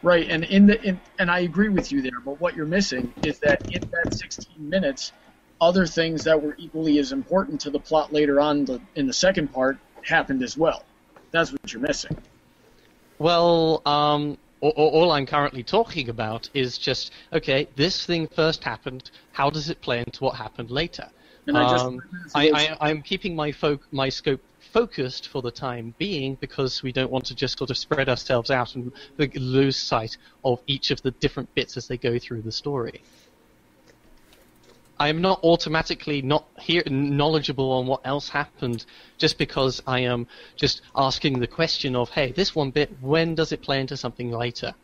Right, and I agree with you there. But what you're missing is that in that 16 minutes, other things that were equally as important to the plot later on in the second part happened as well. That's what you're missing. Well, all I'm currently talking about is just, okay, this thing first happened, how does it play into what happened later? And I'm keeping my scope focused for the time being because we don't want to just sort of spread ourselves out and lose sight of each of the different bits as they go through the story. I am not automatically not knowledgeable on what else happened just because I am just asking the question of, hey, this one bit, when does it play into something later?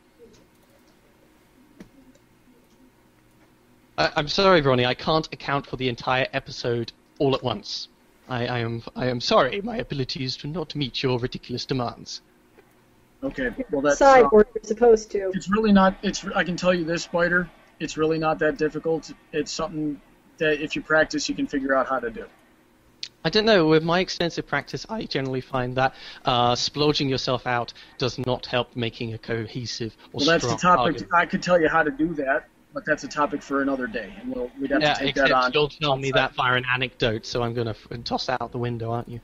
I'm sorry, Brawny, I can't account for the entire episode all at once. I am sorry, my abilities do not meet your ridiculous demands. Okay, well that's... Cyborg, you're supposed to. It's really not... I can tell you this, Byter. It's really not that difficult. It's something that if you practice, you can figure out how to do. I don't know. With my extensive practice, I generally find that splurging yourself out does not help making a cohesive or strong that's the topic. argument. I could tell you how to do that, but that's a topic for another day, and we'd have Yeah, to take that on. except you'll tell me outside. that via an anecdote, so I'm going to toss that out the window, aren't you?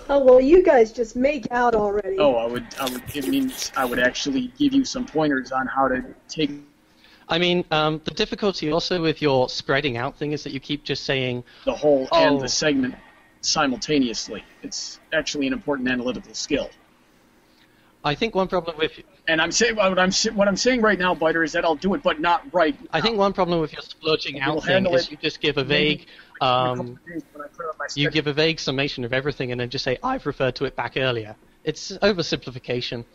Oh, well, you guys just make out already. Oh, it means I would actually give you some pointers on how to take. I mean, the difficulty also with your spreading out thing is that you keep just saying The whole and the segment simultaneously. It's actually an important analytical skill. I think one problem with And I'm saying what I'm saying right now, Byter, is that I'll do it, but not right now. I think one problem with your splurging We'll out thing handle is it you just give a vague you give a vague summation of everything and then just say I've referred to it back earlier. It's oversimplification.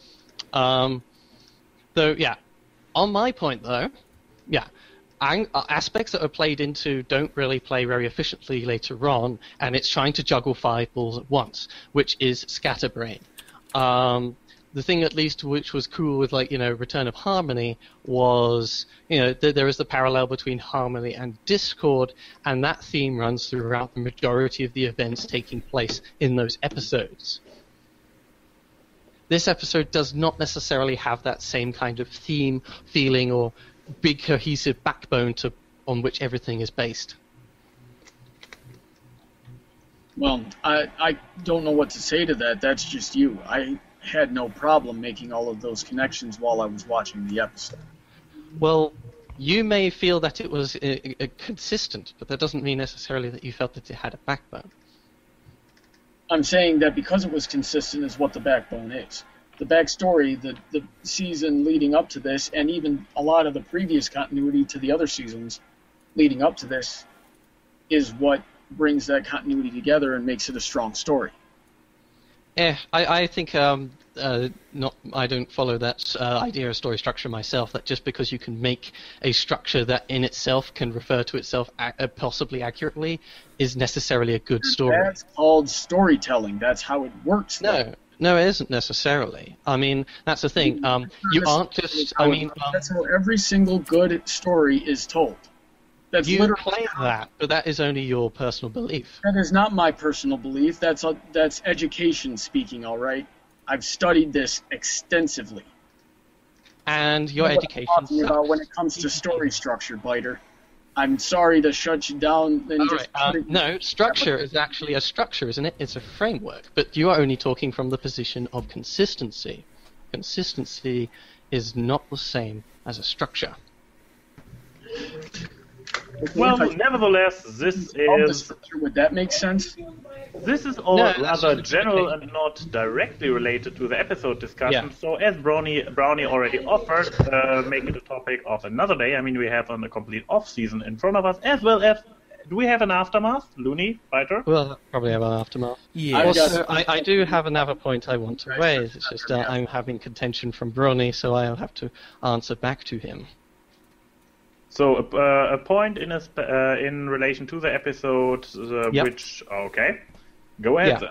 Though, yeah. On my point, though, yeah, aspects that are played into don't really play very efficiently later on, and it's trying to juggle 5 balls at once, which is scatterbrain. The thing, at least, which was cool with, like, Return of Harmony was, there is the parallel between Harmony and Discord, and that theme runs throughout the majority of the events taking place in those episodes. This episode does not necessarily have that same kind of theme, feeling, or big cohesive backbone on which everything is based. Well, I don't know what to say to that. That's just you. I had no problem making all of those connections while I was watching the episode. Well, you may feel that it was consistent, but that doesn't mean necessarily that you felt that it had a backbone. I'm saying that because it was consistent is what the backbone is. The backstory, the season leading up to this, and even a lot of the previous continuity to the other seasons leading up to this, is what brings that continuity together and makes it a strong story. I think I don't follow that idea of story structure myself, that just because you can make a structure that in itself can refer to itself possibly accurately is necessarily a good story. That's called storytelling. That's how it works. No, it isn't necessarily. I mean, that's the thing. You aren't just... I mean... That's how every single good story is told. That's you claim that, but that is only your personal belief. That is not my personal belief. That's education speaking, all right? I've studied this extensively. And your education... Talking about when it comes to story structure, Byter. I'm sorry to shut you down. And no, structure is actually a structure, isn't it? It's a framework. But you are only talking from the position of consistency. Consistency is not the same as a structure. Well, nevertheless, this is... Would that make sense? This is all rather general and not directly related to the episode discussion. Yeah. So as Brawny already offered, make it a topic of another day. I mean, we have a complete off-season in front of us, as well as... Do we have an aftermath? Looney, Byter? We'll probably have an aftermath. Yeah. Also, I do have another point I want to raise. It's just I'm having contention from Brawny, so I'll have to answer back to him. So a point in relation to the episode, which okay, go ahead. Yeah.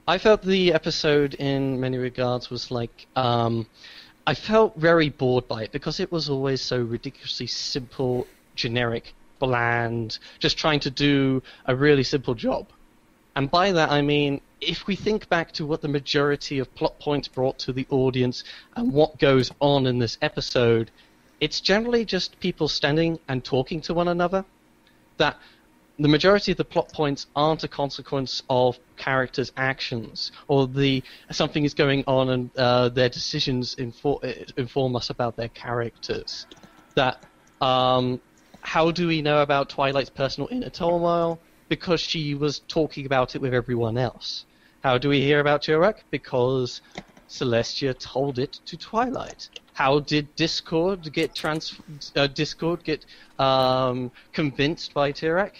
I felt the episode in many regards was like I felt very bored by it because it was always so ridiculously simple, generic, bland, just trying to do a really simple job. And by that I mean, if we think back to what the majority of plot points brought to the audience and what goes on in this episode, it's generally just people standing and talking to one another. That the majority of the plot points aren't a consequence of characters' actions, or something is going on and their decisions inform us about their characters. That how do we know about Twilight's personal inner turmoil? Because she was talking about it with everyone else. How do we hear about Turek? Because Celestia told it to Twilight. How did Discord get convinced by Turek?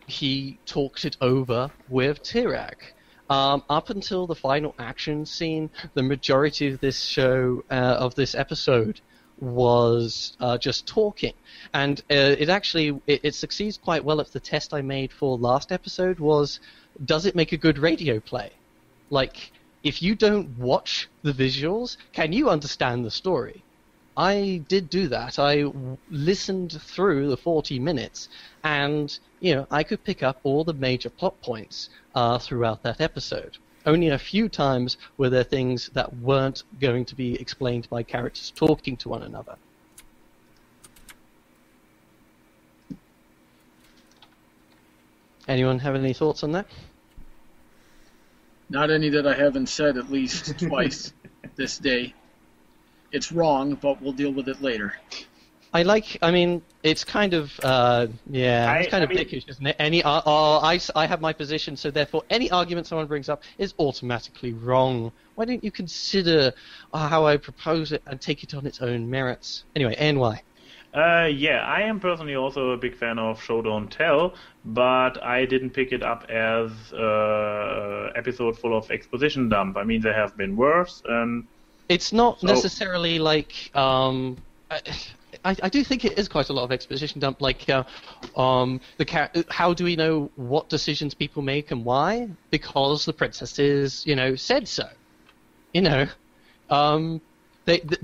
He talked it over with Turek. Up until the final action scene, the majority of this show, of this episode, was just talking. And it succeeds quite well if the test I made for last episode was, does it make a good radio play? Like, if you don't watch the visuals, can you understand the story? I did do that. I listened through the 40 minutes, and I could pick up all the major plot points throughout that episode. Only a few times were there things that weren't going to be explained by characters talking to one another. Anyone have any thoughts on that? Not any that I haven't said at least twice this day. It's wrong, but we'll deal with it later. I mean, it's kind of, it's kind of dickish, isn't it? I have my position, so therefore any argument someone brings up is automatically wrong. Why don't you consider how I propose it and take it on its own merits? Anyway, ANY. Yeah, I am personally also a big fan of Show Don't Tell, but I didn't pick it up as an episode full of exposition dump. I mean, there have been worse. It's not necessarily like... I do think it is quite a lot of exposition dump. Like, how do we know what decisions people make and why? Because the princesses, said so.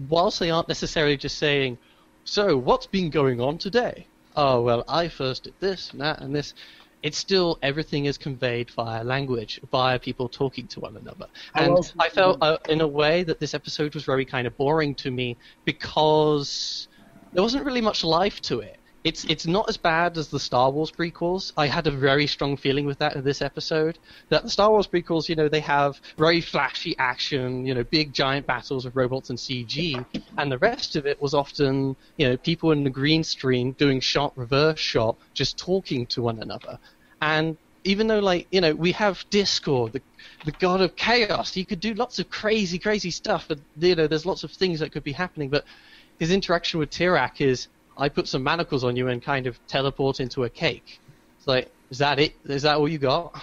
Whilst they aren't necessarily just saying, "So, what's been going on today?" "Oh, well, I first did this and that and this." It's still, everything is conveyed via language, via people talking to one another. And I felt, in a way, that this episode was very kind of boring to me because there wasn't really much life to it. It's not as bad as the Star Wars prequels. I had a very strong feeling with that in this episode. That the Star Wars prequels, they have very flashy action, big giant battles with robots and CG, and the rest of it was often, people in the green screen doing shot, reverse shot, just talking to one another. And even though, we have Discord, the god of chaos, he could do lots of crazy, crazy stuff, and, there's lots of things that could be happening, but his interaction with Tirak is, I put some manacles on you and kind of teleport into a cake. It's like, is that it? Is that all you got?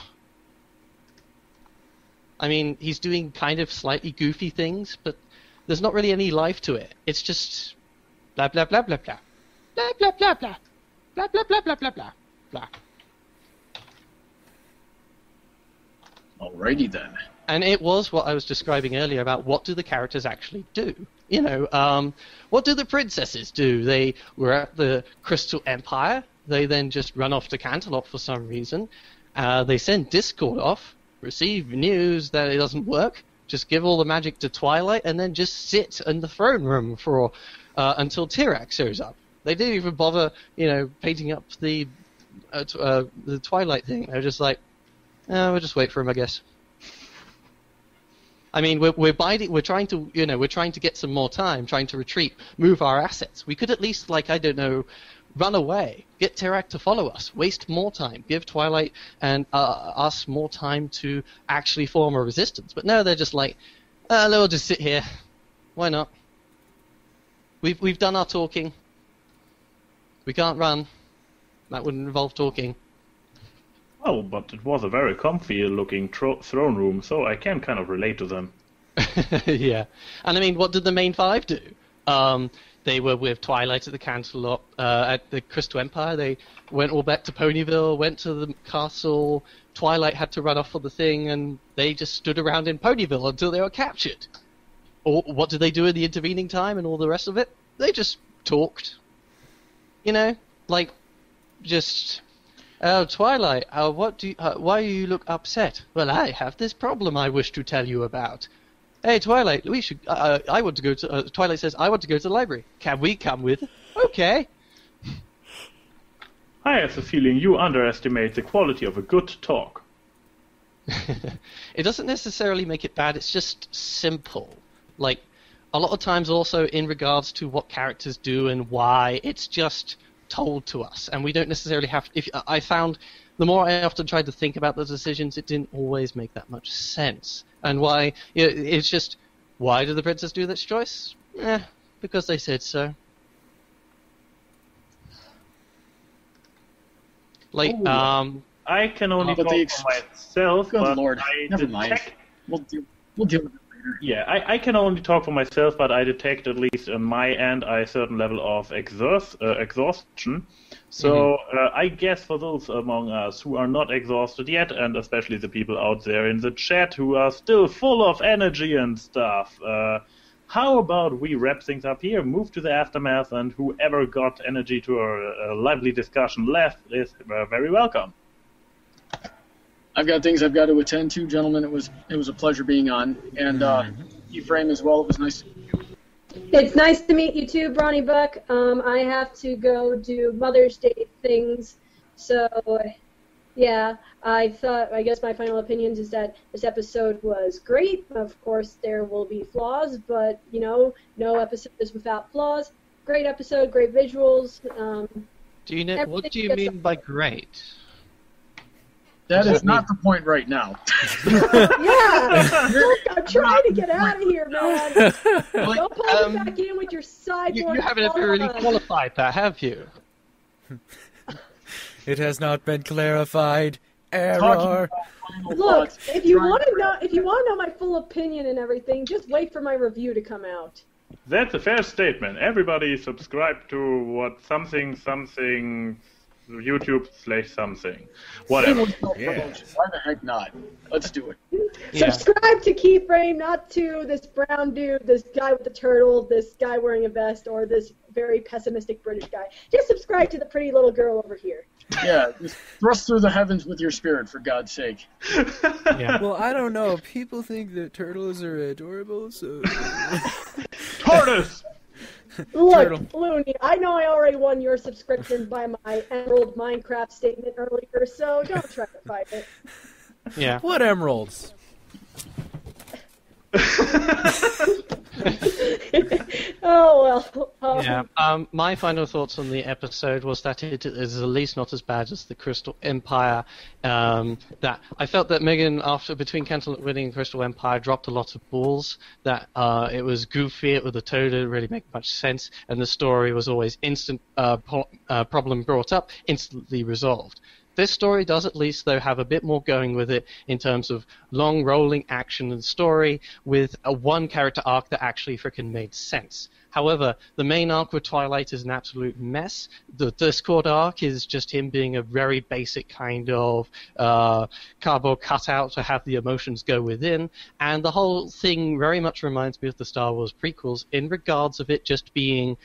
I mean, he's doing kind of slightly goofy things, but there's not really any life to it. It's just blah, blah, blah, blah, blah. Blah, blah, blah, blah. Blah, blah, blah, blah, blah, blah, blah. Alrighty then. And it was what I was describing earlier about what do the characters actually do. What do the princesses do? They were at the Crystal Empire. They then just run off to Canterlot for some reason. They send Discord off, receive news that it doesn't work, just give all the magic to Twilight, and then just sit in the throne room for until Tirak shows up. They didn't even bother, painting up the Twilight thing. They're just like, we'll just wait for him, I guess. I mean, we're trying to get some more time, trying to retreat, move our assets. We could at least, run away, get Tirak to follow us, waste more time, give Twilight and us more time to actually form a resistance. But no, they're just like, we'll just sit here. Why not? We've done our talking. We can't run. That wouldn't involve talking. Oh, but it was a very comfy-looking throne room, so I can kind of relate to them. Yeah. And I mean, what did the main five do? They were with Twilight at the Canterlot, at the Crystal Empire. They went all back to Ponyville, went to the castle. Twilight had to run off for the thing, and they just stood around in Ponyville until they were captured. Or what did they do in the intervening time and all the rest of it? They just talked. Just... "Oh, Twilight, why do you look upset?" "Well, I have this problem I wish to tell you about." "Hey, Twilight, we should. I want to go to." Twilight says, "I want to go to the library. Can we come with?" "Okay." I have the feeling you underestimate the quality of a good talk. It doesn't necessarily make it bad. It's just simple. Like a lot of times, also in regards to what characters do and why, it's just told to us, and we don't necessarily have. I found the more I often tried to think about the decisions, it didn't always make that much sense. And why? It's just, why did the princess do this choice? Because they said so. I can only talk for myself. Good but Lord, never mind. We'll deal with it later. Yeah, I can only talk for myself, but I detect, at least on my end, a certain level of exhaustion. So I guess for those among us who are not exhausted yet, and especially the people out there in the chat who are still full of energy and stuff, how about we wrap things up here, move to the aftermath, and whoever got energy to a lively discussion left is very welcome. I've got things I've got to attend to, gentlemen. It was a pleasure being on, and Keyframe as well. It was nice to meet you. It's nice to meet you too, Brawny Buck. I have to go do Mother's Day things, so Yeah, I guess my final opinions is that this episode was great. Of course, there will be flaws, but, no episode is without flaws. Great episode, great visuals. What do you mean by great? That is not the point right now. Yeah! Look, I'm trying to get out of here, man! Don't pull me back in with your sideboard. You haven't ever really qualified that, have you? It has not been clarified. Error. Look, if you want to know my full opinion and everything, just wait for my review to come out. That's a fair statement. Everybody subscribe to what something YouTube/something. Whatever. Yeah. Why the heck not? Let's do it. Yeah. Subscribe to Keyframe, not to this brown dude, this guy with the turtle, this guy wearing a vest, or this very pessimistic British guy. Just subscribe to the pretty little girl over here. Yeah, just thrust through the heavens with your spirit, for God's sake. Yeah. Well, I don't know. People think that turtles are adorable, so... Tortoise! Look, Looney, I know I already won your subscription by my Emerald Minecraft statement earlier, so don't try to fight it. Yeah. What emeralds? Oh, well. Yeah. My final thoughts on the episode was that it is at least not as bad as the Crystal Empire. That I felt that Megan, between Cantaloupe winning and Crystal Empire, dropped a lot of balls. That it was goofy, it with the toad didn't really make much sense, and the story was always instant problem brought up, instantly resolved. This story does at least, though, have a bit more going with it in terms of long rolling action and story with a one character arc that actually freaking made sense. However, the main arc with Twilight is an absolute mess. The Discord arc is just him being a very basic kind of cardboard cutout to have the emotions go within, and the whole thing very much reminds me of the Star Wars prequels in regards of it just being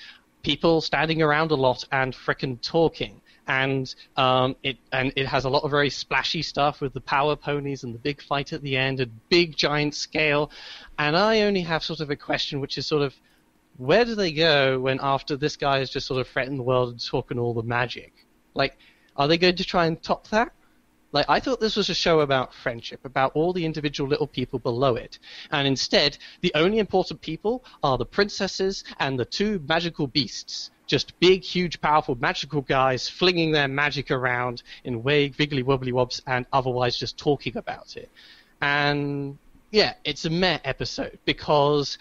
people standing around a lot and frickin' talking. And it has a lot of very splashy stuff with the power ponies and the big fight at the end, a big giant scale. And I only have sort of a question, which is sort of, where do they go when after this guy has just sort of threatened the world and talking all the magic? Like, are they going to try and top that? Like, I thought this was a show about friendship, about all the individual little people below it. And instead, the only important people are the princesses and the two magical beasts. Just big, huge, powerful, magical guys flinging their magic around in wiggly wobbly wobs and otherwise just talking about it. And, yeah, it's a meh episode because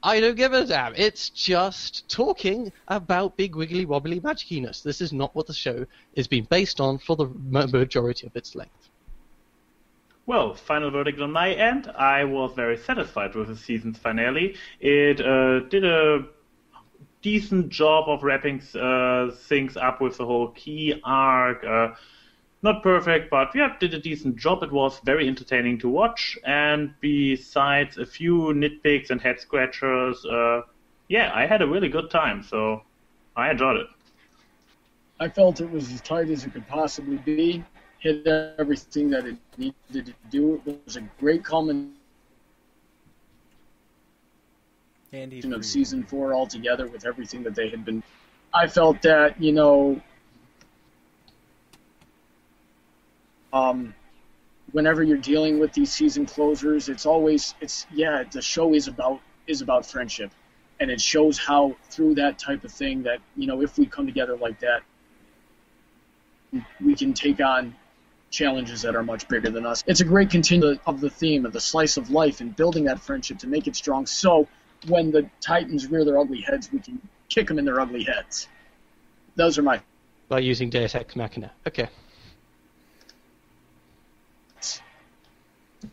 I don't give a damn. It's just talking about big, wiggly wobbly magiciness. This is not what the show is being based on for the majority of its length. Well, final verdict on my end. I was very satisfied with the season's finale. It did a decent job of wrapping things up with the whole key arc. Not perfect, but yeah, did a decent job. It was very entertaining to watch, and besides a few nitpicks and head scratchers, yeah, I had a really good time, so I enjoyed it. I felt it was as tight as it could possibly be. Hit everything that it needed to do. It was a great culmination of season 4 altogether with everything that they had been. I felt that, whenever you're dealing with these season closers, the show is about friendship, and it shows how through that type of thing that, if we come together like that, we can take on challenges that are much bigger than us. It's a great continuation of the theme of the slice of life and building that friendship to make it strong, so when the Titans rear their ugly heads, we can kick them in their ugly heads. Those are my... By using Deus Ex Machina. Okay.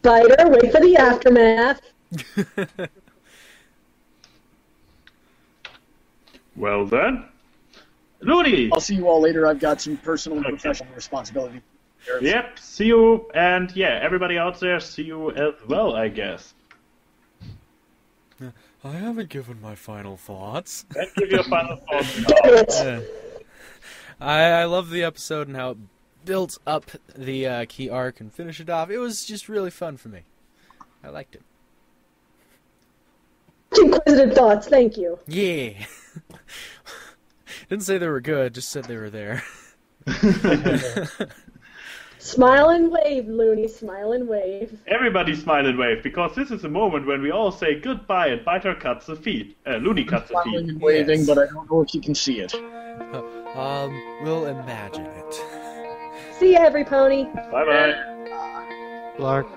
Byter, wait for the aftermath. Well then. Looney! I'll see you all later. I've got some personal and professional responsibility. Yep, see you, and yeah, everybody out there, see you as well, I guess. I haven't given my final thoughts. Let's give your final thoughts. I love the episode and how it built up the key arc and finished it off. It was just really fun for me. I liked it. Inquisitive thoughts, thank you. Yeah. Didn't say they were good, just said they were there. Smile and wave, Looney. Smile and wave. Everybody smile and wave, because this is a moment when we all say goodbye and Byter cuts the feed. Looney cuts the Smiling feed. and waving, Yes. but I don't know if you can see it. We'll imagine it. See ya, every pony. Bye-bye. Lark.